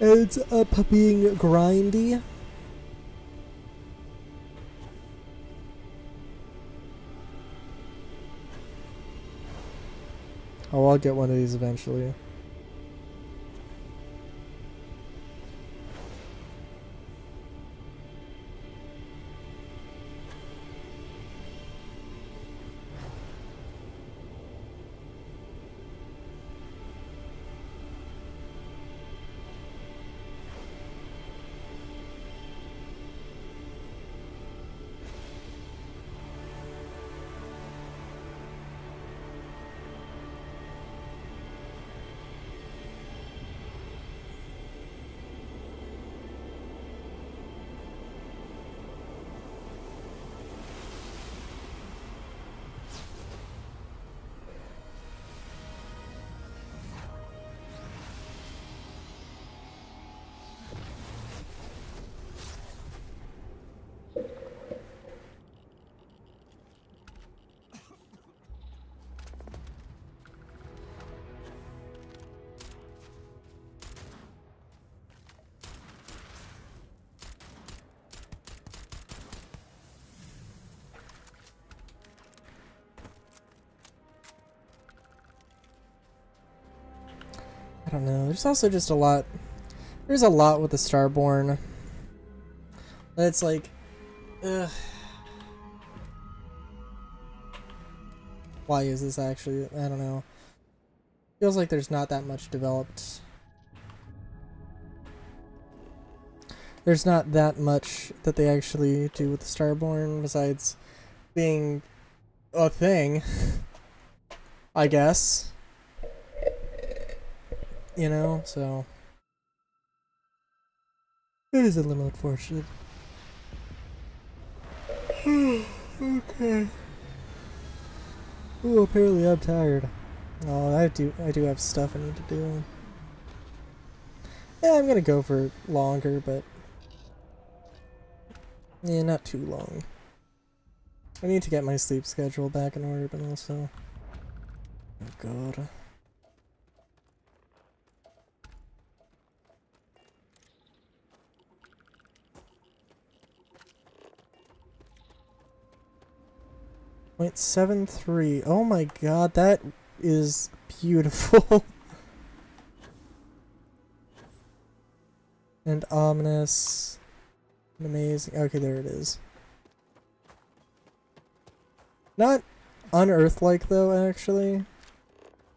ends up being grindy. Oh, I'll get one of these eventually. I don't know, there's also just a lot, there's a lot with the Starborn. It's like, ugh. Why is this actually, I don't know. Feels like there's not that much developed. There's not that much that they actually do with the Starborn besides being a thing, I guess. You know, so it is a little unfortunate. Okay. Oh, apparently I'm tired. Oh, I do have stuff I need to do. Yeah, I'm gonna go for longer, but yeah, not too long. I need to get my sleep schedule back in order, but also, oh god. 0.73. Oh my god, that is beautiful. And ominous. And amazing. Okay, there it is. Not unearth-like though, actually.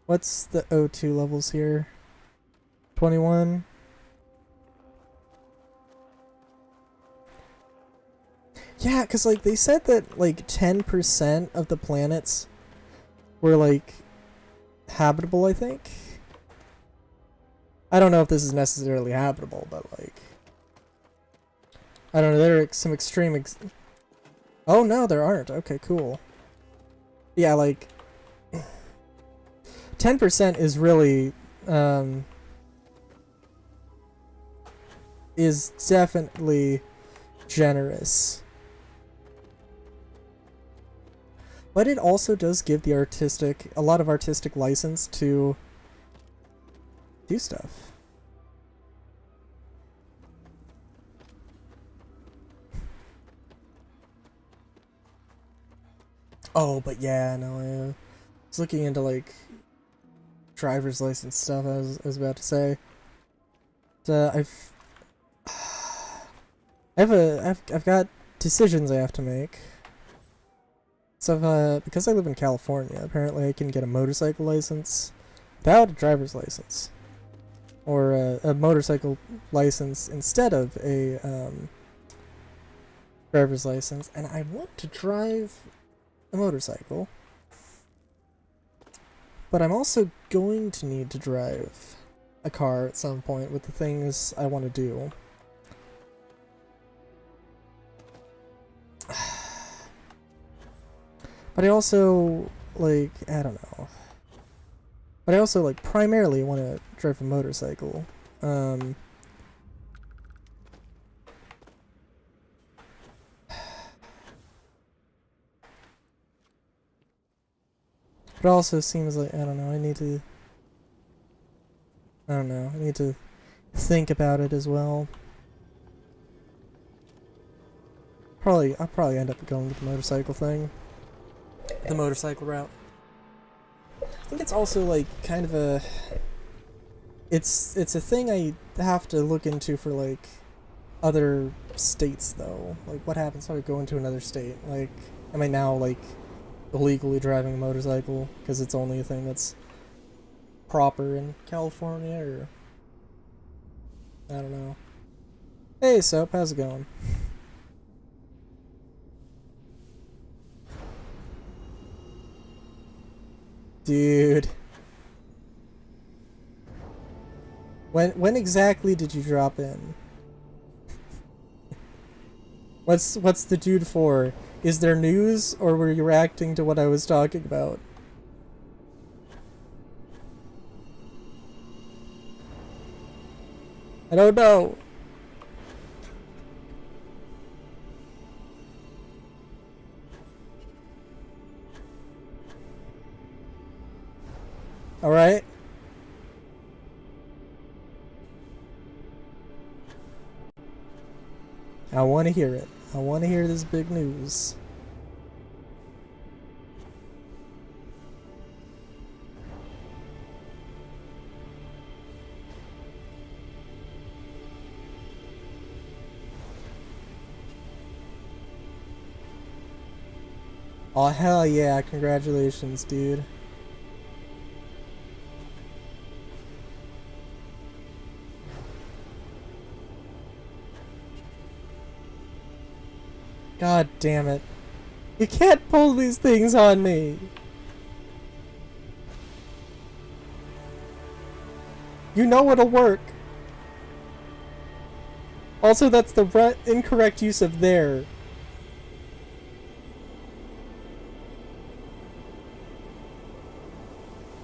What's the O2 levels here? 21? Yeah, because, like, they said that, like, 10% of the planets were, like, habitable, I think? I don't know if this is necessarily habitable, but, like... I don't know, there are some extreme oh, no, there aren't. Okay, cool. Yeah, like... 10% is really, is definitely generous. But it also does give the a lot of artistic license to do stuff. Oh, but yeah, no, I was looking into, like, driver's license stuff, I was about to say. I've got decisions I have to make. So, because I live in California, apparently I can get a motorcycle license without a driver's license. Or a motorcycle license instead of a, driver's license. And I want to drive a motorcycle. But I'm also going to need to drive a car at some point with the things I want to do. But I also, like, I don't know. But I also, like, primarily want to drive a motorcycle. But it also seems like, I don't know, I need to think about it as well. I'll probably end up going with the motorcycle thing. The motorcycle route. I think it's also, like, kind of a... It's a thing I have to look into for, like, other states, though. Like, what happens if I go into another state? Like, am I now, like, illegally driving a motorcycle because it's only a thing that's proper in California, or... I don't know. Hey, Soap, how's it going? Dude. When exactly did you drop in? What's the dude for? Is there news, or were you reacting to what I was talking about? I don't know. Alright. I want to hear it. I want to hear this big news. Oh, hell yeah. Congratulations, dude. God damn it. You can't pull these things on me. You know it'll work. Also, that's the incorrect use of there.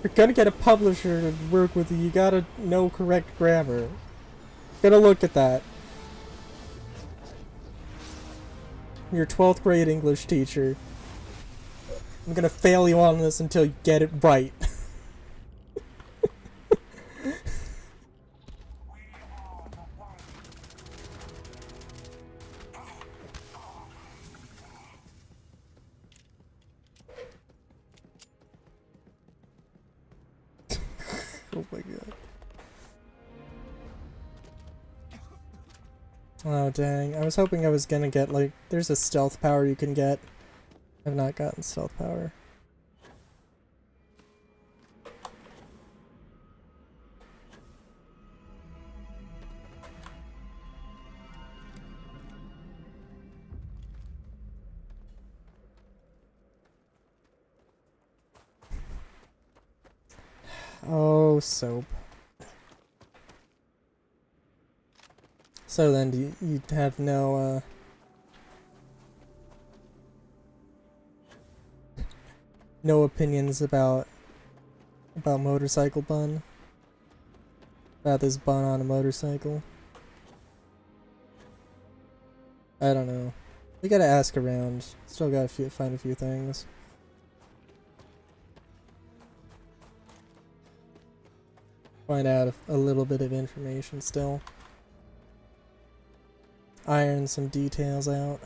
You're gonna get a publisher to work with you. You gotta know correct grammar. Gonna look at that. Your 12th grade English teacher. I'm gonna fail you on this until you get it right. Oh my god. Oh dang, I was hoping I was gonna get, like, there's a stealth power you can get. I've not gotten stealth power. Oh, soap. So then, you have no, no opinions about motorcycle bun? About this bun on a motorcycle? I don't know. We gotta ask around. Still gotta find a few things. Find out a little bit of information still. Iron some details out.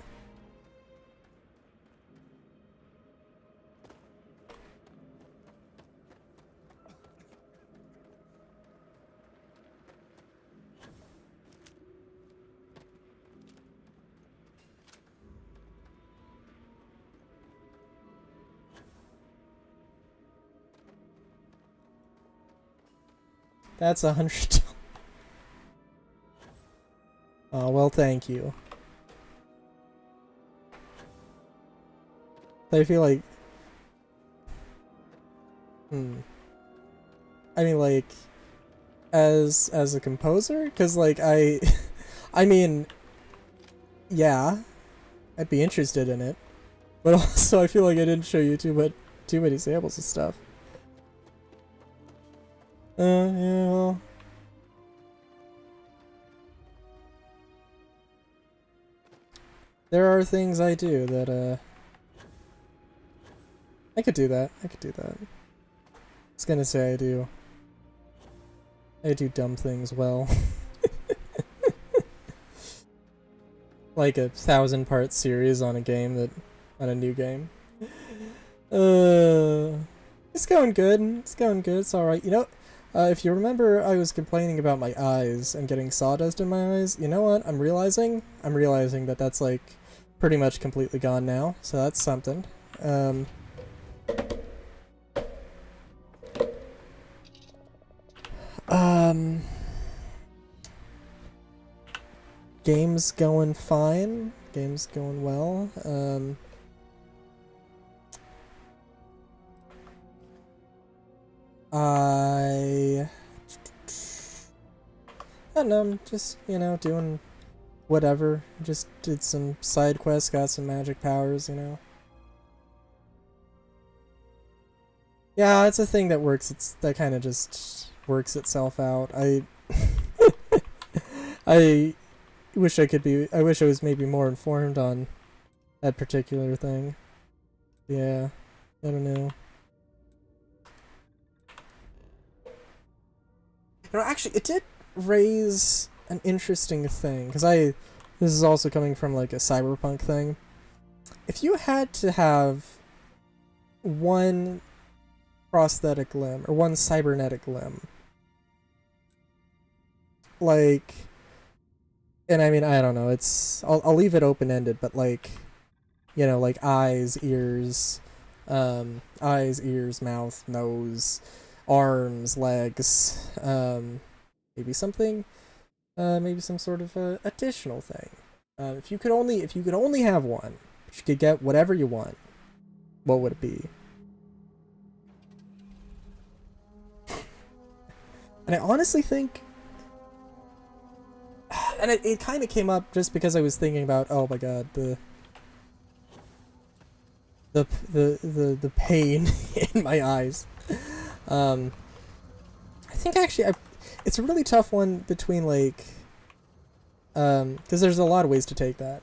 That's $100. Oh, well, thank you. I feel like... I mean, like, as a composer? Because, like, I mean, yeah, I'd be interested in it. But also, I feel like I didn't show you too many samples of stuff. Yeah, well... There are things I do that, I could do that. I could do that. I was gonna say I do dumb things well. Like a 1,000-part series on a game on a new game. It's going good. It's going good. It's alright. You know, if you remember, I was complaining about my eyes and getting sawdust in my eyes. You know what? I'm realizing that that's, like, pretty much completely gone now. So that's something. Game's going fine. Game's going well. I don't know, I'm just, you know, doing whatever. Just did some side quests, got some magic powers, you know. Yeah, it's a thing that works. That kind of just works itself out. I wish I wish I was maybe more informed on that particular thing. Yeah, I don't know. You know, actually, it did raise an interesting thing, because this is also coming from, like, a cyberpunk thing. If you had to have one prosthetic limb, or one cybernetic limb, like, and I mean, I don't know, I'll leave it open-ended, but, like, you know, like eyes, ears, mouth, nose, arms, legs, maybe something, maybe some sort of additional thing. If you could only have one, but you could get whatever you want, what would it be? And I honestly think, and it kind of came up just because I was thinking about, oh my god, the pain in my eyes. I think actually it's a really tough one between, like, Because there's a lot of ways to take that.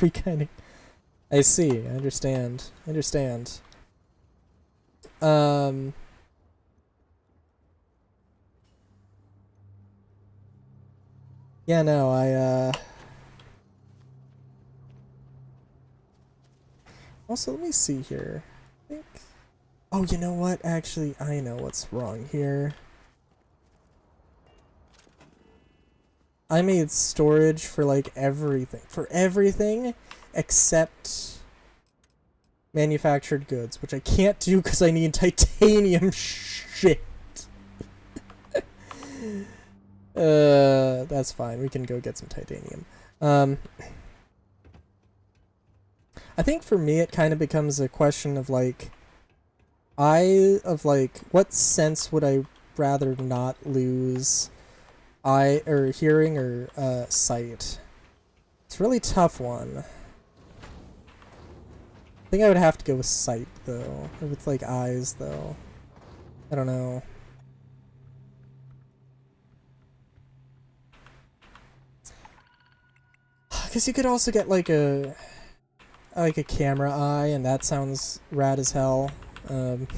We kind of... I see. I understand. I understand. Yeah, no, Also, let me see here. I think... Oh, you know what? Actually, I know what's wrong here. I made storage for, like, everything. For everything except manufactured goods, which I can't do because I need titanium shit. That's fine. We can go get some titanium. I think for me it kind of becomes a question of like, what sense would I rather not lose? Hearing or sight? It's a really tough one. I think I would have to go with sight though, or with like eyes though. I don't know. Because you could also get like a camera eye, and that sounds rad as hell. But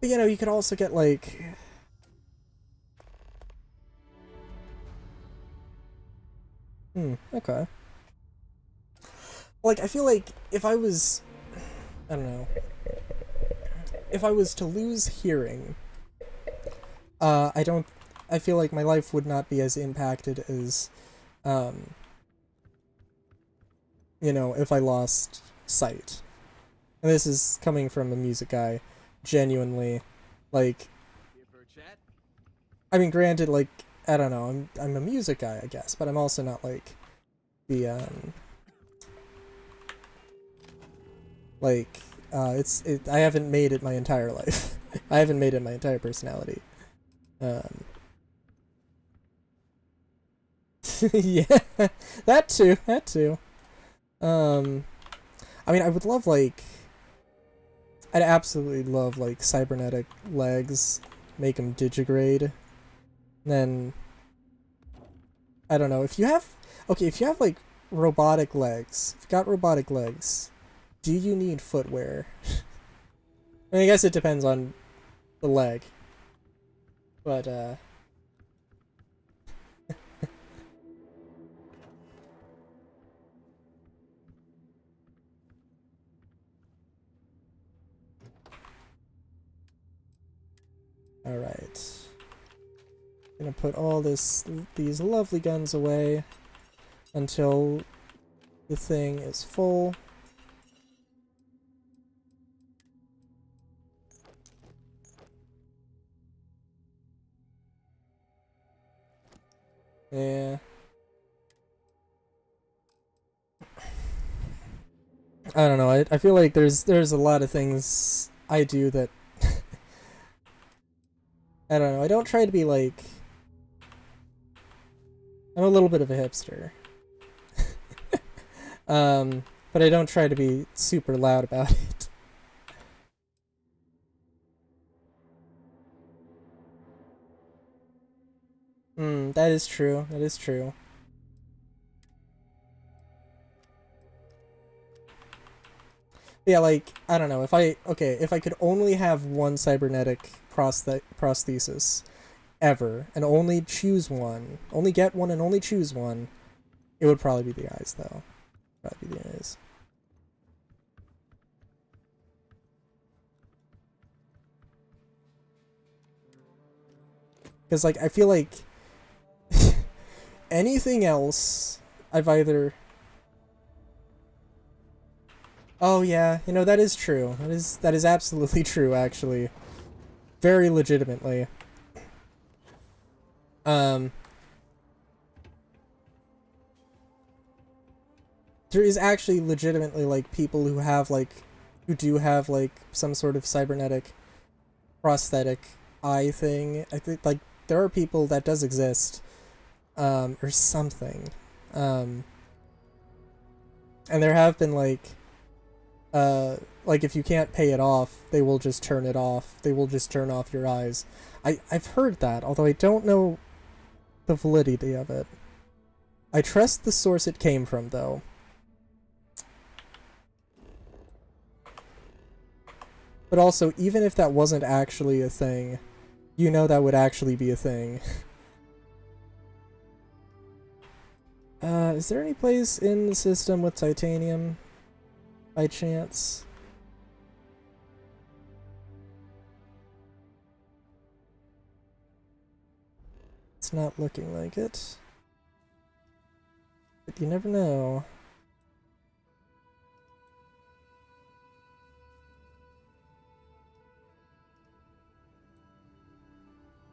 you know, you could also get like... okay. Like, I feel like if I was... I don't know. If I was to lose hearing, I feel like my life would not be as impacted as, you know, if I lost sight. And this is coming from a music guy, genuinely. Like, I mean, granted, like, I don't know, I'm a music guy, I guess, but I'm also not, like, the, I haven't made it my entire life. I haven't made it my entire personality. Yeah, that too. I mean, I would love, like, I'd absolutely love, like, cybernetic legs, make them digigrade, then, I don't know, if you have, like, robotic legs, if you've got robotic legs, do you need footwear? I mean, I guess it depends on the leg, but, alright. Gonna put all these lovely guns away until the thing is full. Yeah. I don't know, I feel like there's a lot of things I do that I don't know, I don't try to be like... I'm a little bit of a hipster. But I don't try to be super loud about it. That is true. That is true. Yeah, like, I don't know, if I could only have one cybernetic prosthesis ever, and only choose one, only get one and only choose one, it would probably be the eyes, though. Probably be the eyes. Because, like, I feel like anything else, I've either... Oh yeah, you know, that is true. That is absolutely true, actually. Very legitimately. There is actually legitimately, like, people who have, like, who do have, like, some sort of cybernetic prosthetic eye thing. I think, like, there are people that does exist, or something. And there have been, like, like if you can't pay it off, they will just turn it off. They will just turn off your eyes. I've heard that, although I don't know the validity of it. I trust the source it came from, though. But also, even if that wasn't actually a thing, you know that would actually be a thing. Is there any place in the system with titanium? By chance? It's not looking like it. But you never know.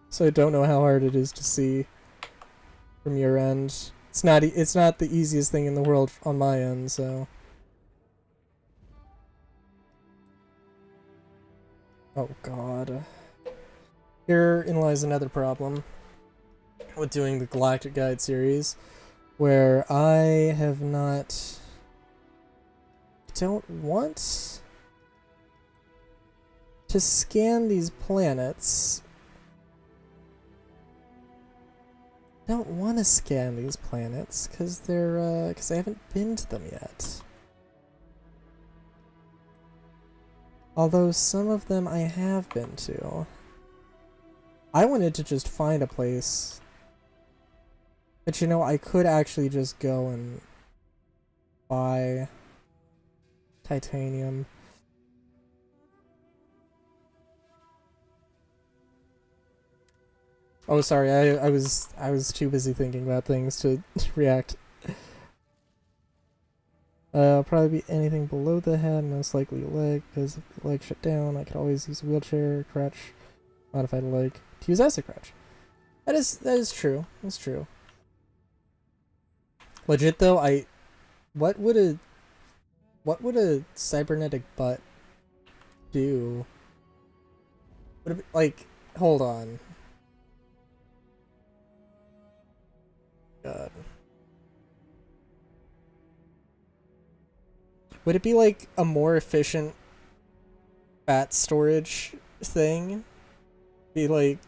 So I don't know how hard it is to see from your end. It's not the easiest thing in the world on my end, so. Oh god. Herein lies another problem with doing the Galactic Guide series, where I have not... don't want to scan these planets. Don't want to scan these planets because they're because I haven't been to them yet. Although some of them I have been to. I wanted to just find a place, but you know, I could actually just go and buy titanium. Oh, sorry, I was too busy thinking about things to react. Probably be anything below the head, most likely a leg, because if the leg shut down, I could always use a wheelchair, crutch, modify the leg to use as a crutch. That is true. That's true. Legit though, what would a cybernetic butt do? Would it be, like, hold on. God. Would it be like a more efficient fat storage thing? Be like,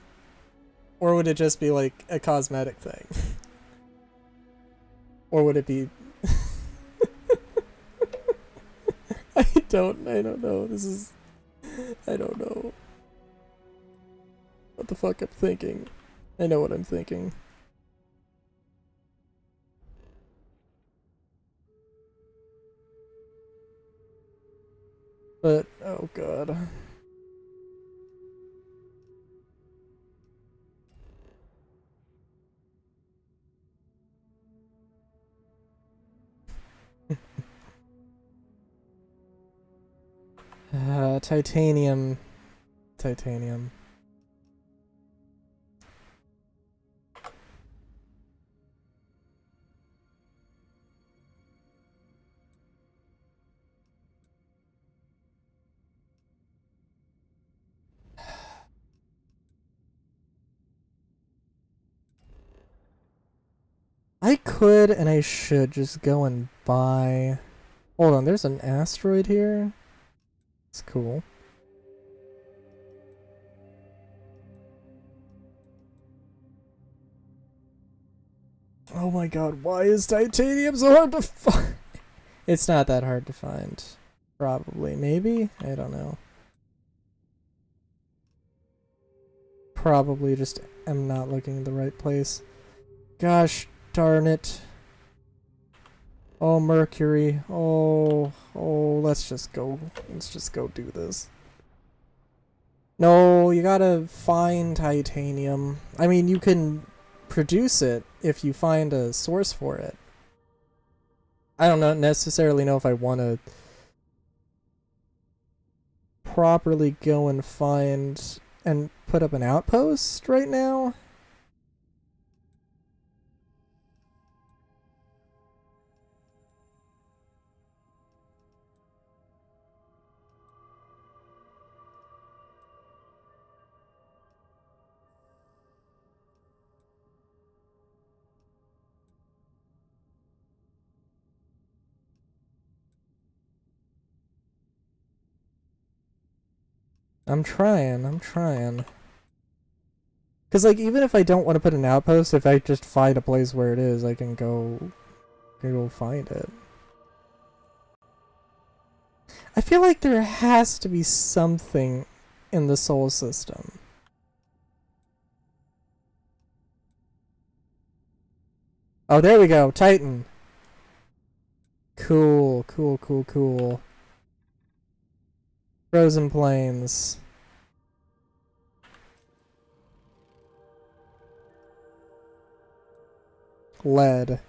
or would it just be like a cosmetic thing? Or would it be I don't know. I don't know what the fuck I'm thinking. I know what I'm thinking. But oh god. Titanium. Titanium. I could and I should just go and buy... Hold on, there's an asteroid here? It's cool. Oh my god, why is titanium so hard to find? It's not that hard to find. Probably. Maybe? I don't know. Probably just am not looking in the right place. Gosh darn it. Oh, Mercury. Oh, let's just go. Let's just go do this. No, you gotta find titanium. I mean, you can produce it if you find a source for it. I don't necessarily know if I want to properly go and find and put up an outpost right now. I'm trying. Cause like even if I don't want to put an outpost, if I just find a place where it is, I can go find it. I feel like there has to be something in the Sol system. Oh, there we go, Titan. Cool. Frozen Plains. Lead.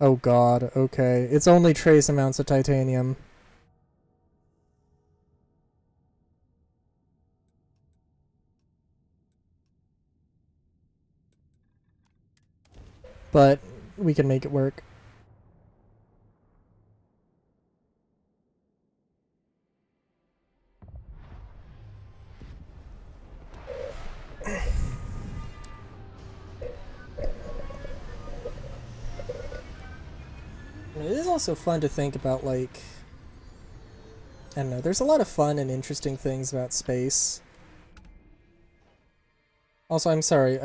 Oh god, okay. It's only trace amounts of titanium. But we can make it work. It is also fun to think about, like, I don't know, there's a lot of fun and interesting things about space. Also, I'm sorry,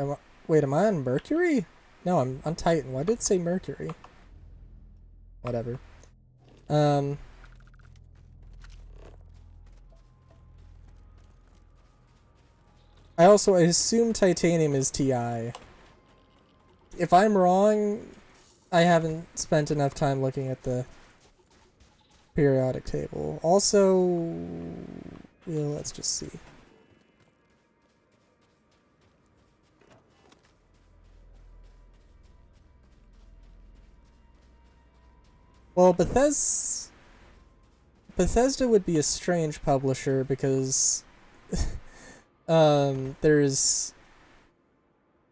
wait, am I on Mercury? No, I'm on Titan. Why did it say Mercury? Whatever. I assume titanium is Ti. If I'm wrong, I haven't spent enough time looking at the periodic table. Also, yeah, let's just see. Well, Bethesda would be a strange publisher because there's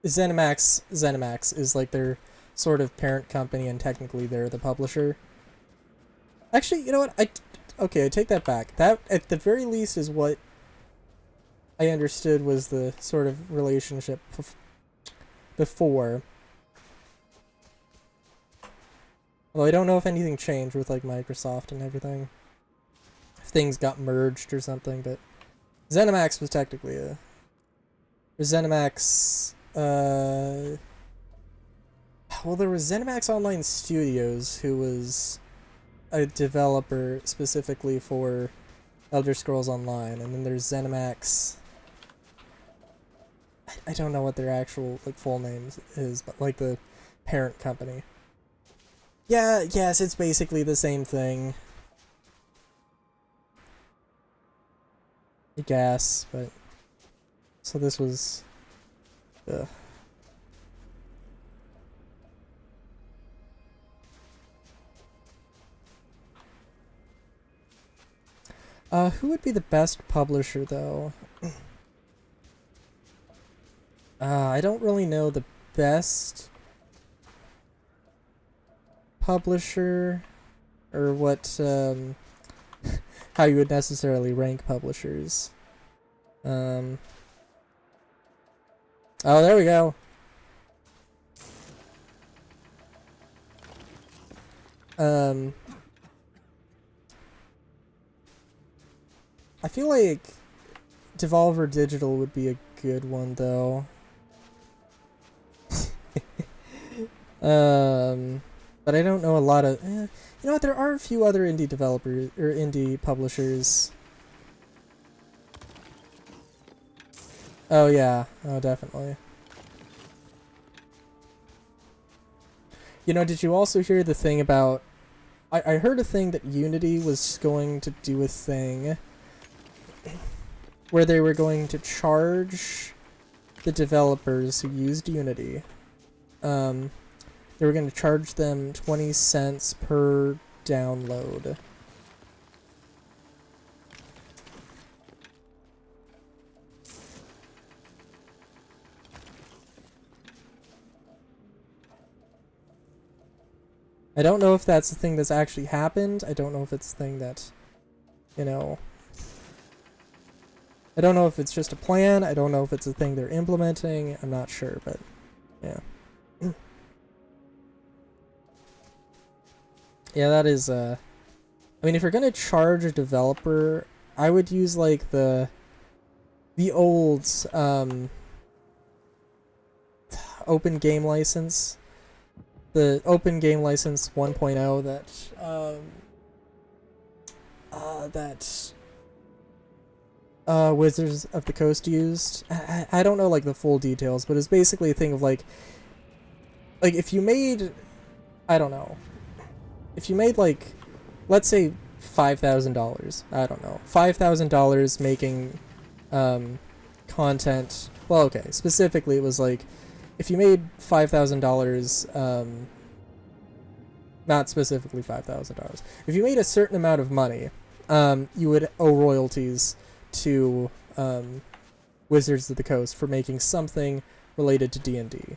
ZeniMax is like their sort of parent company, and technically they're the publisher. Actually, you know what? I take that back. That, at the very least, is what I understood was the sort of relationship before. Although I don't know if anything changed with, like, Microsoft and everything. If things got merged or something, but ZeniMax was technically a... Or ZeniMax... Well, there was ZeniMax Online Studios, who was a developer specifically for Elder Scrolls Online, and then there's ZeniMax... I don't know what their actual, like, full name is, but, like, the parent company. Yeah, yes, it's basically the same thing. I guess, but... So this was... Ugh. Who would be the best publisher, though? I don't really know the best publisher, or what, how you would necessarily rank publishers. Oh, there we go. I feel like Devolver Digital would be a good one, though. But I don't know a lot of... you know what, there are a few other indie developers, or indie publishers. Oh yeah, oh definitely. You know, did you also hear the thing about... I heard a thing that Unity was going to do a thing where they were going to charge the developers who used Unity. They were going to charge them 20 cents per download. I don't know if that's the thing that's actually happened. I don't know if it's the thing that, you know... I don't know if it's just a plan. I don't know if it's a thing they're implementing. I'm not sure, but yeah. Yeah, that is, I mean, if you're gonna charge a developer, I would use, like, the the old open game license, the open game license 1.0 that Wizards of the Coast used. I don't know like the full details, but it's basically a thing of like if you made, I don't know, if you made like, let's say $5,000, I don't know, $5,000 making content. Well, okay, specifically it was like if you made $5,000, not specifically $5,000. If you made a certain amount of money, you would owe royalties to Wizards of the Coast for making something related to D&D.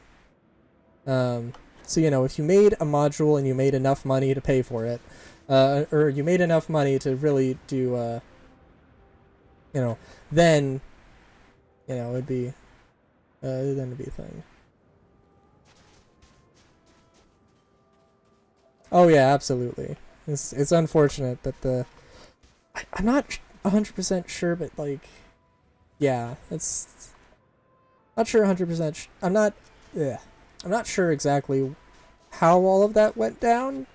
So, you know, if you made a module and you made enough money to pay for it, or you made enough money to really do, you know, then, you know, it'd be, then it'd be a thing. Oh yeah, absolutely. It's unfortunate that I'm not 100% sure, but like, yeah, it's not sure 100%. I'm not sure exactly how all of that went down,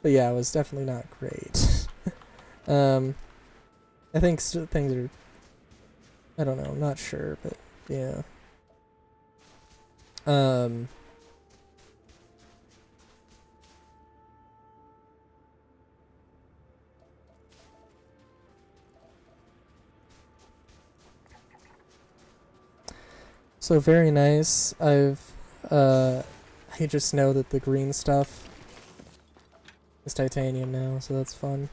but yeah, it was definitely not great. I think things are, I don't know, I'm not sure, but yeah. So very nice. I just know that the green stuff is titanium now, so that's fun.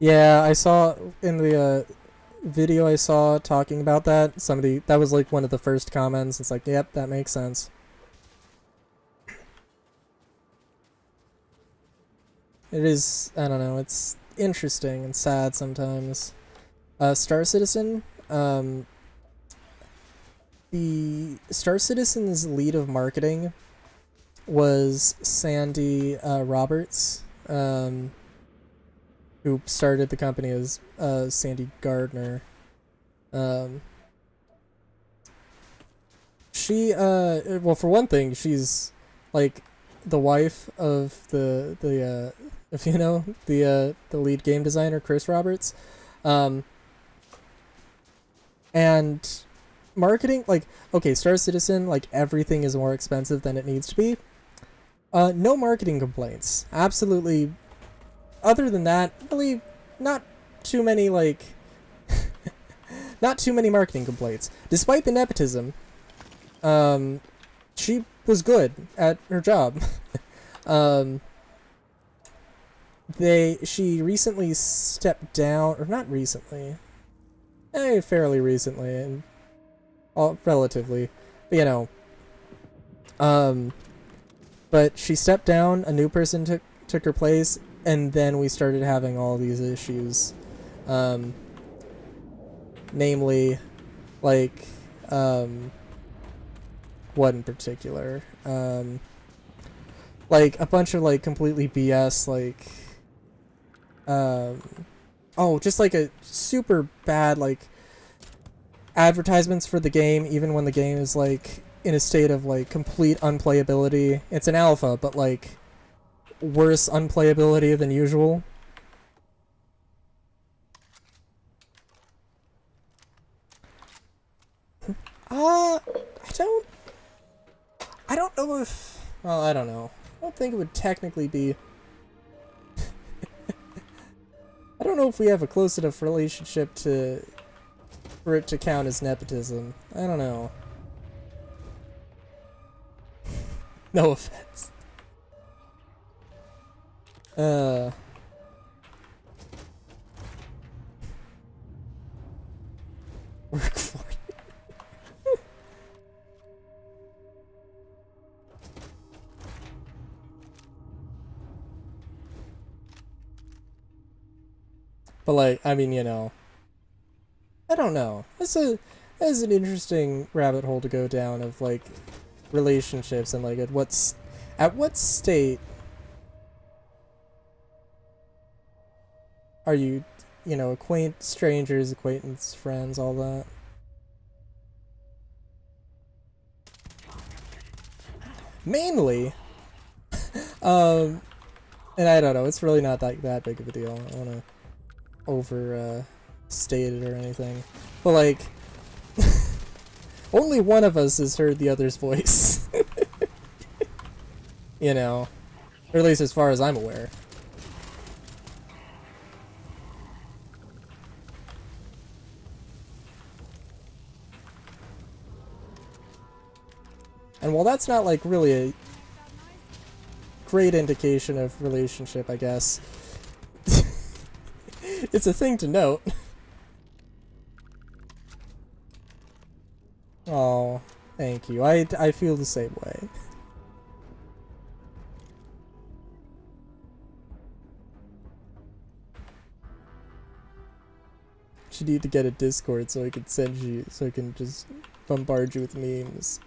Yeah, I saw in the video I saw talking about that, somebody, that was like one of the first comments. It's like, yep, that makes sense. It is, I don't know, it's interesting and sad sometimes. Star Citizen, the Star Citizen's lead of marketing was Sandy Roberts, who started the company as Sandy Gardner. She, well, for one thing, she's like the wife of the if you know, the lead game designer, Chris Roberts. And marketing, like, okay, Star Citizen, like, everything is more expensive than it needs to be. No marketing complaints. Absolutely. Other than that, really, not too many, like, not too many marketing complaints. Despite the nepotism, she was good at her job. She recently stepped down, or not recently, fairly recently, and relatively, you know. But she stepped down, a new person took her place, and then we started having all these issues. Namely, like, what in particular? Like, a bunch of, like, completely BS, like, just like a super bad, like, advertisements for the game, even when the game is like in a state of like complete unplayability. It's an alpha, but like worse unplayability than usual. I don't know if, well, I don't know. I don't think it would technically be I don't know if we have a close enough relationship for it to count as nepotism. I don't know. No offense. Work for it. But like, I mean, you know, I don't know. That's an interesting rabbit hole to go down of like relationships and like at what state are you you know, strangers, acquaintance, friends, all that. Mainly, and I don't know, it's really not that big of a deal. I don't want to overstate it or anything. But, like, only one of us has heard the other's voice. You know, or at least as far as I'm aware. And while that's not, like, really a great indication of relationship, I guess, it's a thing to note. Oh, thank you. I feel the same way. You need to get a Discord so I can send you, so I can just bombard you with memes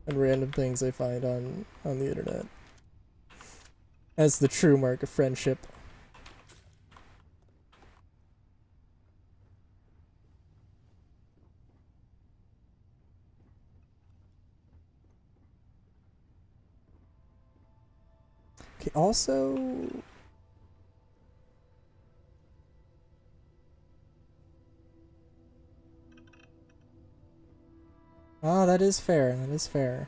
and random things I find on the internet. That's the true mark of friendship. Okay, also... Oh, that is fair, that is fair.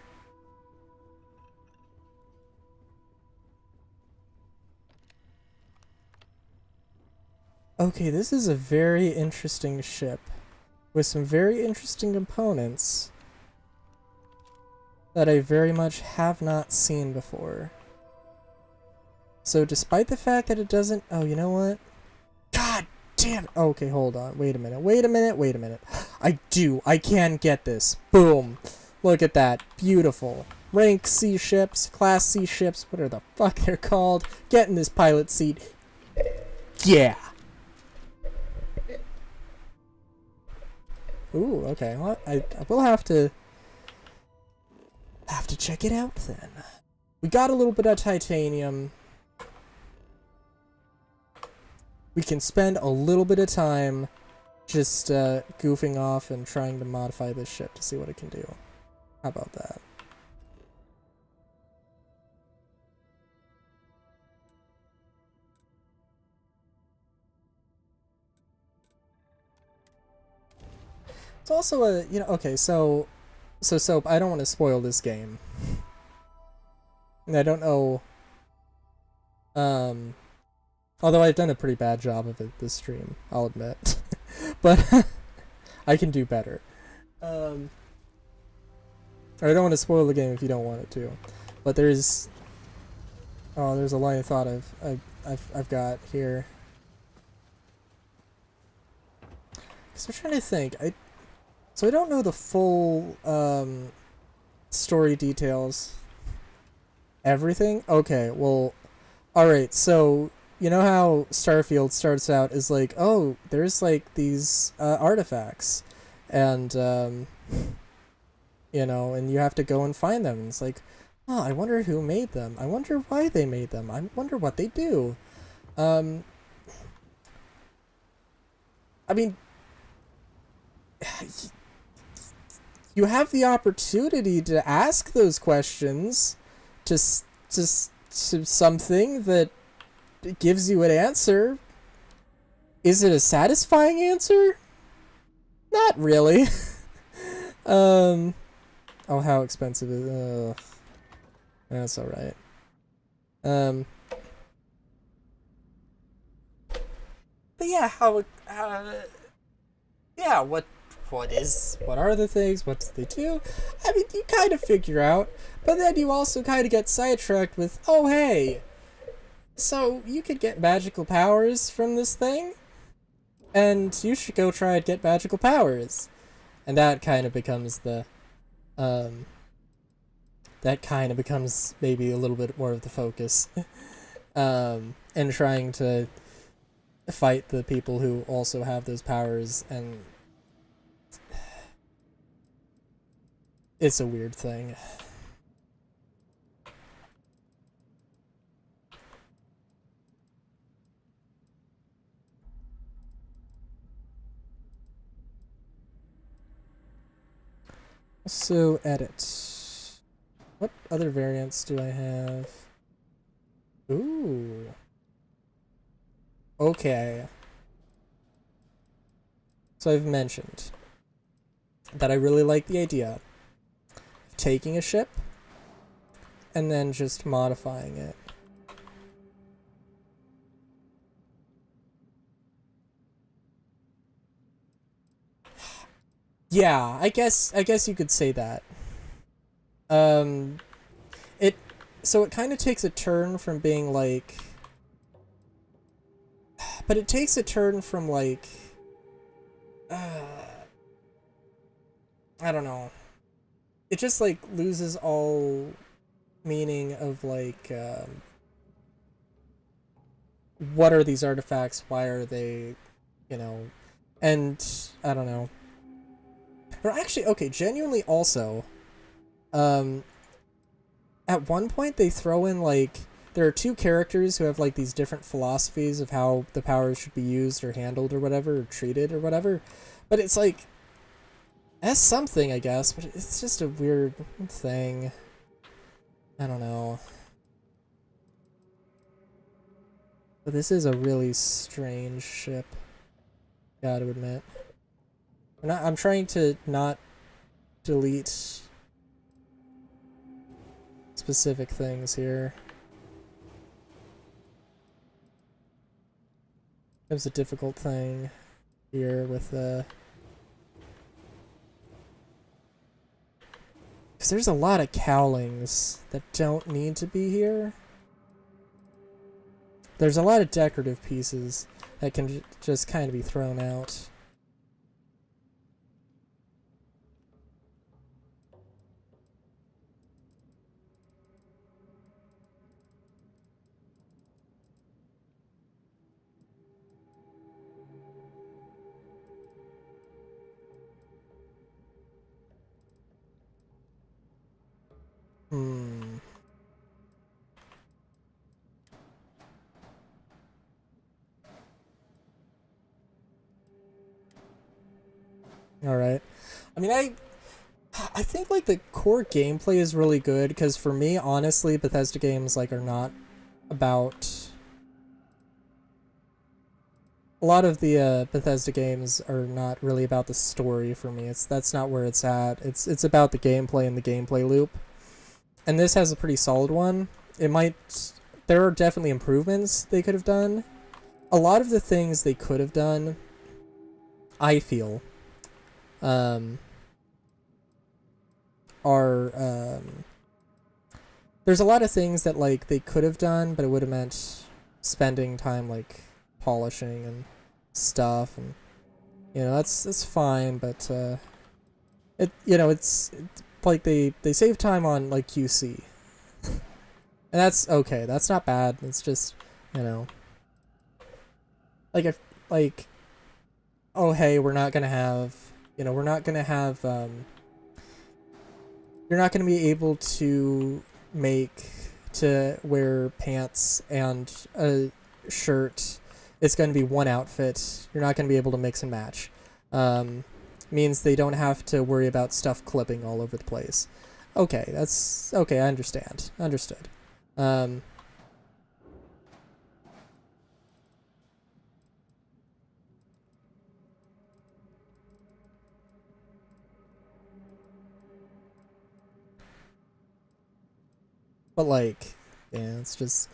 Okay, this is a very interesting ship with some very interesting components that I very much have not seen before. So despite the fact that it doesn't... Oh, you know what? God damn it! Okay, hold on. Wait a minute. I can get this. Boom. Look at that. Beautiful. Rank C ships, Class C ships, whatever the fuck they're called. Get in this pilot seat. Yeah. Ooh, okay. Well, I will have to check it out then. We got a little bit of titanium. We can spend a little bit of time just goofing off and trying to modify this ship to see what it can do. How about that? It's also a, you know, okay, so Soap, I don't want to spoil this game. And I don't know, although I've done a pretty bad job of it this stream, I'll admit. But I can do better. I don't want to spoil the game if you don't want it to. But there's a line of thought I've got here. Cause I'm trying to think. So I don't know the full story details. Everything? Okay, well, alright, so you know how Starfield starts out as like, oh, there's like these artifacts, and you know, and you have to go and find them. And it's like, oh, I wonder who made them. I wonder why they made them. I wonder what they do. I mean, you have the opportunity to ask those questions to something that gives you an answer. Is it a satisfying answer? Not really. Oh, how expensive is it? That's alright. But yeah, yeah, what are the things? What do they do? I mean, you kind of figure out, but then you also kind of get sidetracked with, oh hey, so you could get magical powers from this thing, and you should go try and get magical powers. And that kind of becomes the, that kind of becomes maybe a little bit more of the focus. And trying to fight the people who also have those powers, and it's a weird thing. So edit. What other variants do I have? Ooh. Okay. So I've mentioned that I really like the idea of taking a ship and then just modifying it. Yeah, I guess you could say that. It so it kind of takes a turn from being like, but it takes a turn from like, I don't know. It just like loses all meaning of like, what are these artifacts? Why are they, you know, and I don't know. Or actually, okay, genuinely also, at one point they throw in like, there are two characters who have like these different philosophies of how the powers should be used or handled or whatever, or treated or whatever. But it's like, that's something, I guess, but it's just a weird thing. I don't know. But this is a really strange ship, gotta admit. I'm trying to not delete specific things here. It was a difficult thing here with because there's a lot of cowlings that don't need to be here. There's a lot of decorative pieces that can just kind of be thrown out. Hmm. Alright. I mean, I think like the core gameplay is really good because for me, honestly, Bethesda games like are not about. A lot of the Bethesda games are not really about the story for me. That's not where it's at. It's about the gameplay and the gameplay loop. And this has a pretty solid one. It might. There are definitely improvements they could have done. A lot of the things they could have done, I feel, are there's a lot of things that like they could have done, but it would have meant spending time like polishing and stuff, and you know that's fine, but it you know it's like they save time on like QC, and that's okay. That's not bad. It's just, you know, like if like, oh hey, we're not gonna have, you know, we're not gonna have you're not gonna be able to make to wear pants and a shirt. It's going to be one outfit. You're not going to be able to mix and match. Means they don't have to worry about stuff clipping all over the place. Okay, that's okay. I understand. Understood. But like, yeah, it's just.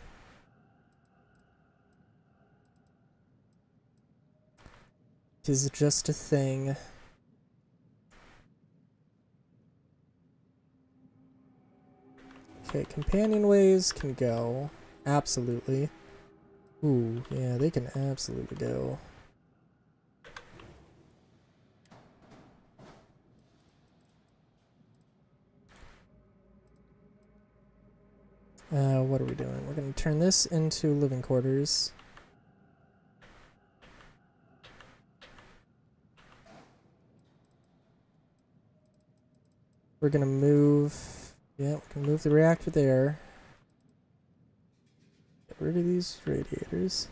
Tis just a thing. Okay, companionways can go. Absolutely. Ooh, yeah, they can absolutely go. What are we doing? We're going to turn this into living quarters. We're going to move... Yeah, we can move the reactor there. Get rid of these radiators.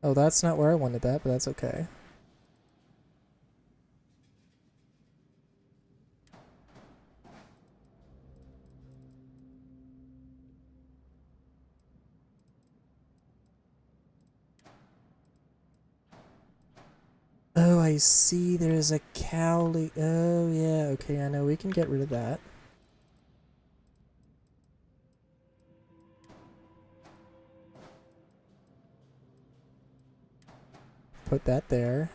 Oh, that's not where I wanted that, but that's okay. Oh, I see. There's a cowley. Oh, yeah. Okay, I know. We can get rid of that. Put that there.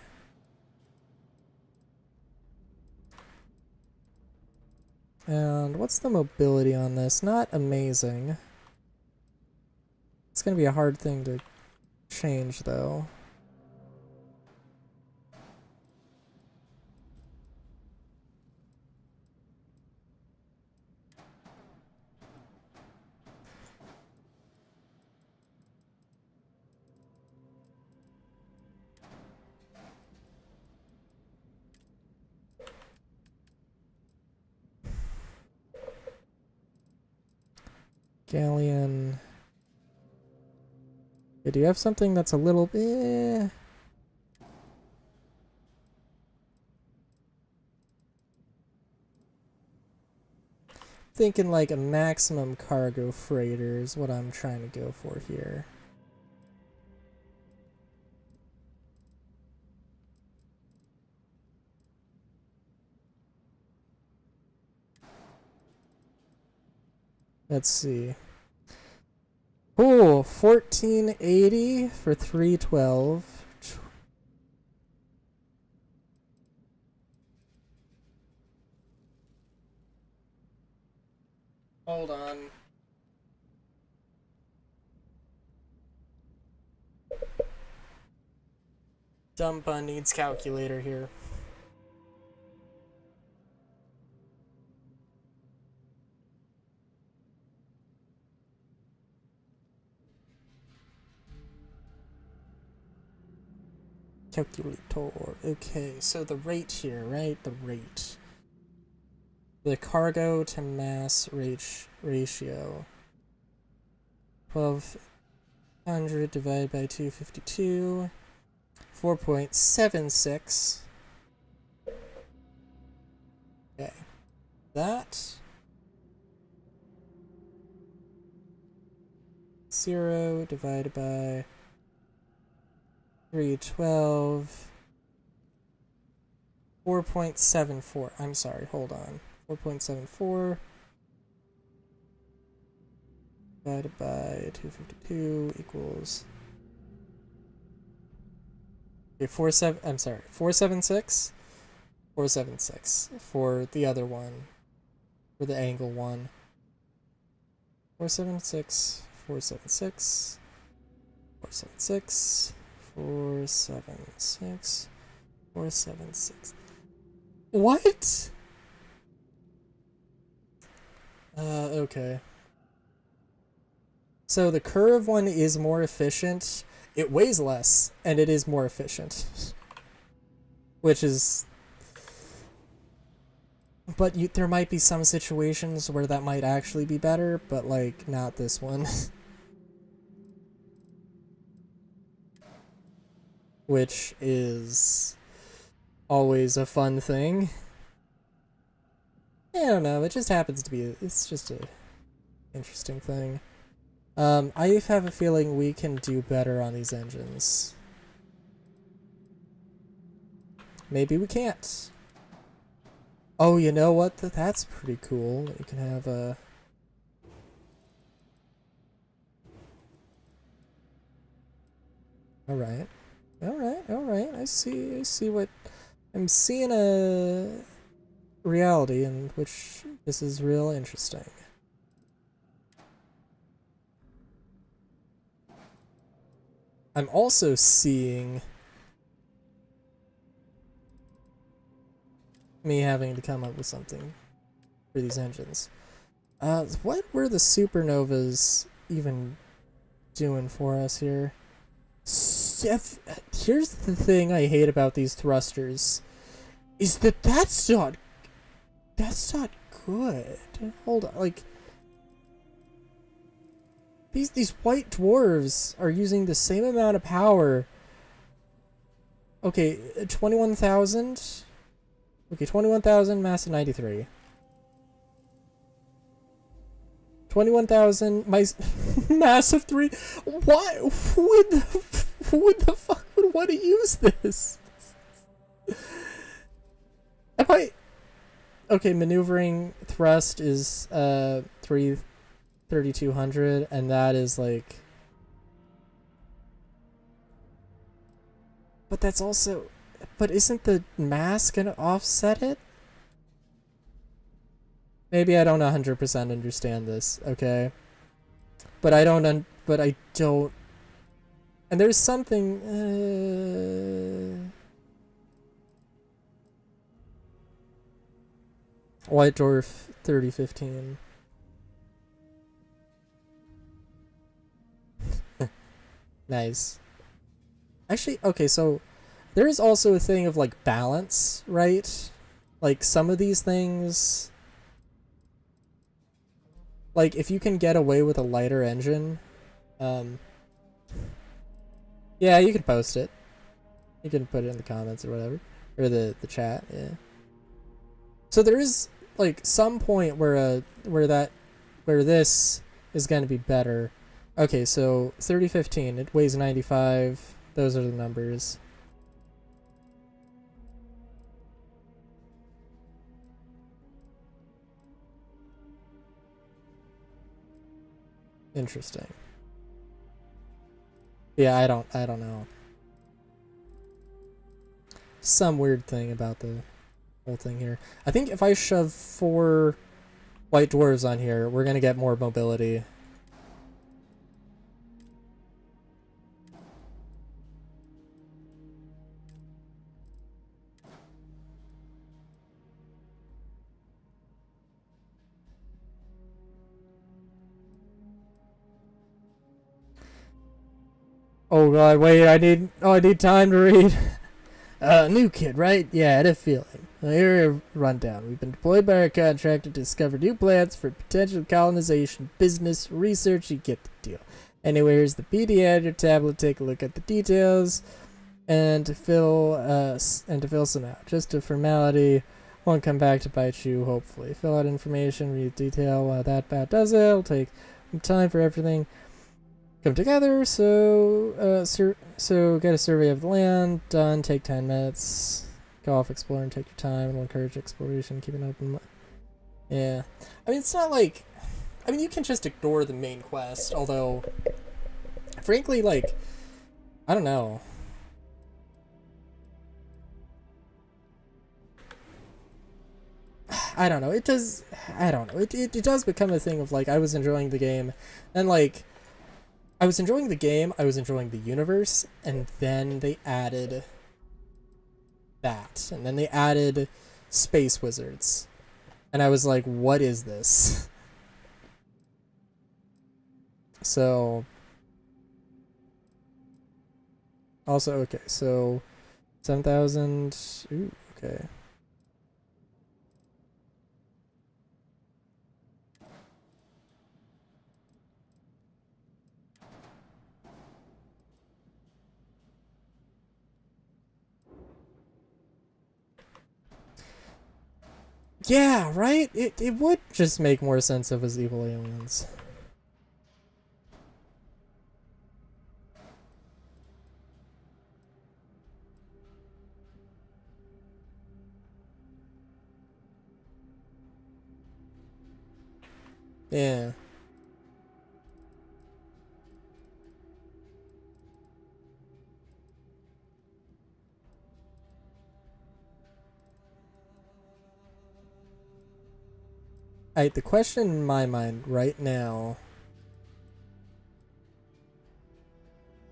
And what's the mobility on this? Not amazing. It's gonna be a hard thing to change, though. Galleon. Yeah, do you have something that's a little bit... Thinking like a maximum cargo freighter is what I'm trying to go for here. Let's see. Oh, 1480 for 312. Hold on. Dumb bun needs calculator here. Calculator. Okay, so the rate here, right? The rate. The cargo to mass ratio. 1200 divided by 252. 4.76. Okay. That. 0 divided by 312. 4.74. I'm sorry, hold on. 4.74 divided by 252 equals... Okay, 476? 476 for the other one. For the angle one. 476, 476, 476, 476, 476. What? Okay. So the curve one is more efficient. It weighs less, and it is more efficient. Which is... But there might be some situations where that might actually be better, but, like, not this one. Which is always a fun thing. I don't know, it just happens to be... It's just a interesting thing. I have a feeling we can do better on these engines. Maybe we can't. Oh, you know what? That's pretty cool. You can have a... Alright. Alright. I see what... I'm seeing a reality in which this is real interesting. I'm also seeing me having to come up with something for these engines. What were the supernovas even doing for us here? Here's the thing I hate about these thrusters, is that that's not good. Hold on, like these white dwarves are using the same amount of power Okay, 21,000. Okay, 21,000, mass of 93. 21,000, my mass of 3. Why? Who in the fuck would want to use this? Am I... Okay, maneuvering thrust is 3,200, and that is like... But that's also... But isn't the mass gonna offset it? Maybe I don't 100% understand this, okay? But I don't... But I don't... And there's something... White Dwarf 3015. Nice. Actually, okay, so there is also a thing of like balance, right? Like some of these things, like if you can get away with a lighter engine, yeah, you can post it. You can put it in the comments or whatever, or the chat. Yeah. So there is like some point where this is going to be better. Okay, so 3015, it weighs 95. Those are the numbers. Interesting. Yeah, I don't know. Some weird thing about the whole thing here. I think if I shove 4 white dwarves on here, we're gonna get more mobility. Oh god, wait, I need time to read. New kid, right? Yeah, I had a feeling. Well, here a rundown. We've been deployed by our contractor to discover new plans for potential colonization, business, research, you get the deal. Anyway, here's the PD editor tablet, take a look at the details, and to fill some out. Just a formality, won't come back to bite you, hopefully. Fill out information, read detail, while that bat does it, it'll take some time for everything come together, so get a survey of the land, done, take 10 minutes, go off exploring, take your time, and will encourage exploration, keep an open mind. Yeah. I mean, it's not like, I mean, you can just ignore the main quest, although, frankly, like, I don't know. I don't know, it does become a thing of, like, I was enjoying the game, and, like, I was enjoying the game, I was enjoying the universe, and then they added that. And then they added Space Wizards. And I was like, what is this? So... Also, okay, so... 7,000... Ooh, okay. Yeah, right? It would just make more sense of as evil aliens. Yeah. The question in my mind right now...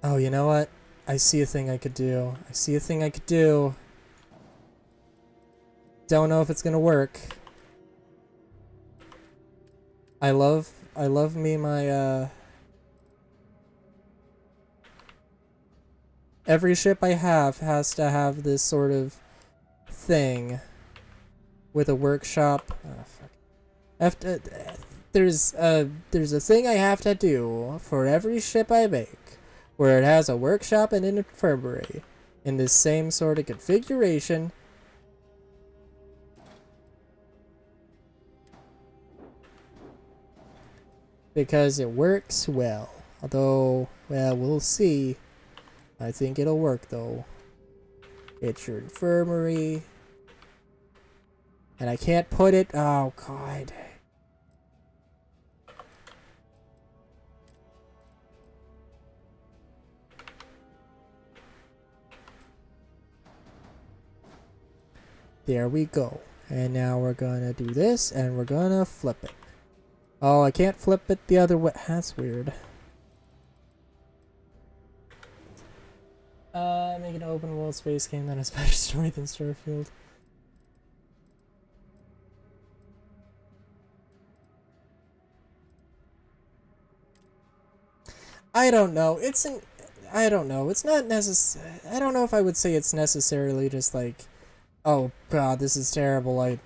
Oh, you know what? I see a thing I could do. Don't know if it's gonna work. I love me my, every ship I have has to have this sort of thing with a workshop. Oh, fuck. There's a thing I have to do for every ship I make, where it has a workshop and an infirmary. in this same sort of configuration. Because it works well. Although, well, we'll see. I think it'll work though. It's your infirmary. And I can't put it. Oh, God. There we go. And now we're gonna do this and we're gonna flip it. Oh, I can't flip it the other way. That's weird. Make an open world space game that has better story than Starfield. I don't know. I don't know. It's not necessary. I don't know if I would say it's necessarily just like, oh god, this is terrible.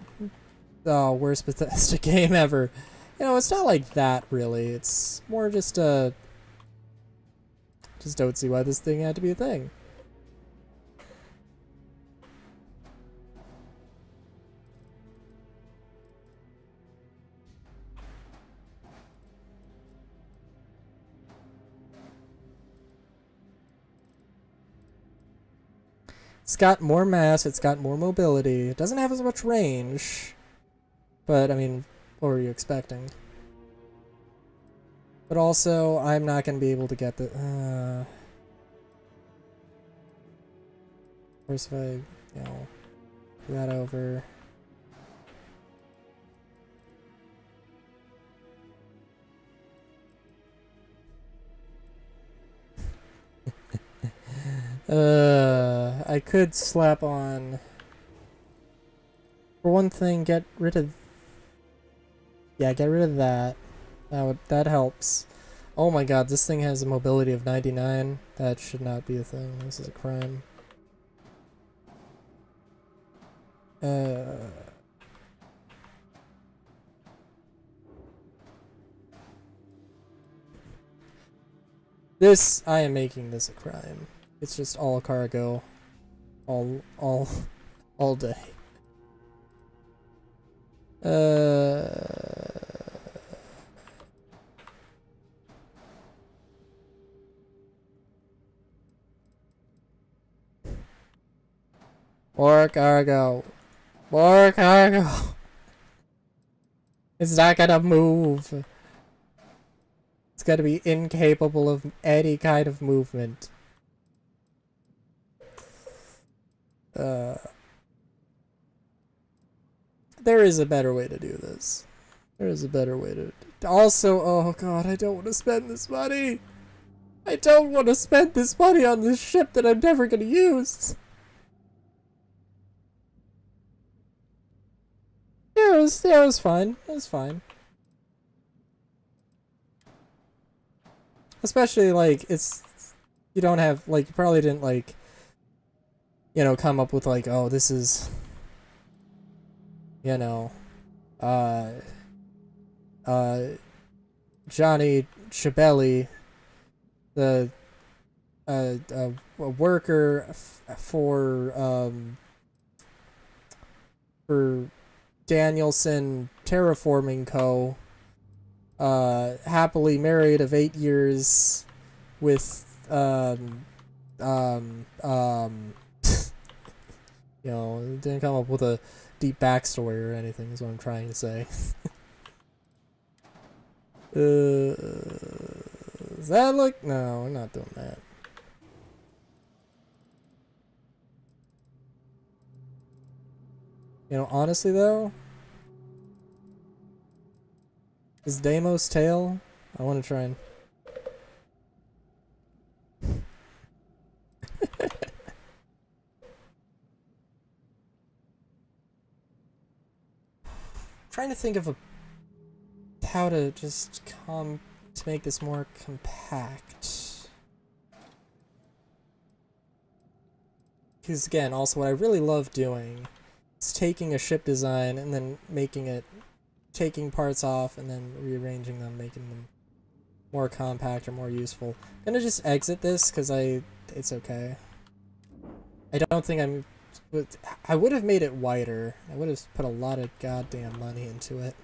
Oh, worst Bethesda game ever. You know, it's not like that really. It's more just just don't see why this thing had to be a thing. It's got more mass, it's got more mobility. It doesn't have as much range. But, I mean, what were you expecting? But also, I'm not going to be able to get the... of course, if I, you know, do that over... I could slap on... For one thing, get rid of... Yeah, get rid of that. That helps. Oh my god, this thing has a mobility of 99. That should not be a thing. This is a crime. This, I am making this a crime. It's just all cargo. All day. More cargo. More cargo. It's not gonna move. It's gonna be incapable of any kind of movement. There is a better way to do this. There is a better way to... Also, oh god, I don't want to spend this money! I don't want to spend this money on this ship that I'm never gonna use! Yeah, it was fine. It was fine. Especially, like, it's... You don't have, like, you probably didn't, like... You know, come up with, like, oh, this is... You know... Johnny Chibelli, the a worker for Danielson Terraforming Co. Happily married of 8 years with you know, didn't come up with a deep backstory or anything is what I'm trying to say. Does that look? No, we're not doing that. You know, honestly though, is Deimos tail? I want to try and... Trying to think of how to just to make this more compact. Because again, also what I really love doing is taking a ship design and then taking parts off and then rearranging them, making them more compact or more useful. I'm gonna just exit this because it's okay. I don't think I'm... I would have made it wider. I would have put a lot of goddamn money into it.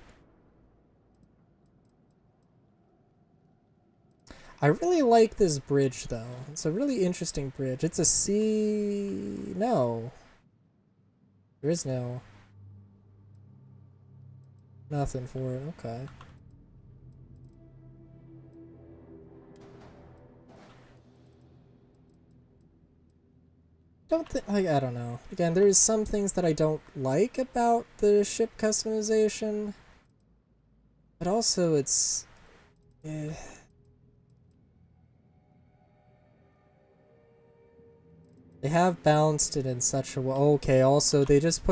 I really like this bridge, though. It's a really interesting bridge. It's a C... No. There is no... Nothing for it. Okay. Don't think... Like, I don't know. Again, there's some things that I don't like about the ship customization. But also, it's... Eh. They have balanced it in such a way. Okay, also they just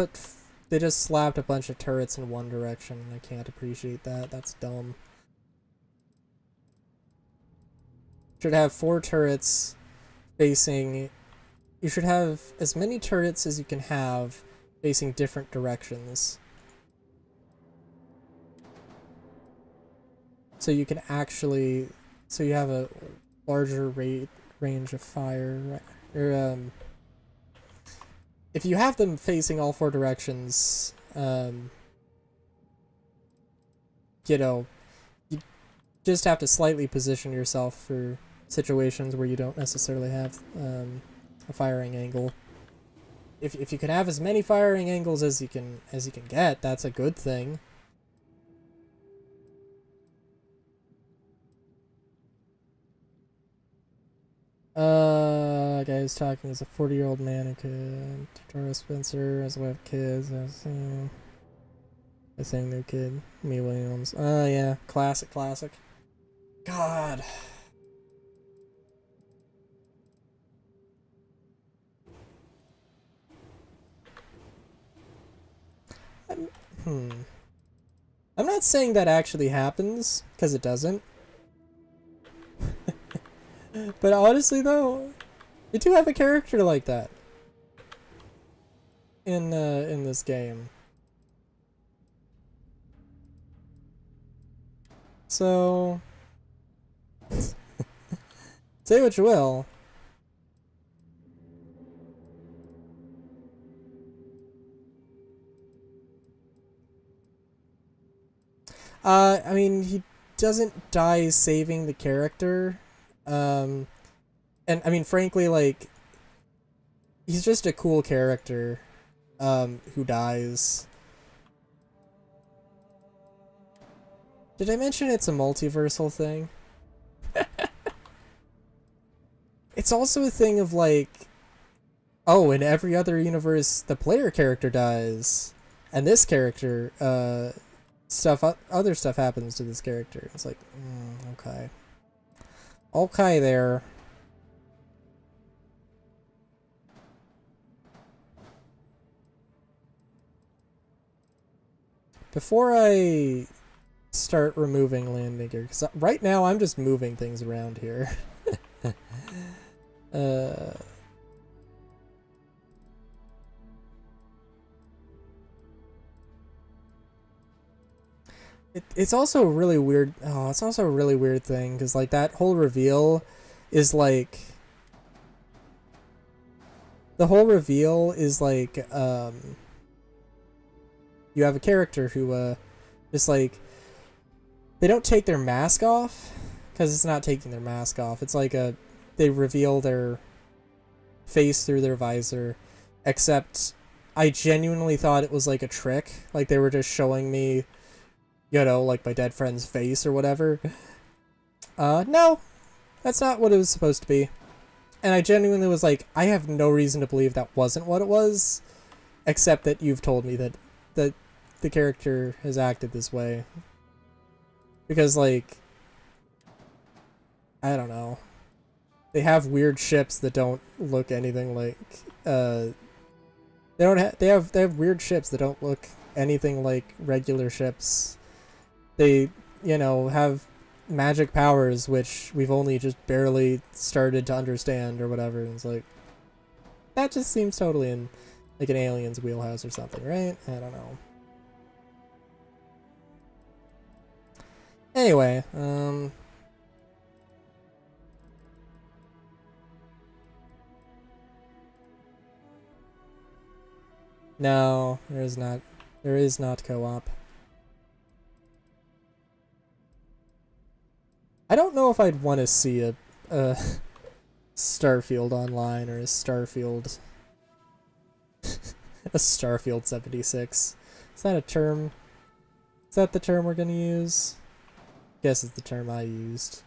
slapped a bunch of turrets in one direction. I can't appreciate that. That's dumb. Should have 4 turrets facing. You should have as many turrets as you can have facing different directions. So you can actually, so you have a larger range of fire. Or, if you have them facing all 4 directions, you know, you just have to slightly position yourself for situations where you don't necessarily have a firing angle. If you can have as many firing angles as you can get, that's a good thing. Guy's talking as a 40-year-old man who could. Taurus Spencer has a wife, kids. I saying new kid. Me Williams. Oh, yeah. Classic. God. I'm not saying that actually happens, because it doesn't. But honestly, though, you do have a character like that in this game. So say what you will. I mean, he doesn't die saving the character. And I mean, frankly, like, he's just a cool character, who dies. Did I mention it's a multiversal thing? It's also a thing of, like, oh, in every other universe, the player character dies. And this character, other stuff happens to this character. It's like, okay. Okay there. Before I start removing landing gear, because right now I'm just moving things around here. It's also a really weird. Oh, it's also a really weird thing because like that whole reveal is like. The whole reveal is like you have a character who just like they don't take their mask off because it's not taking their mask off. It's like they reveal their face through their visor, except I genuinely thought it was like a trick. Like they were just showing me, you know, like my dead friend's face or whatever. No, that's not what it was supposed to be. And I genuinely was like, I have no reason to believe that wasn't what it was, except that you've told me that the character has acted this way. Because, like, I don't know. They have weird ships that don't look anything like, they have weird ships that don't look anything like regular ships. They, you know, have magic powers which we've only just barely started to understand or whatever. And it's like, that just seems totally in like an Alien's wheelhouse or something, right? I don't know. Anyway, No, there is not. There is not co-op. I don't know if I'd want to see a Starfield online or a Starfield a Starfield 76. Is that a term? Is that the term we're gonna use? Guess it's the term I used.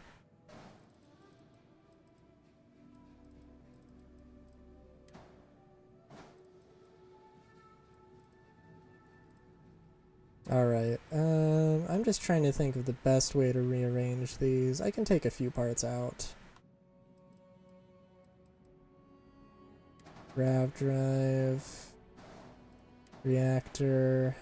Alright, I'm just trying to think of the best way to rearrange these. I can take a few parts out. Grav drive. Reactor.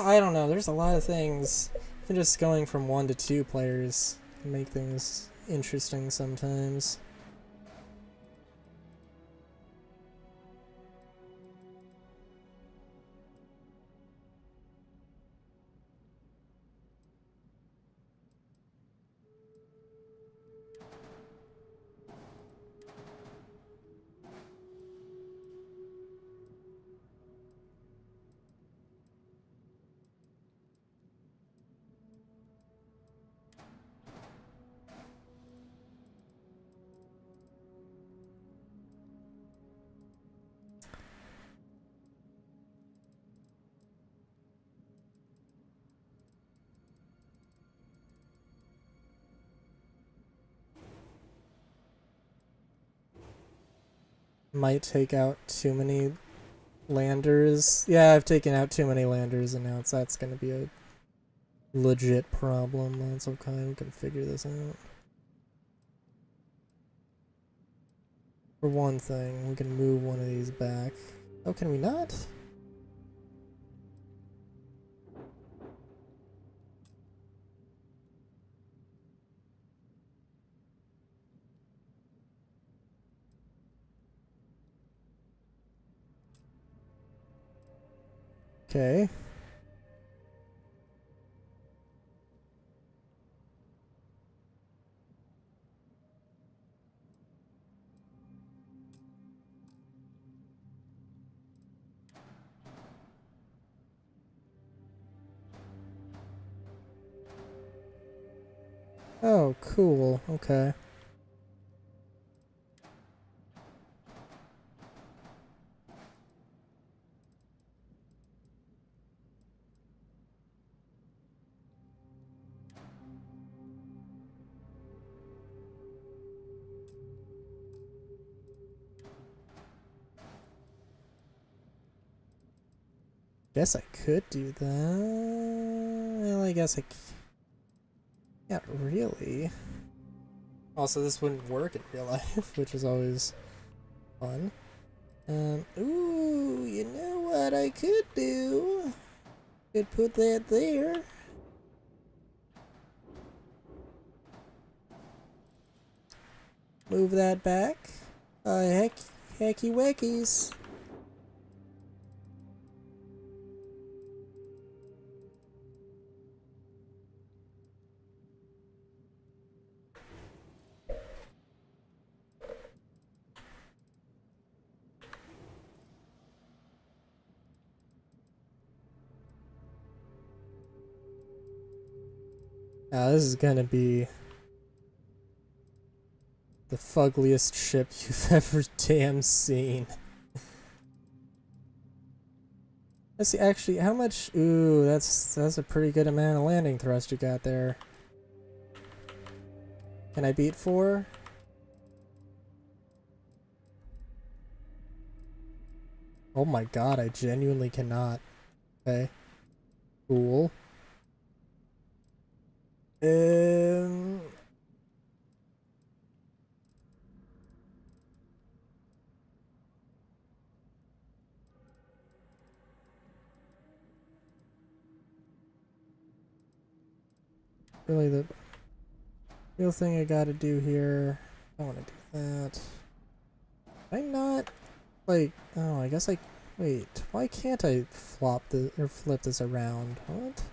I don't know. There's a lot of things. Even just going from 1 to 2 players can make things interesting sometimes. Might take out too many landers. Yeah, I've taken out too many landers, and now that's going to be a legit problem. That's okay, we can figure this out. For one thing, we can move one of these back. Oh, can we not? Okay. Oh, cool. Okay. Guess I could do that. Well, I guess I can't really. Also, this wouldn't work in real life, which is always fun. Ooh, you know what I could do? Could put that there. Move that back. Hecky wackies. Now, this is gonna be the fuggliest ship you've ever damn seen. Let's see, actually, how much? Ooh, that's a pretty good amount of landing thrust you got there. Can I beat 4? Oh my god, I genuinely cannot. Okay. Cool. Um... Really, the real thing I gotta do here... I wanna do that. Can I not... Like... Oh, I guess I Wait, why can't I flop the or flip this around? What?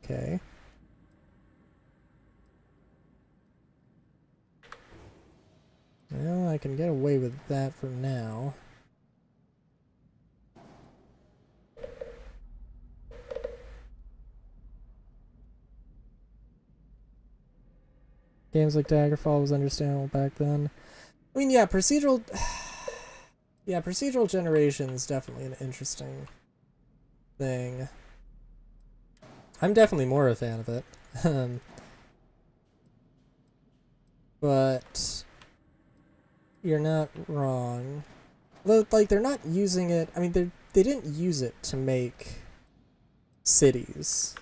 Okay. Well, I can get away with that for now. Games like Daggerfall was understandable back then. I mean, yeah, procedural... Yeah, procedural generation is definitely an interesting thing. I'm definitely more a fan of it. But you're not wrong. Like, they're not using it... I mean, they didn't use it to make cities.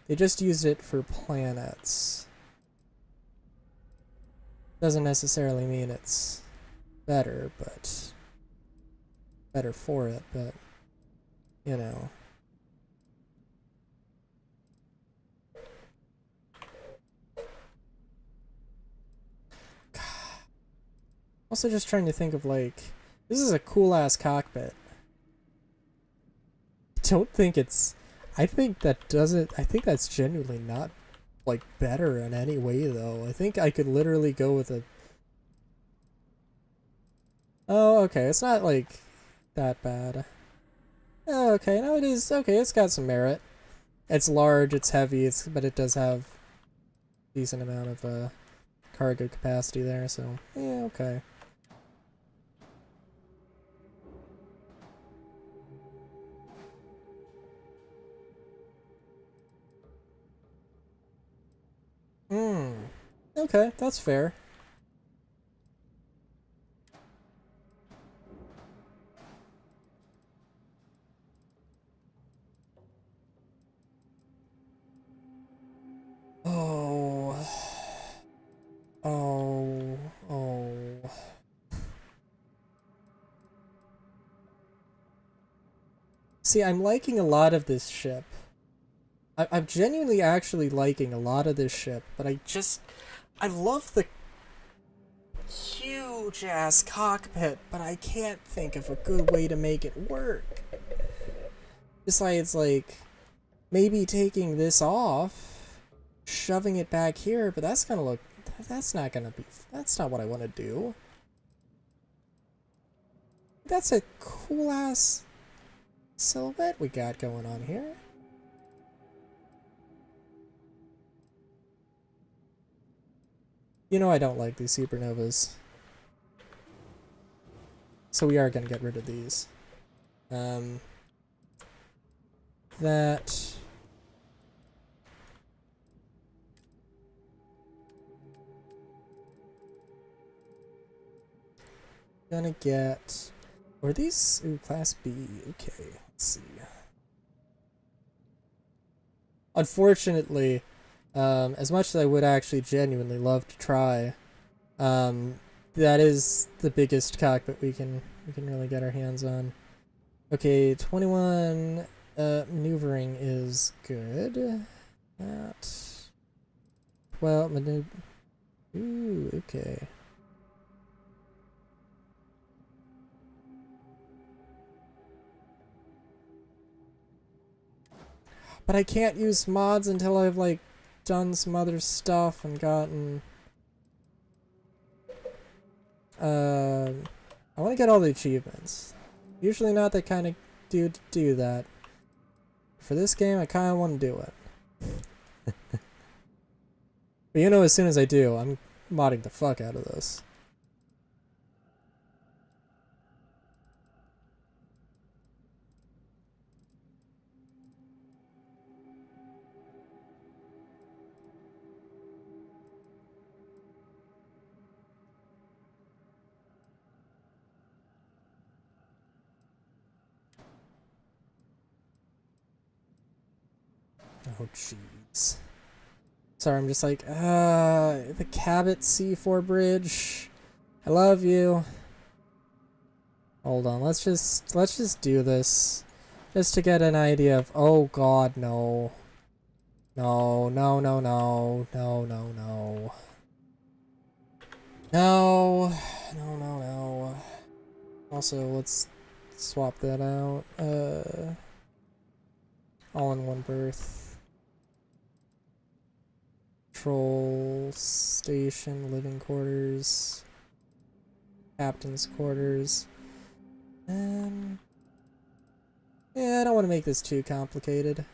They just used it for planets. Doesn't necessarily mean it's better, but... better for it, but... you know... Also just trying to think of, like... this is a cool-ass cockpit. Don't think it's... I think that doesn't... I think that's genuinely not, like, better in any way, though. I think I could literally go with a... oh, okay, it's not, like, that bad. Oh, okay, no, it is... okay, it's got some merit. It's large, it's heavy, but it does have a decent amount of, cargo capacity there, so... yeah, okay. Okay, that's fair. Oh. Oh. Oh. See, I'm liking a lot of this ship. I'm genuinely actually liking a lot of this ship, but I love the huge ass cockpit, but I can't think of a good way to make it work. Besides, like, maybe taking this off, shoving it back here, but that's not what I want to do. That's a cool ass silhouette we got going on here. You know I don't like these supernovas. So we are gonna get rid of these. That... gonna get... were these... ooh, Class B. Okay, let's see. Unfortunately, as much as I would actually genuinely love to try, that is the biggest cockpit we can really get our hands on. Okay, 21 maneuvering is good. That... well, ooh, okay. But I can't use mods until I've, like, done some other stuff and gotten... I want to get all the achievements. Usually not that kind of dude to do that. For this game, I kind of want to do it. But you know, as soon as I do, I'm modding the fuck out of this. Oh, jeez. Sorry, I'm just like, the Cabot C4 bridge. I love you. Hold on, let's just do this. Just to get an idea of, oh god, no. No, no, no, no, no, no, no. No, no, no, no. Also, let's swap that out. All in one berth. Patrol station, living quarters, captain's quarters. Yeah, I don't want to make this too complicated.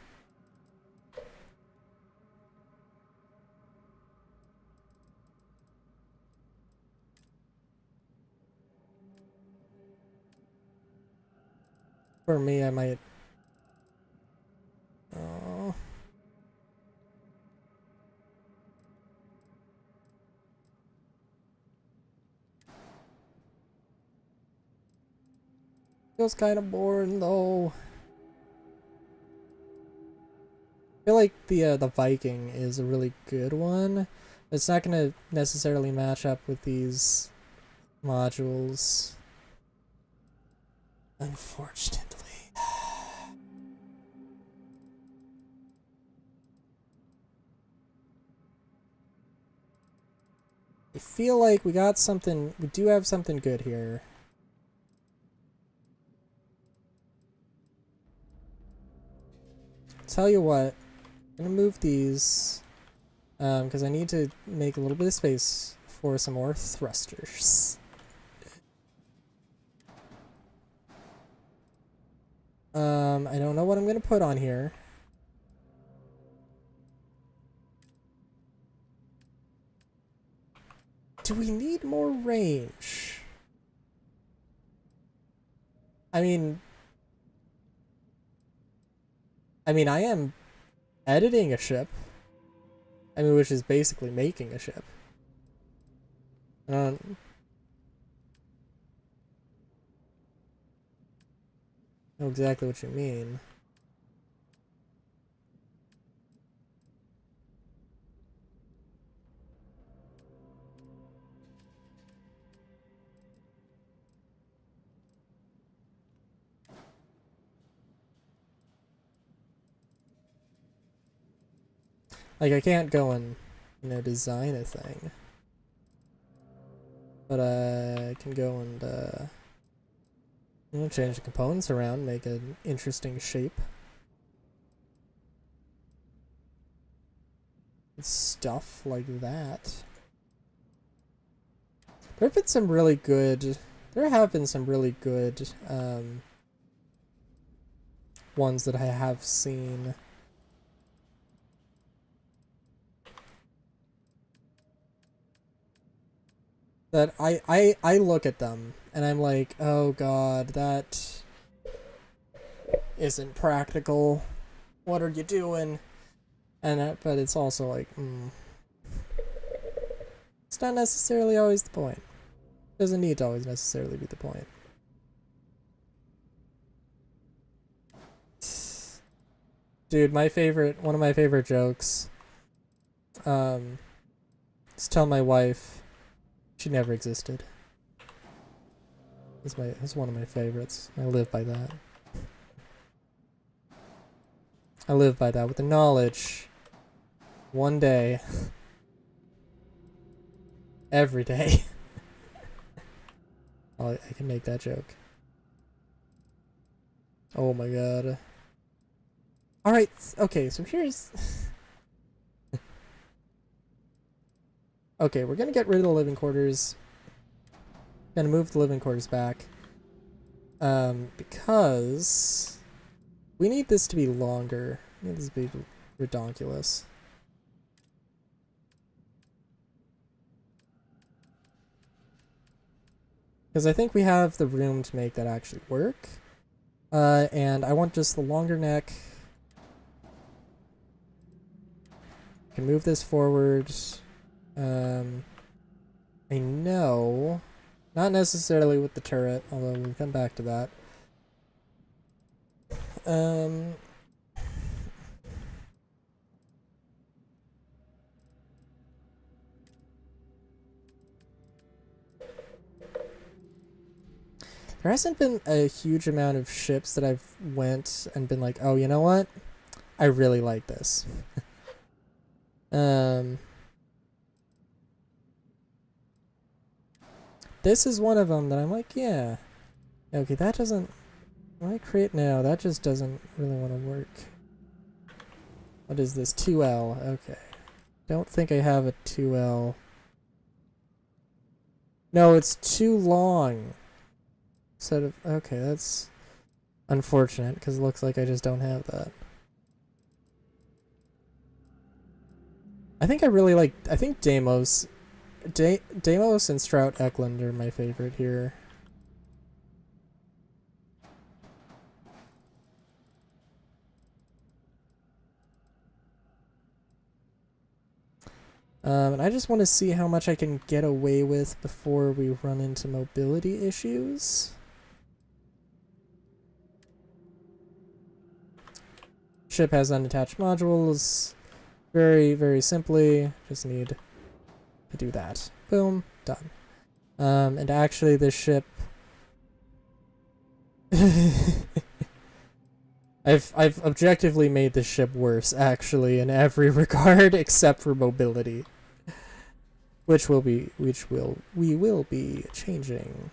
For me, I might... Oh. Feels kind of boring, though. I feel like the Viking is a really good one. It's not going to necessarily match up with these modules, unfortunately. I feel like we got something, we do have something good here. Tell you what, I'm gonna move these, because I need to make a little bit of space for some more thrusters. I don't know what I'm gonna put on here. Do we need more range? I mean, I am editing a ship. I mean, which is basically making a ship. I don't know exactly what you mean. Like, I can't go and, you know, design a thing. But I can go and, you know, change the components around, make an interesting shape. Stuff like that. There have been some really good... There have been some really good, ones that I have seen. That I look at them and I'm like, oh god, that isn't practical. What are you doing? And but it's also like, it's not necessarily always the point. Doesn't need to always necessarily be the point. Dude, one of my favorite jokes, is tell my wife she never existed. It's one of my favorites. I live by that. I live by that with the knowledge. One day. Every day. I can make that joke. Oh my god. Alright, okay, so here's... Okay, we're gonna get rid of the living quarters. Gonna move the living quarters back. Because... we need this to be longer. We need this to be redonkulous. Because I think we have the room to make that actually work. And I want just the longer neck. Can move this forward. I know, not necessarily with the turret, although we'll come back to that. There hasn't been a huge amount of ships that I've went and been like, oh, you know what? I really like this. this is one of them that I'm like, yeah. Okay, that doesn't... When I create now, that just doesn't really want to work. What is this? 2L. Okay. Don't think I have a 2L. No, it's too long. Instead of... Okay, that's unfortunate, because it looks like I just don't have that. I think I really like... I think Deimos... Deimos and Strout Eklund are my favorite here. And I just want to see how much I can get away with before we run into mobility issues. Ship has unattached modules. Very, very simply, just need to do that. Boom, done. And actually this ship... I've objectively made this ship worse, actually, in every regard except for mobility. We will be changing.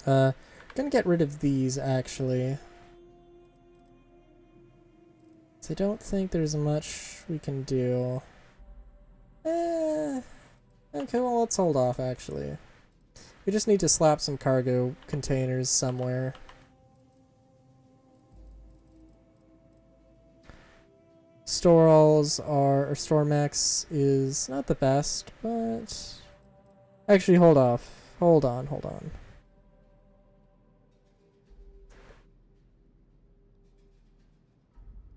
Gonna get rid of these, actually. So I don't think there's much we can do. Okay, well, let's hold off, actually. We just need to slap some cargo containers somewhere. Storals are, or Stormex is not the best, but... Actually, hold off. Hold on.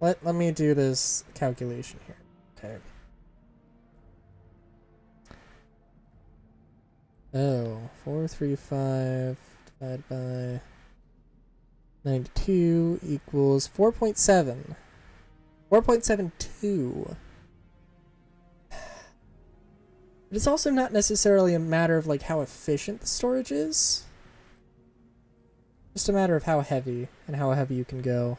Let me do this calculation here. Okay. Oh, 435 divided by 92 equals 4.7. 4.72. But it's also not necessarily a matter of like how efficient the storage is. Just a matter of how heavy and how heavy you can go.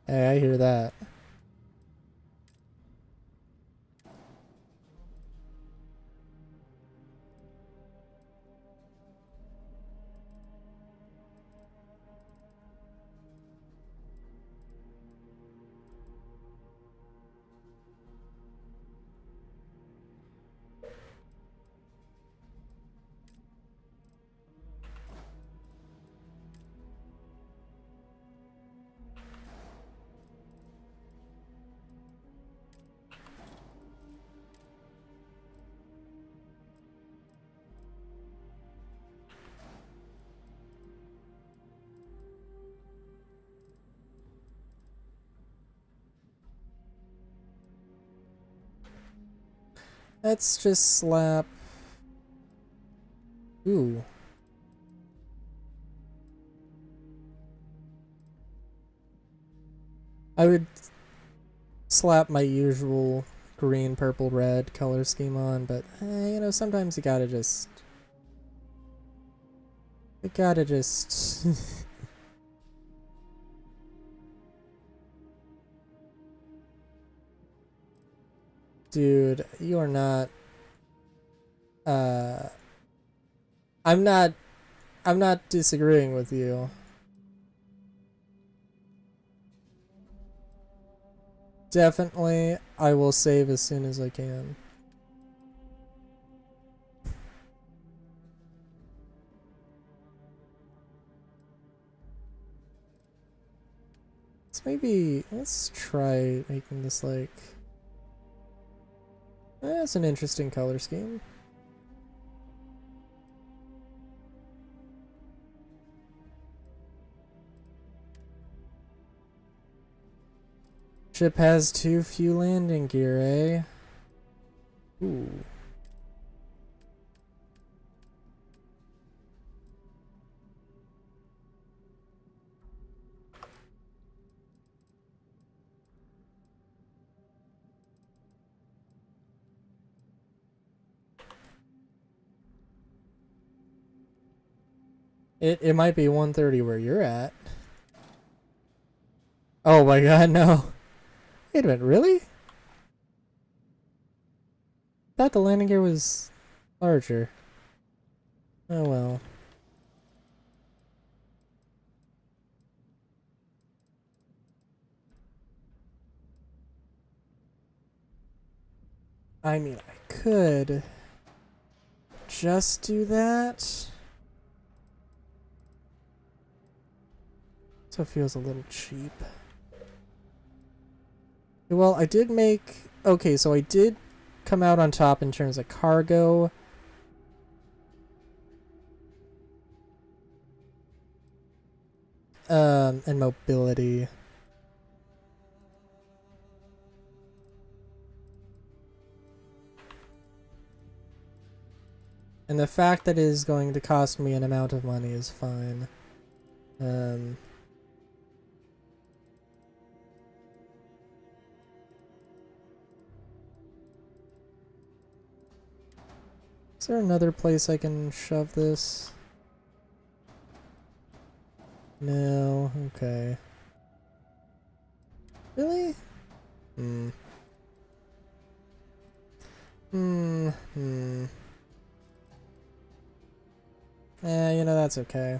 Hey, I hear that. Let's just slap... Ooh. I would slap my usual green, purple, red color scheme on, but, you know, sometimes you gotta just... You gotta just... Dude, you are not... I'm not disagreeing with you. Definitely, I will save as soon as I can. Let's try making this like... That's an interesting color scheme. Ship has too few landing gear, eh? Ooh. It might be 1:30 where you're at. Oh my god, no. Wait a minute, really? Thought the landing gear was larger. Oh well. I mean, I could just do that. So it feels a little cheap. Well, I did make... Okay, so I did come out on top in terms of cargo. And mobility. And the fact that it is going to cost me an amount of money is fine. Is there another place I can shove this? No, okay. Really? Hmm. You know, that's okay.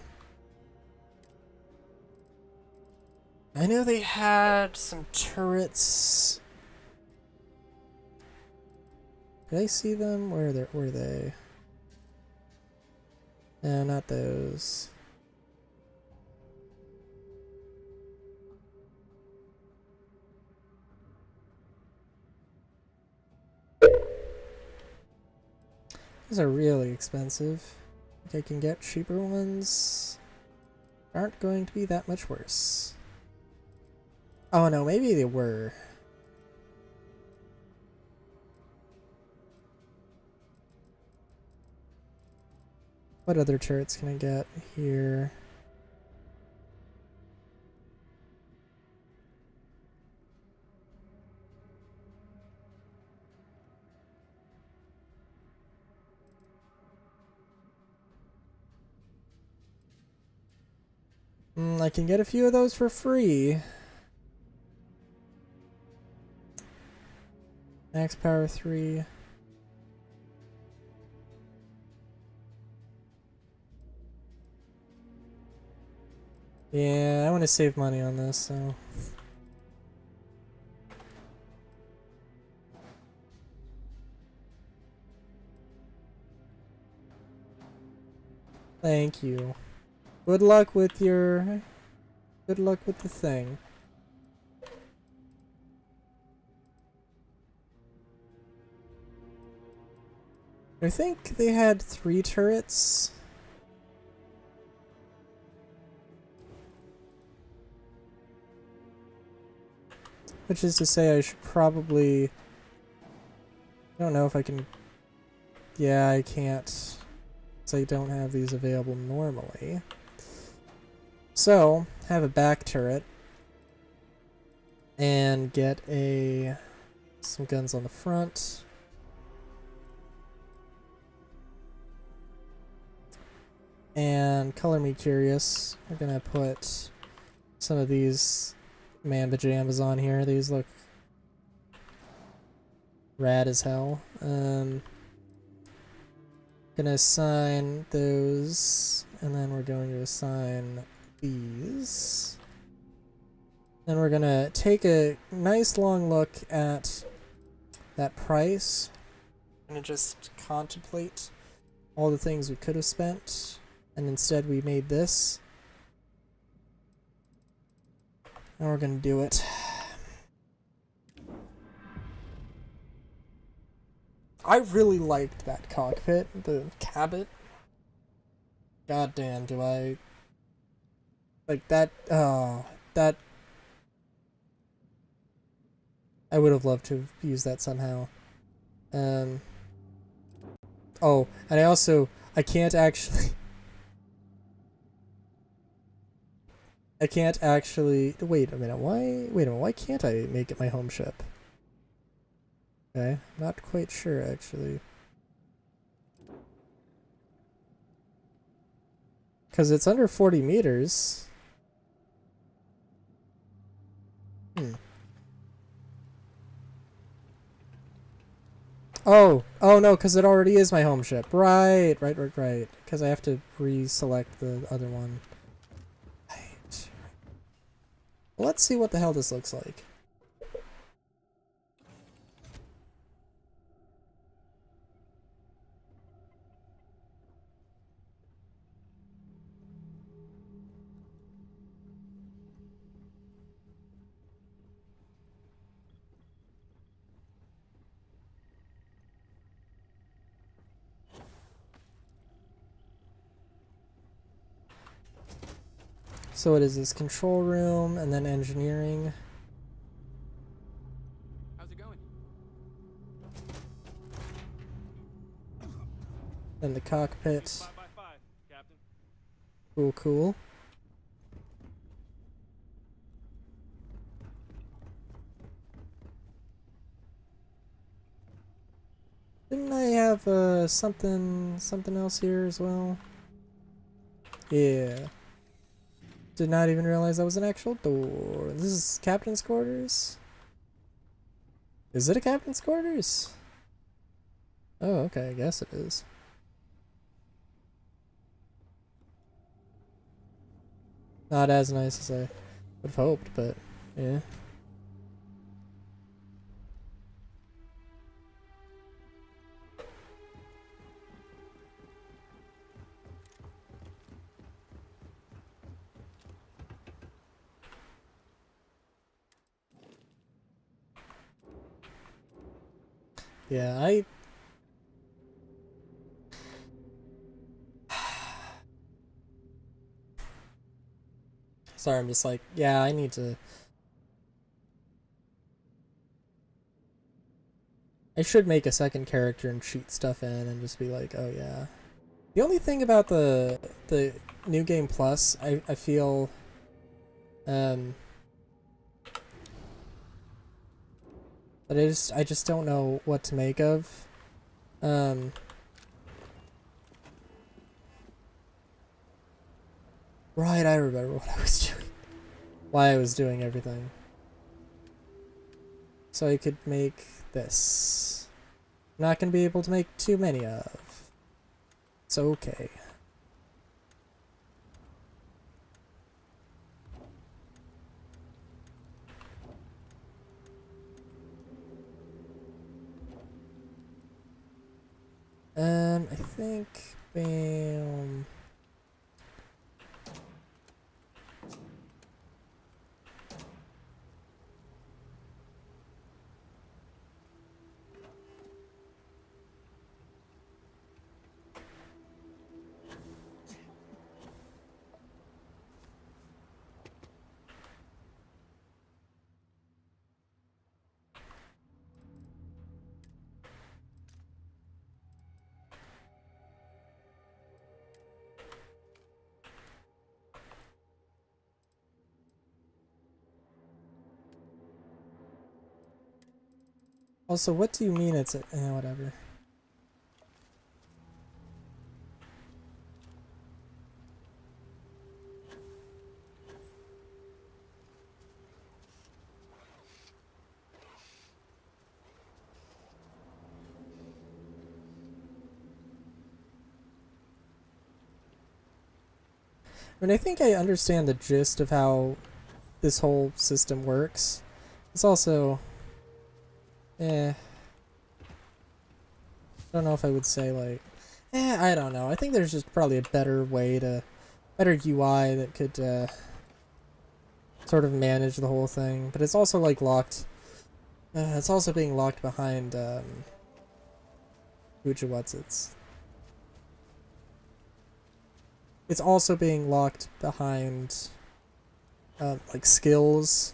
I know they had some turrets. Did I see them? Where were they? No, not those. These are really expensive. I think I can get cheaper ones. Aren't going to be that much worse. Oh no, maybe they were. What other turrets can I get here? I can get a few of those for free. Max power 3. Yeah, I want to save money on this, so... Thank you. Good luck with your... Good luck with the thing. I think they had 3 turrets. Which is to say I should probably... I don't know if I can... Yeah, I can't. So I don't have these available normally. So, have a back turret. And get some guns on the front. And color me curious. We're gonna put some of these man pajamas on here. These look rad as hell. Gonna assign those, and then we're going to assign these. Then we're gonna take a nice long look at that price. I'm gonna just contemplate all the things we could have spent, and instead we made this. And we're gonna do it. I really liked that cockpit, the cabin. God damn, do I... Like, that, that... I would have loved to have used that somehow. Oh, and I can't actually... I can't actually... Wait a minute, why can't I make it my home ship? Okay, not quite sure, actually. Because it's under 40 meters. Oh no, because it already is my home ship. Right. Because I have to re-select the other one. Right. Well, let's see what the hell this looks like. So it is this control room and then engineering. How's it going? Then the cockpit. 5x5, Captain. Cool. Didn't I have something else here as well? Yeah. Did not even realize that was an actual door. This is captain's quarters? Is it a captain's quarters? Oh, okay, I guess it is. Not as nice as I would have hoped, but yeah. Yeah, Sorry, I'm just like, yeah, I need to... I should make a second character and cheat stuff in and just be like, oh yeah. The only thing about the New Game Plus, I feel... But I just don't know what to make of. Right, I remember what I was doing. Why I was doing everything. So I could make this. I'm not gonna be able to make too many of. It's okay. I think, bam. Also, what do you mean it's a... whatever. I mean, I think I understand the gist of how this whole system works. It's also... I don't know if I would say, like... I don't know. I think there's just probably a better way to... better UI that could, sort of manage the whole thing. But it's also, like, locked... it's also being locked behind, What's-its. It's also being locked behind, like, skills.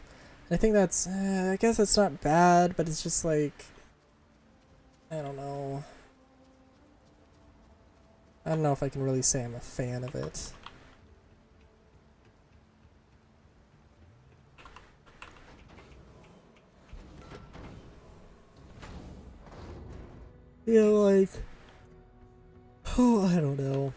I think that's... I guess it's not bad, but it's just, like... I don't know. I don't know if I can really say I'm a fan of it. Yeah, like... Oh, I don't know.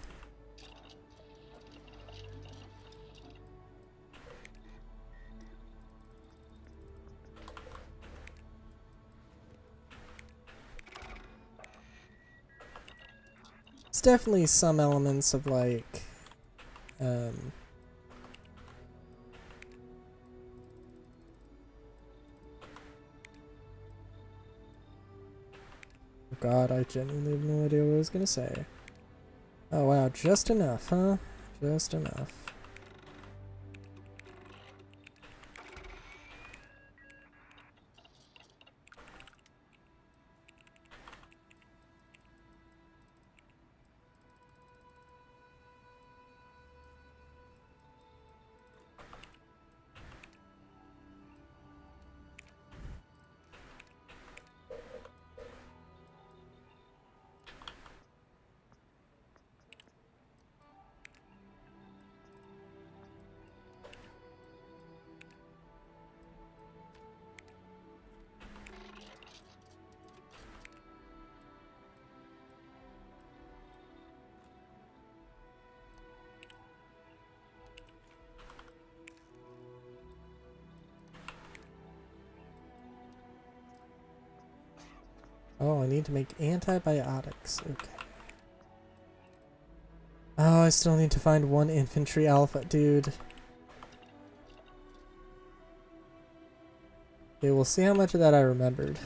It's definitely some elements of like oh god, I genuinely have no idea what I was gonna say. Oh wow, just enough, huh? Just enough. Oh, I need to make antibiotics. Okay. Oh, I still need to find one infantry alpha, dude. Okay, we'll see how much of that I remembered.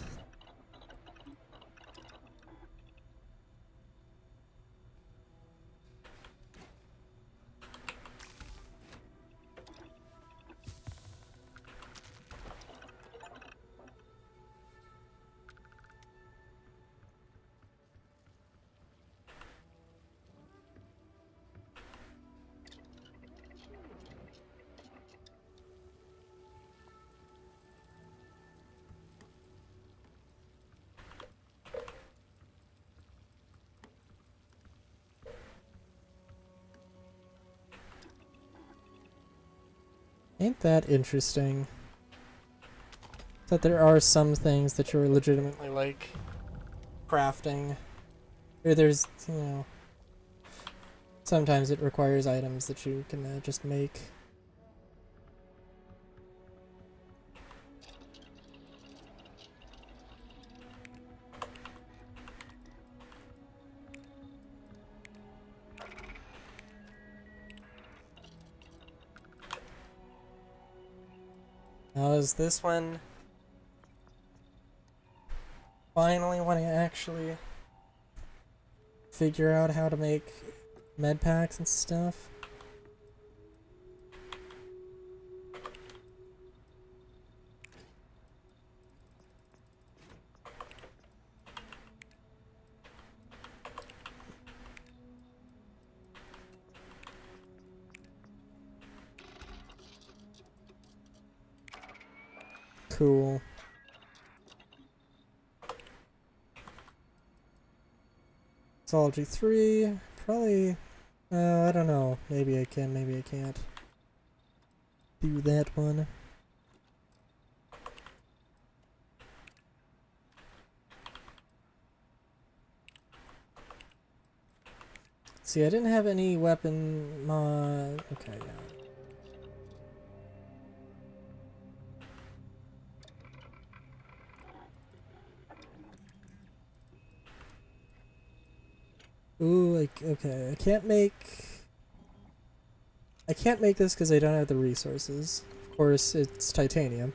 Ain't that interesting? That there are some things that you're legitimately like crafting. Or there's, you know, sometimes it requires items that you can just make. Now is this one finally when I actually figure out how to make med packs and stuff? Cool. Zoology 3, probably, I don't know, maybe I can, maybe I can't do that one. See, I didn't have any weapon mod, okay, yeah. Ooh, like, okay, I can't make this because I don't have the resources. Of course, it's titanium.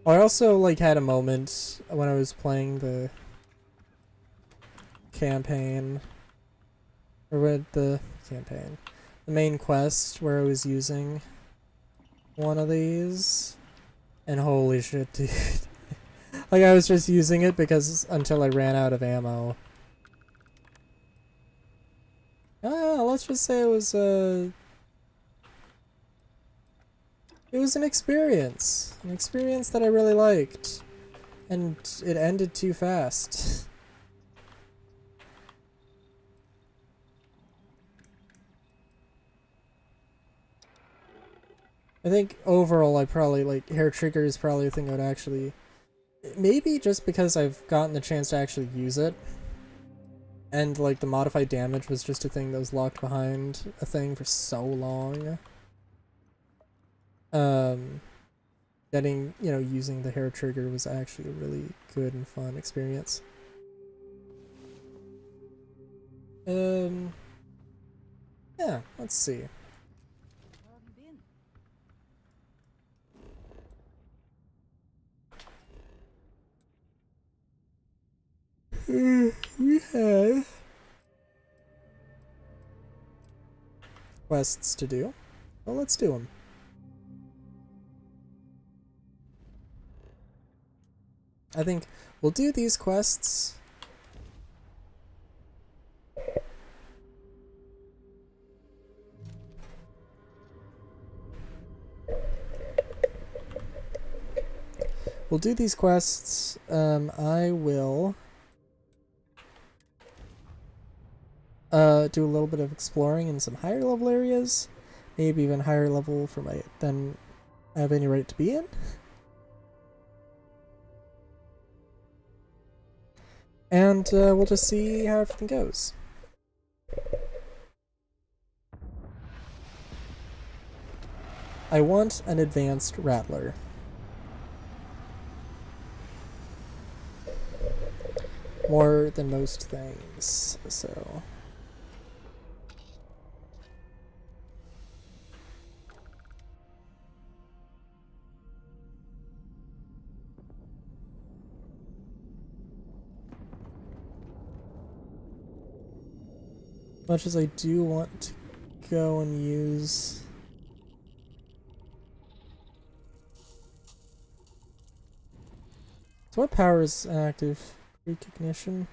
I also, like, had a moment when I was playing the campaign, or with the campaign, the main quest, where I was using one of these, and holy shit, dude. Like, I was just using it because until I ran out of ammo. Let's just say it was an experience that I really liked, and it ended too fast. I think overall I probably, like, hair trigger is probably a thing I would actually, maybe just because I've gotten the chance to actually use it, And like the modified damage was just a thing that was locked behind a thing for so long. Getting, you know, using the hair trigger was actually a really good and fun experience. Yeah, let's see. How have you been? We have quests to do. Well, let's do them. I think we'll do these quests. We'll do these quests. I will do a little bit of exploring in some higher level areas, maybe even higher level for my than I have any right to be in. And we'll just see how everything goes. I want an advanced Rattler. More than most things, so... Much as I do want to go and use... So what powers active recognition?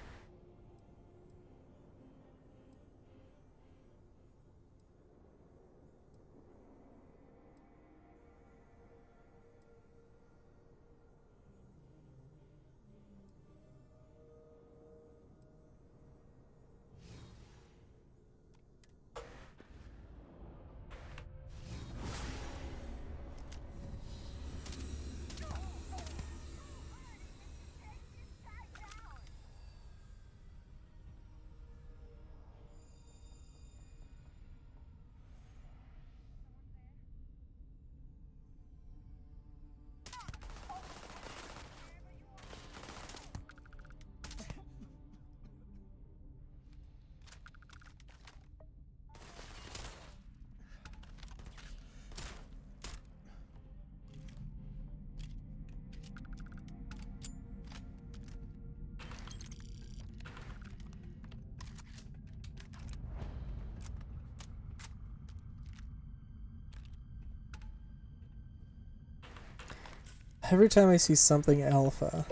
Every time I see something alpha.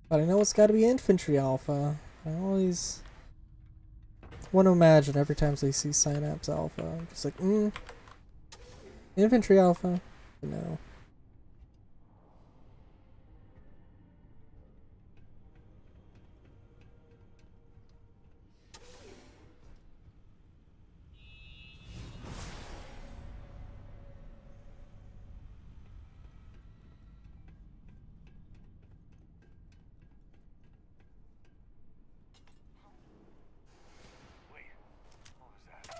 But I know it's gotta be infantry alpha. I always want to imagine every time I see Synapse alpha. I'm just like, infantry alpha? No. Wait, what was that?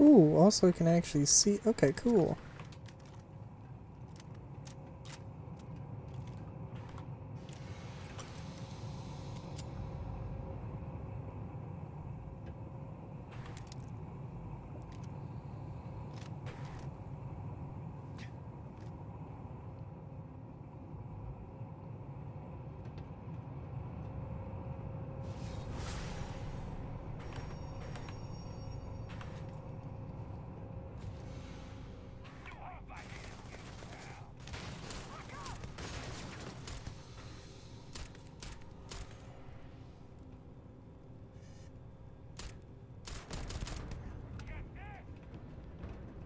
Ooh, also I can actually see. Okay, cool.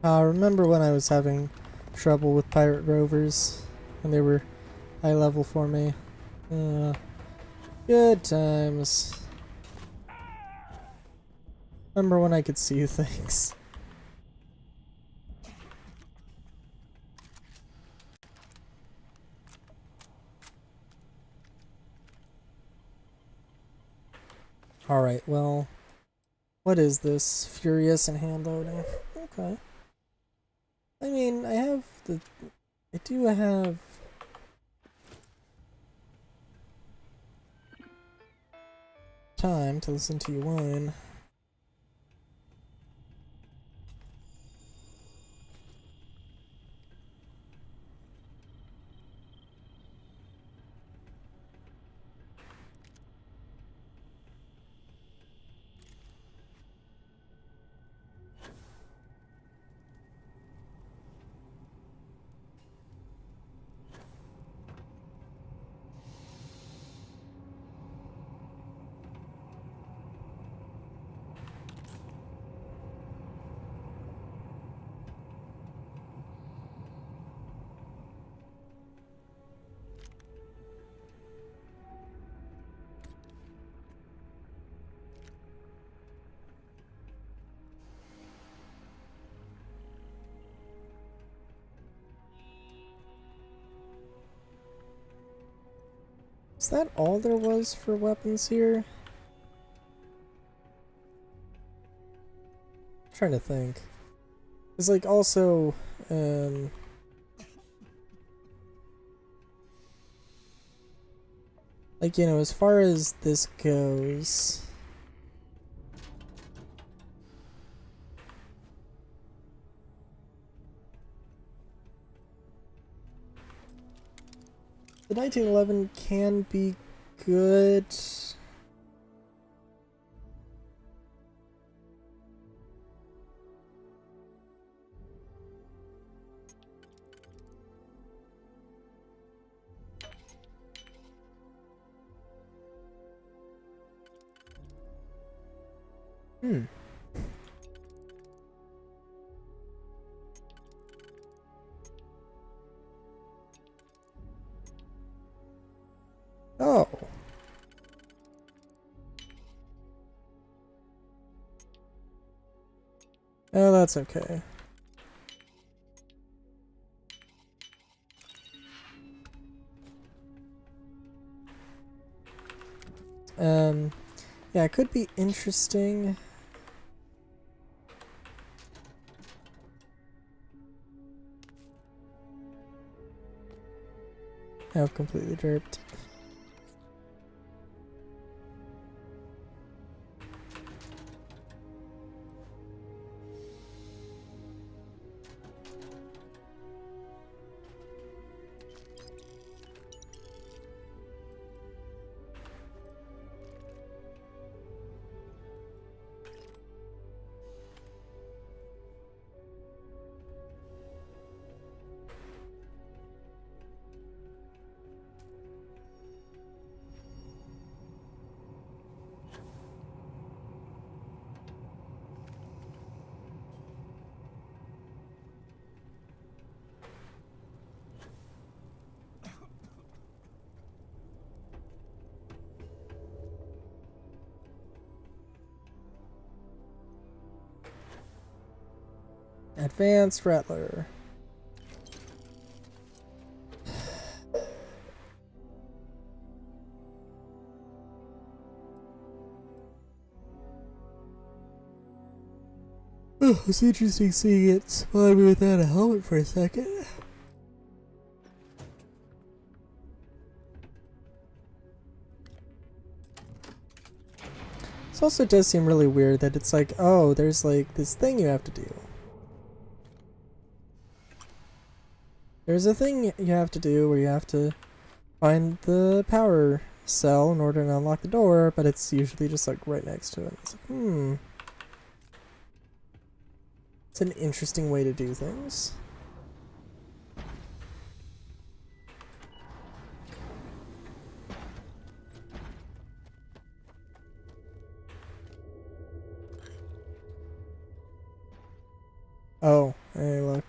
Remember when I was having trouble with pirate rovers when they were high level for me? Good times. Remember when I could see things? Alright, well, what is this? Furious and hand loading. Okay. I mean, I do have time to listen to you whine. Is that all there was for weapons here? I'm trying to think. It's like also, like, you know, as far as this goes, the 1911 can be good. Hmm. Oh. Oh, that's okay. Yeah, it could be interesting. Oh, completely derped. Advanced Rattler. Oh, it's interesting seeing it spawn me without a helmet for a second. This also does seem really weird that it's like, oh, there's like this thing you have to do. There's a thing you have to do where you have to find the power cell in order to unlock the door, but it's usually just like right next to it. It's like, it's an interesting way to do things. Oh, Hey, look.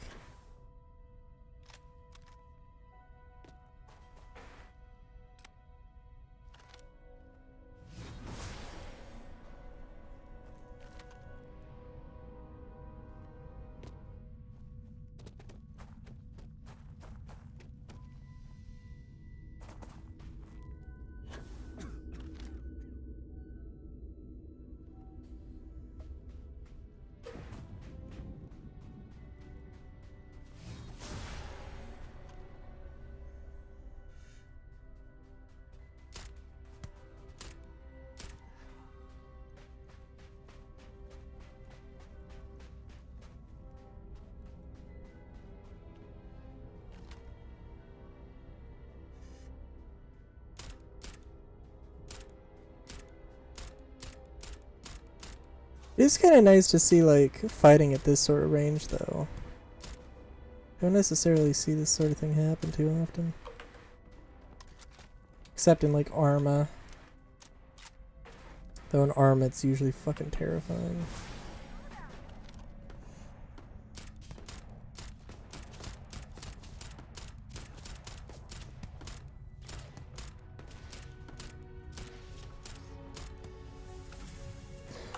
It's kind of nice to see, like, fighting at this sort of range, though. Don't necessarily see this sort of thing happen too often. Except in, like, Arma. Though in Arma it's usually fucking terrifying.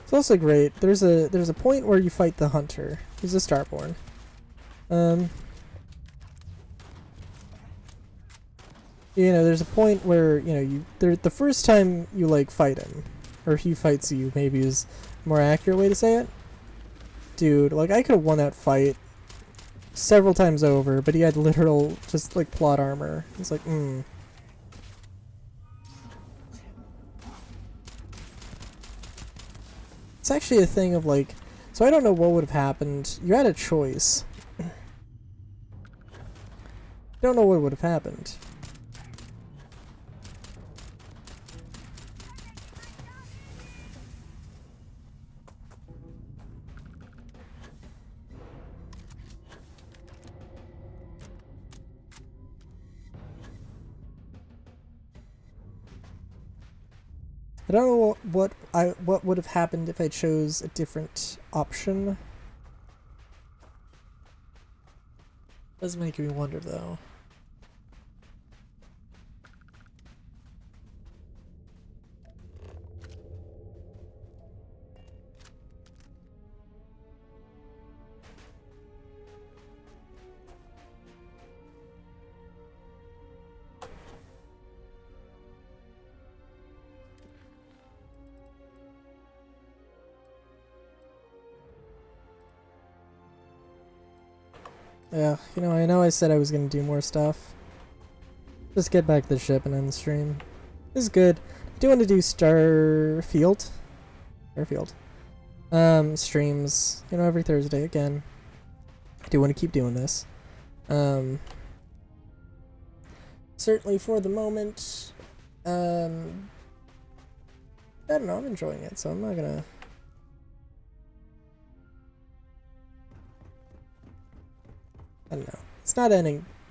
It's also great. There's a point where you fight the hunter. He's a Starborn. You know, there's a point where, you know, the first time you, like, fight him, or he fights you, maybe is a more accurate way to say it. Dude, like, I could have won that fight several times over, but he had literal, just, like, plot armor. It's like, It's actually a thing of, like, so I don't know what would have happened. You had a choice. Don't know what would have happened. I don't know what would have happened if I chose a different option. Does make me wonder though. Yeah, you know I said I was gonna do more stuff. Just get back to the ship and end the stream. This is good. I do want to do Starfield. Streams, you know, every Thursday again. I do want to keep doing this. Certainly for the moment, I don't know, I'm enjoying it, so I'm not gonna... I don't know.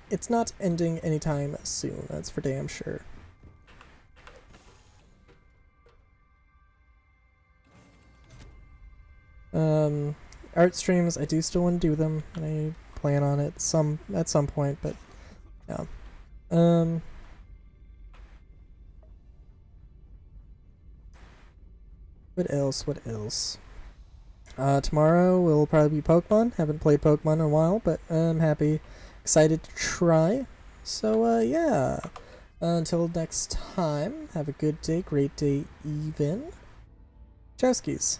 It's not ending anytime soon, that's for damn sure. Art streams, I do still want to do them, and I plan on it at some point, but yeah. What else? Tomorrow will probably be Pokemon. Haven't played Pokemon in a while, but I'm excited to try. So, yeah. Until next time, have a good day, great day even. Chowskis.